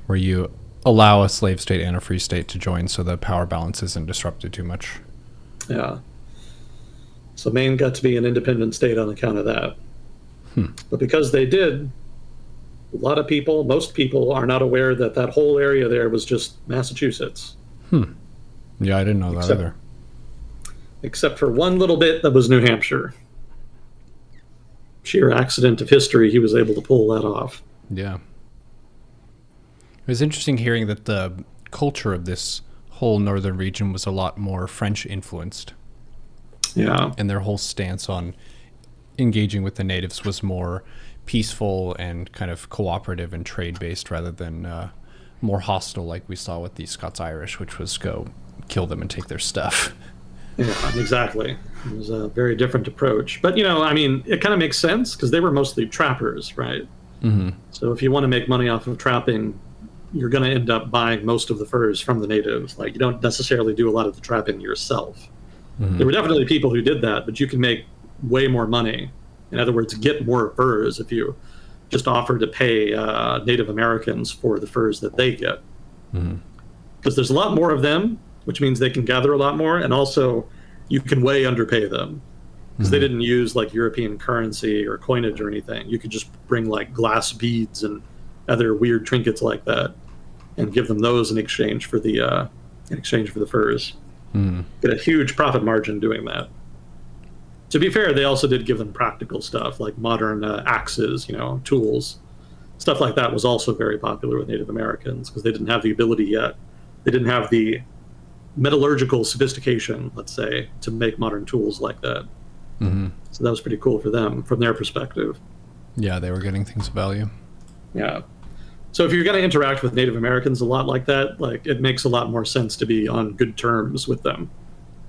where you allow a slave state and a free state to join so the power balance isn't disrupted too much. Yeah. So Maine got to be an independent state on account of that. But because they did, a lot of people, most people, are not aware that that whole area there was just Massachusetts. Yeah, I didn't know that either. except for one little bit that was New Hampshire. Sheer accident of history, he was able to pull that off. Yeah. It was interesting hearing that the culture of this whole northern region was a lot more French influenced. Yeah. And their whole stance on engaging with the natives was more peaceful and kind of cooperative and trade based rather than more hostile like we saw with the Scots-Irish, which was go kill them and take their stuff. Yeah, exactly. It was a very different approach. But, I mean, it kind of makes sense because they were mostly trappers, right? Mm-hmm. So if you want to make money off of trapping, you're going to end up buying most of the furs from the natives. Like, you don't necessarily do a lot of the trapping yourself. Mm-hmm. There were definitely people who did that, but you can make way more money. In other words, get more furs if you just offer to pay Native Americans for the furs that they get. Mm-hmm. Because there's a lot more of them, which means they can gather a lot more, and also you can way underpay them because they didn't use like European currency or coinage or anything. You could just bring like glass beads and other weird trinkets like that and give them those in exchange for the furs. Get a huge profit margin doing that. To be fair, they also did give them practical stuff like modern axes, tools. Stuff like that was also very popular with Native Americans because they didn't have the ability yet. They didn't have the metallurgical sophistication, let's say, to make modern tools like that. Mm-hmm. So that was pretty cool for them from their perspective. Yeah, they were getting things of value. Yeah. So if you're going to interact with Native Americans a lot like that, like it makes a lot more sense to be on good terms with them.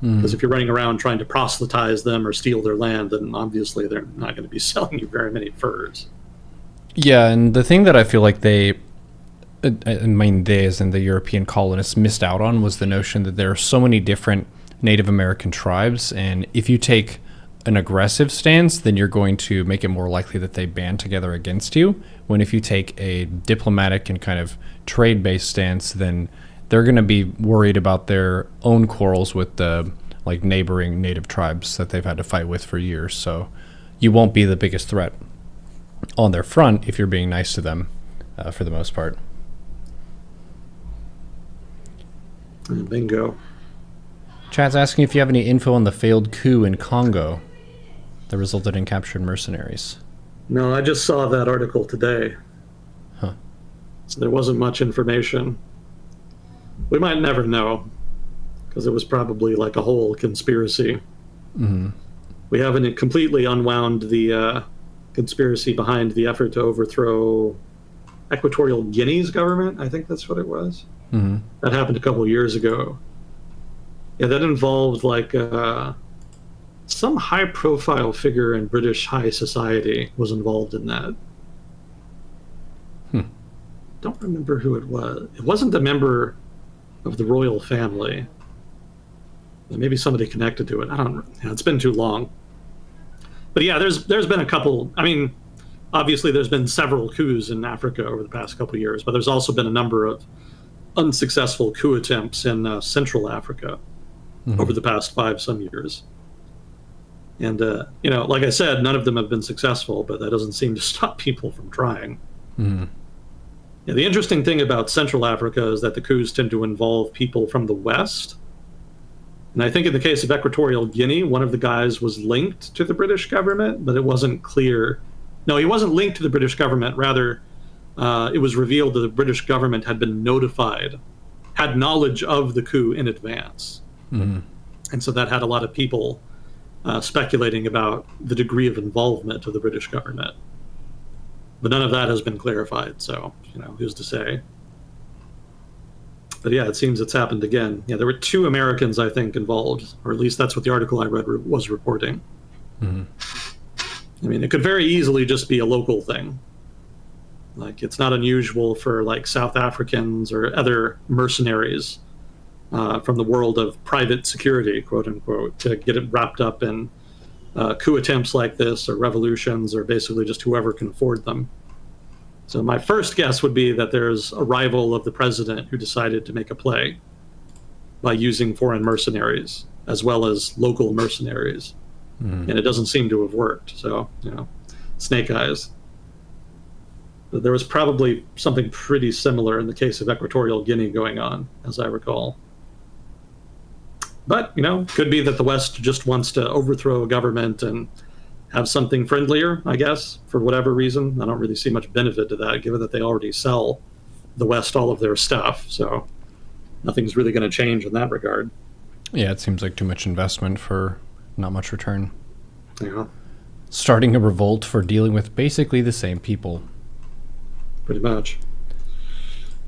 Because if you're running around trying to proselytize them or steal their land, then obviously they're not going to be selling you very many furs. Yeah, and the thing that I feel like they as in the European colonists missed out on was the notion that there are so many different Native American tribes, and if you take an aggressive stance, then you're going to make it more likely that they band together against you. When if you take a diplomatic and kind of trade-based stance, then they're going to be worried about their own quarrels with the like neighboring native tribes that they've had to fight with for years. So you won't be the biggest threat on their front if you're being nice to them for the most part. Bingo. Chad's asking if you have any info on the failed coup in Congo that resulted in captured mercenaries. No, I just saw that article today. Huh. So there wasn't much information. We might never know, because it was probably like a whole conspiracy. Mm-hmm. We haven't completely unwound the conspiracy behind the effort to overthrow Equatorial Guinea's government. I think that's what it was. Mm-hmm. That happened a couple years ago. Yeah, that involved like some high-profile figure in British high society was involved in that. Don't remember who it was. It wasn't a member of the royal family. Maybe somebody connected to it. I don't know. Yeah, it's been too long. But yeah, there's been a couple. I mean, obviously there's been several coups in Africa over the past couple of years, but there's also been a number of unsuccessful coup attempts in Central Africa over the past 5-some years. And, like I said, none of them have been successful, but that doesn't seem to stop people from trying. Yeah, the interesting thing about Central Africa is that the coups tend to involve people from the West. And I think in the case of Equatorial Guinea, one of the guys was linked to the British government, but it wasn't clear. No, he wasn't linked to the British government. Rather, it was revealed that the British government had been notified, had knowledge of the coup in advance. And so that had a lot of people speculating about the degree of involvement of the British government. But none of that has been clarified, so, who's to say? But yeah, it seems it's happened again. Yeah, there were 2 Americans, I think, involved, or at least that's what the article I read was reporting. I mean, it could very easily just be a local thing. Like, it's not unusual for, like, South Africans or other mercenaries from the world of private security, quote unquote, to get it wrapped up in coup attempts like this or revolutions or basically just whoever can afford them. So my first guess would be that there's a rival of the president who decided to make a play by using foreign mercenaries as well as local mercenaries. And it doesn't seem to have worked. So, snake eyes. But there was probably something pretty similar in the case of Equatorial Guinea going on, as I recall. But, could be that the West just wants to overthrow a government and have something friendlier, I guess, for whatever reason. I don't really see much benefit to that, given that they already sell the West all of their stuff. So nothing's really going to change in that regard. Yeah, it seems like too much investment for not much return. Yeah, Starting a revolt for dealing with basically the same people. pretty much.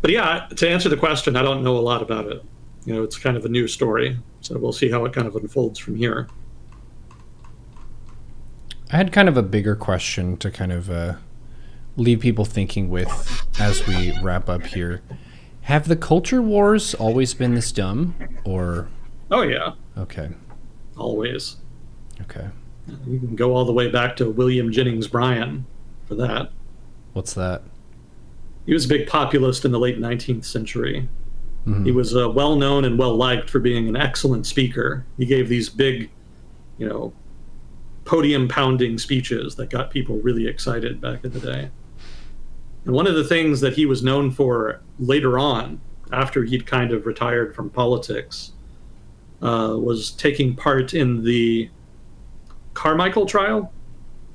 But yeah, to answer the question, I don't know a lot about it. It's kind of a new story. So we'll see how it kind of unfolds from here. I had kind of a bigger question to kind of leave people thinking with as we wrap up here. Have the culture wars always been this dumb, or? Oh, yeah. Okay. Always. Okay. You can go all the way back to William Jennings Bryan for that. What's that? He was a big populist in the late 19th century. Mm-hmm. He was well known and well liked for being an excellent speaker. He gave these big, podium pounding speeches that got people really excited back in the day. And one of the things that he was known for later on, after he'd kind of retired from politics, was taking part in the Carmichael trial,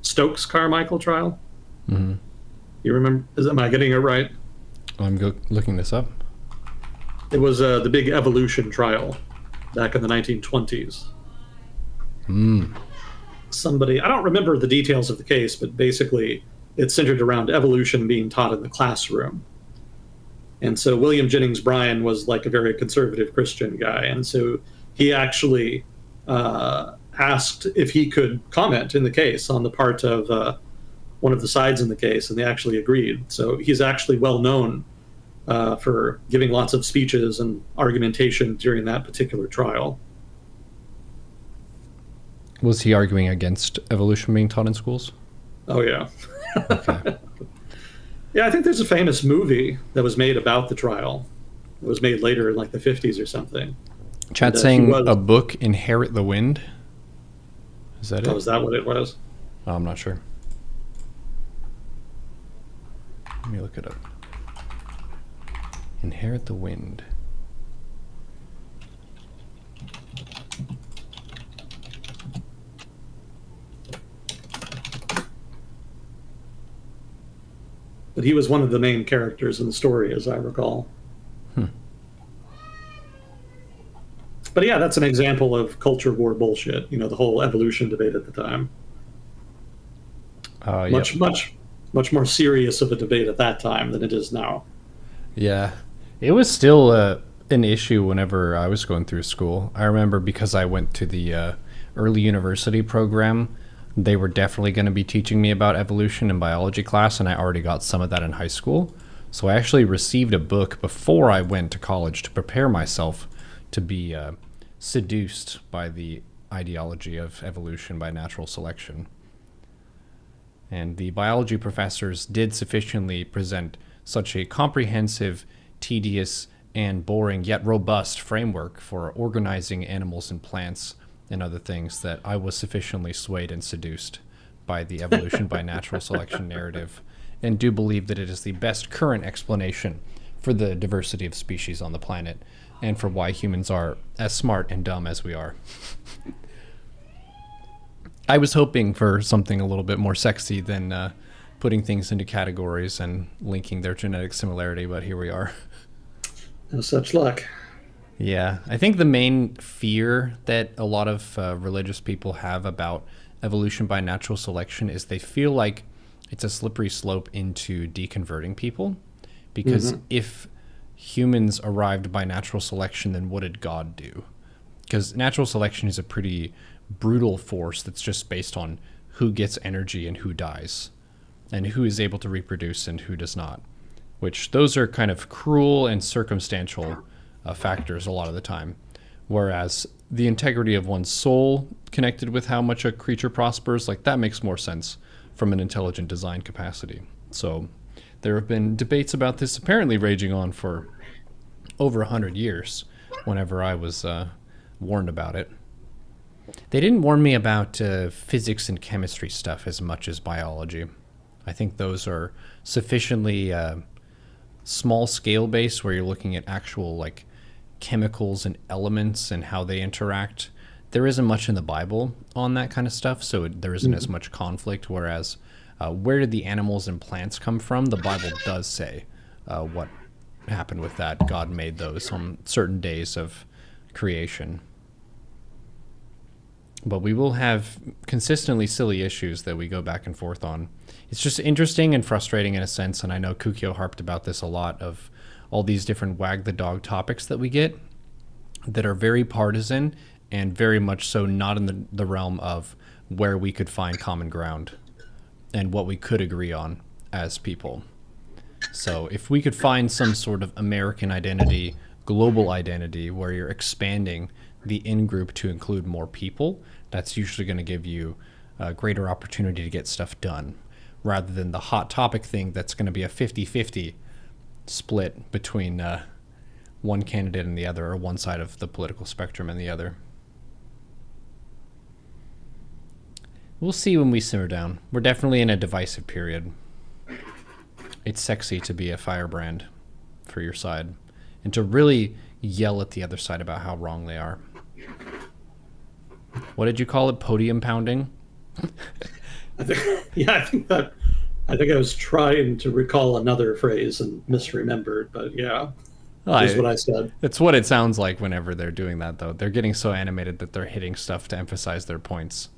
Stokes Carmichael trial. Mm-hmm. You remember? Am I getting it right? I'm looking this up. It was the big evolution trial back in the 1920s. Somebody, I don't remember the details of the case, but basically it centered around evolution being taught in the classroom. And so William Jennings Bryan was like a very conservative Christian guy. And so he actually asked if he could comment in the case on the part of one of the sides in the case, and they actually agreed. So he's actually well known for giving lots of speeches and argumentation during that particular trial. Was he arguing against evolution being taught in schools? Oh, yeah. Okay. Yeah, I think there's a famous movie that was made about the trial. It was made later in like the 50s or something. Chat's saying a book, Inherit the Wind. Is that it? Oh, is that what it was? Oh, I'm not sure. Let me look it up. Inherit the Wind. But he was one of the main characters in the story, as I recall. But yeah, that's an example of culture war bullshit. The whole evolution debate at the time. Much more serious of a debate at that time than it is now. Yeah, it was still an issue whenever I was going through school. I remember because I went to the early university program, they were definitely going to be teaching me about evolution in biology class, and I already got some of that in high school. So I actually received a book before I went to college to prepare myself to be seduced by the ideology of evolution by natural selection. And the biology professors did sufficiently present such a comprehensive, tedious, and boring yet robust framework for organizing animals and plants and other things that I was sufficiently swayed and seduced by the evolution by natural selection narrative, and do believe that it is the best current explanation for the diversity of species on the planet and for why humans are as smart and dumb as we are. I was hoping for something a little bit more sexy than putting things into categories and linking their genetic similarity, but here we are. No such luck. Yeah, I think the main fear that a lot of religious people have about evolution by natural selection is they feel like it's a slippery slope into deconverting people, because if humans arrived by natural selection, then what did God do? Because natural selection is a pretty brutal force that's just based on who gets energy and who dies, and who is able to reproduce and who does not, which those are kind of cruel and circumstantial factors a lot of the time, whereas the integrity of one's soul connected with how much a creature prospers, like that makes more sense from an intelligent design capacity. So there have been debates about this apparently raging on for over 100 years whenever I was warned about it. They didn't warn me about physics and chemistry stuff as much as biology. I think those are sufficiently small scale based where you're looking at actual like chemicals and elements and how they interact, there isn't much in the Bible on that kind of stuff, so there isn't as much conflict. Whereas, where did the animals and plants come from? The Bible does say what happened with that. God made those on certain days of creation. But we will have consistently silly issues that we go back and forth on. It's just interesting and frustrating in a sense, and I know Kukio harped about this a lot, of all these different wag the dog topics that we get that are very partisan and very much so not in the realm of where we could find common ground and what we could agree on as people. So if we could find some sort of American identity, global identity, where you're expanding the in-group to include more people, that's usually going to give you a greater opportunity to get stuff done, rather than the hot topic thing that's going to be a 50-50 split between one candidate and the other, or one side of the political spectrum and the other. We'll see when we simmer down. We're definitely in a divisive period. It's sexy to be a firebrand for your side and to really yell at the other side about how wrong they are. What did you call it? Podium pounding? I think I was trying to recall another phrase and misremembered, but yeah, that's what I said. It's what it sounds like whenever they're doing that, though. They're getting so animated that they're hitting stuff to emphasize their points.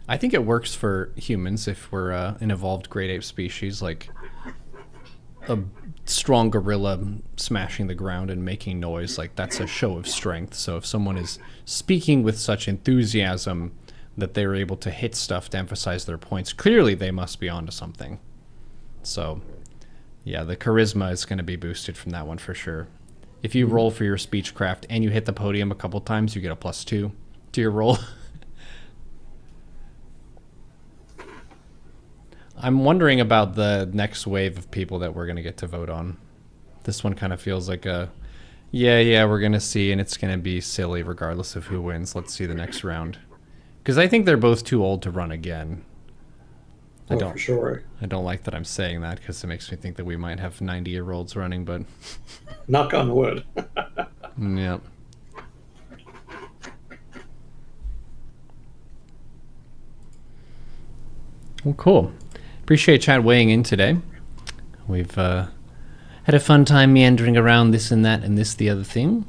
I think it works for humans if we're an evolved great ape species, like a strong gorilla smashing the ground and making noise. Like, that's a show of strength. So if someone is speaking with such enthusiasm that they're able to hit stuff to emphasize their points, clearly they must be onto something. So yeah, the charisma is going to be boosted from that one for sure. If you roll for your speechcraft and you hit the podium a couple times, you get a +2 to your roll. I'm wondering about the next wave of people that we're going to get to vote on. This one kind of feels like a, yeah, we're going to see, and it's going to be silly regardless of who wins. Let's see the next round. Because I think they're both too old to run again. For sure. I don't like that I'm saying that, because it makes me think that we might have 90-year-olds running, but... Knock on wood. Yeah. Well, cool. Appreciate Chad weighing in today. We've had a fun time meandering around this and that and this the other thing.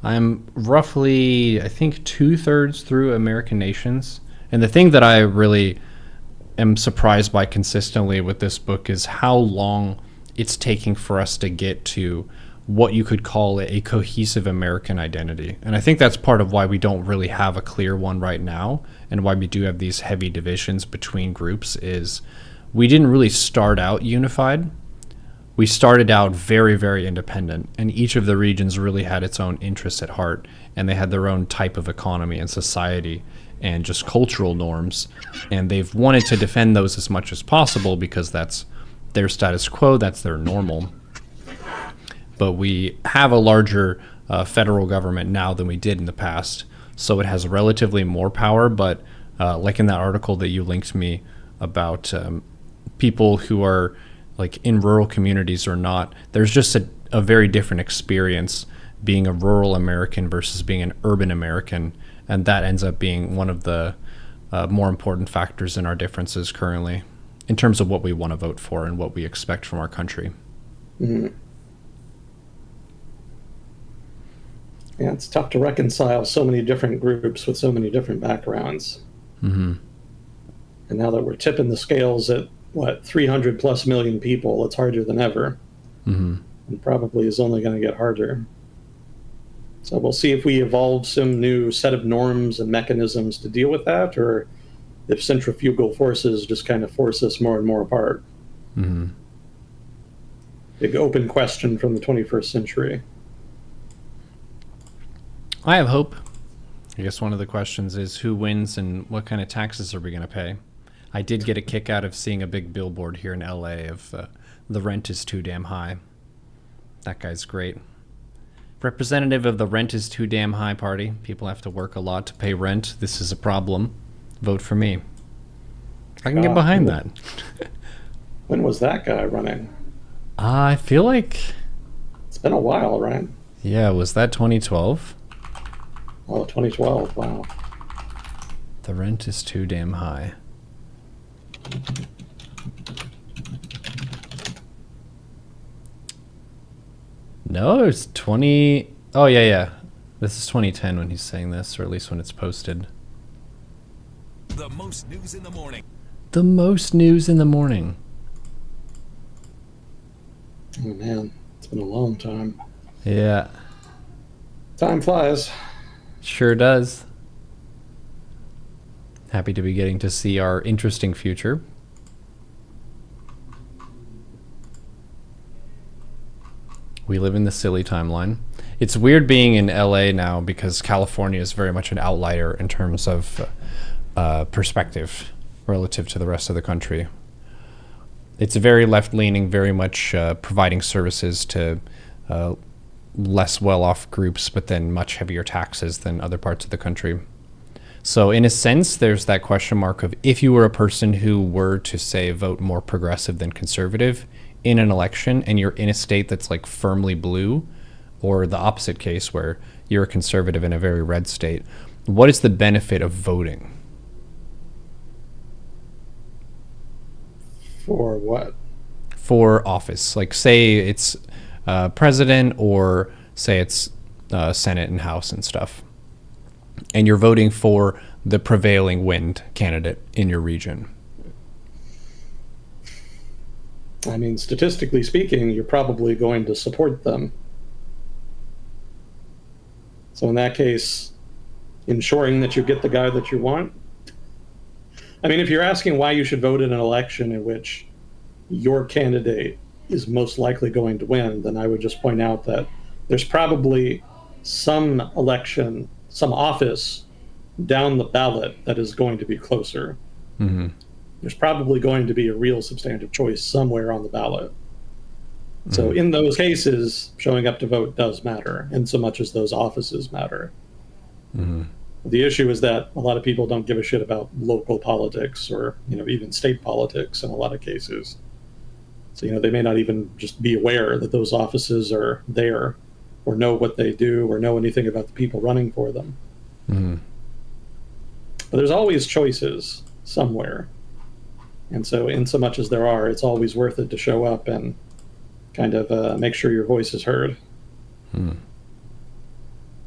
I'm roughly, I think, 2/3 through American Nations. And the thing that I really am surprised by consistently with this book is how long it's taking for us to get to what you could call a cohesive American identity. And I think that's part of why we don't really have a clear one right now, and why we do have these heavy divisions between groups, is we didn't really start out unified. We started out very, very independent, and each of the regions really had its own interests at heart, and they had their own type of economy and society and just cultural norms, and they've wanted to defend those as much as possible because that's their status quo, that's their normal. But we have a larger federal government now than we did in the past, so it has relatively more power, but like in that article that you linked me about people who are like in rural communities or not, there's just a very different experience being a rural American versus being an urban American, and that ends up being one of the more important factors in our differences currently in terms of what we want to vote for and what we expect from our country. Mm-hmm. Yeah, it's tough to reconcile so many different groups with so many different backgrounds. Mm-hmm. And now that we're tipping the scales at, 300 plus million people, it's harder than ever. Mm-hmm. And probably is only going to get harder. So we'll see if we evolve some new set of norms and mechanisms to deal with that, or if centrifugal forces just kind of force us more and more apart. Mm-hmm. Big open question from the 21st century. I have hope. I guess one of the questions is who wins and what kind of taxes are we going to pay? I did get a kick out of seeing a big billboard here in LA of the rent is too damn high. That guy's great. Representative of the rent is too damn high party. People have to work a lot to pay rent. This is a problem. Vote for me. I can get behind that. When was that guy running? I feel like... It's been a while, right? Yeah, was that 2012? Oh, 2012. Wow. The rent is too damn high. No, it's 20... Oh, yeah. This is 2010 when he's saying this, or at least when it's posted. The most news in the morning. The most news in the morning. Oh, man. It's been a long time. Yeah. Time flies. Sure does. Happy to be getting to see our interesting future. We live in the silly timeline. It's weird being in LA now because California is very much an outlier in terms of perspective relative to the rest of the country. It's very left-leaning, very much providing services to less well-off groups, but then much heavier taxes than other parts of the country. So in a sense, there's that question mark of if you were a person who were to, say, vote more progressive than conservative in an election and you're in a state that's like firmly blue, or the opposite case where you're a conservative in a very red state, what is the benefit of voting? For what? For office. Like, say it's president, or say it's Senate and House and stuff. And you're voting for the prevailing wind candidate in your region. I mean, statistically speaking, you're probably going to support them. So in that case, ensuring that you get the guy that you want. I mean, if you're asking why you should vote in an election in which your candidate is most likely going to win, then I would just point out that there's probably some election, some office down the ballot that is going to be closer. Mm-hmm. There's probably going to be a real substantive choice somewhere on the ballot. So in those cases, showing up to vote does matter, in so much as those offices matter. Mm-hmm. The issue is that a lot of people don't give a shit about local politics or, even state politics in a lot of cases. So, they may not even just be aware that those offices are there, or know what they do, or know anything about the people running for them. Mm-hmm. But there's always choices somewhere. And so in so much as there are, it's always worth it to show up and kind of make sure your voice is heard.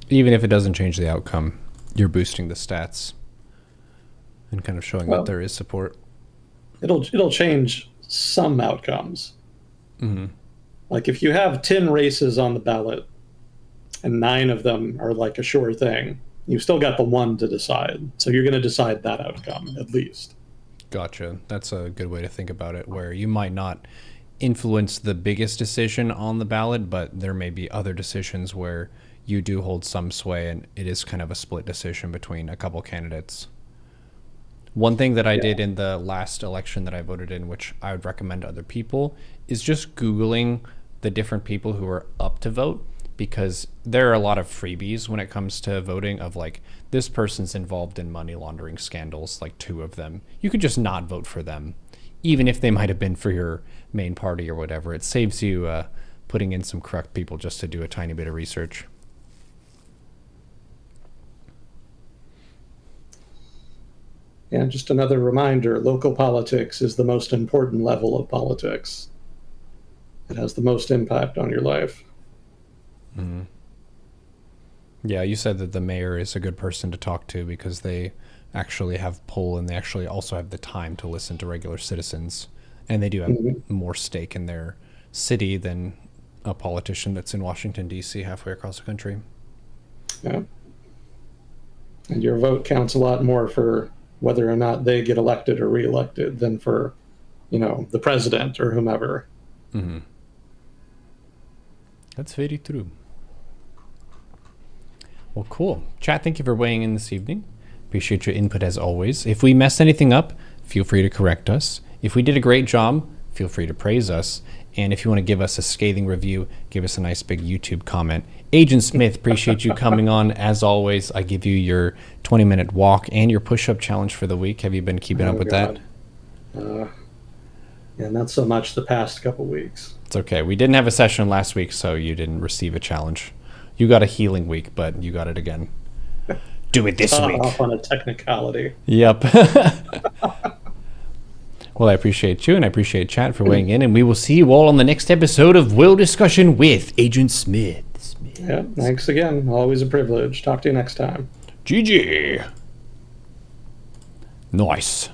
Even if it doesn't change the outcome, you're boosting the stats and kind of showing that there is support. It'll change some outcomes. Mm-hmm. Like if you have 10 races on the ballot and 9 of them are like a sure thing, you've still got the one to decide. So you're going to decide that outcome at least. Gotcha. That's a good way to think about it, where you might not influence the biggest decision on the ballot, but there may be other decisions where you do hold some sway and it is kind of a split decision between a couple candidates. One thing that I did in the last election that I voted in, which I would recommend to other people, is just Googling the different people who are up to vote, because there are a lot of freebies when it comes to voting of like, this person's involved in money laundering scandals, like 2 of them. You could just not vote for them, even if they might have been for your main party or whatever. It saves you putting in some correct people just to do a tiny bit of research. And just another reminder, local politics is the most important level of politics. It has the most impact on your life. Mm-hmm. Yeah, you said that the mayor is a good person to talk to because they actually have pull and they actually also have the time to listen to regular citizens. And they do have more stake in their city than a politician that's in Washington, D.C. halfway across the country. Yeah. And your vote counts a lot more for whether or not they get elected or reelected than for, the president or whomever. Mm-hmm. That's very true. Well, cool. Chat, thank you for weighing in this evening. Appreciate your input as always. If we messed anything up, feel free to correct us. If we did a great job, feel free to praise us. And if you want to give us a scathing review, give us a nice big YouTube comment. Agent Smith, appreciate you coming on. As always, I give you your 20-minute walk and your push-up challenge for the week. Have you been keeping up with that? Yeah, not so much the past couple weeks. It's okay. We didn't have a session last week, so you didn't receive a challenge. You got a healing week, but you got it again. Do it this week. Off on a technicality. Yep. Well, I appreciate you, and I appreciate chat for weighing in, and we will see you all on the next episode of Will Discussion with Agent Smith. Yeah, thanks again. Always a privilege. Talk to you next time. GG. Nice.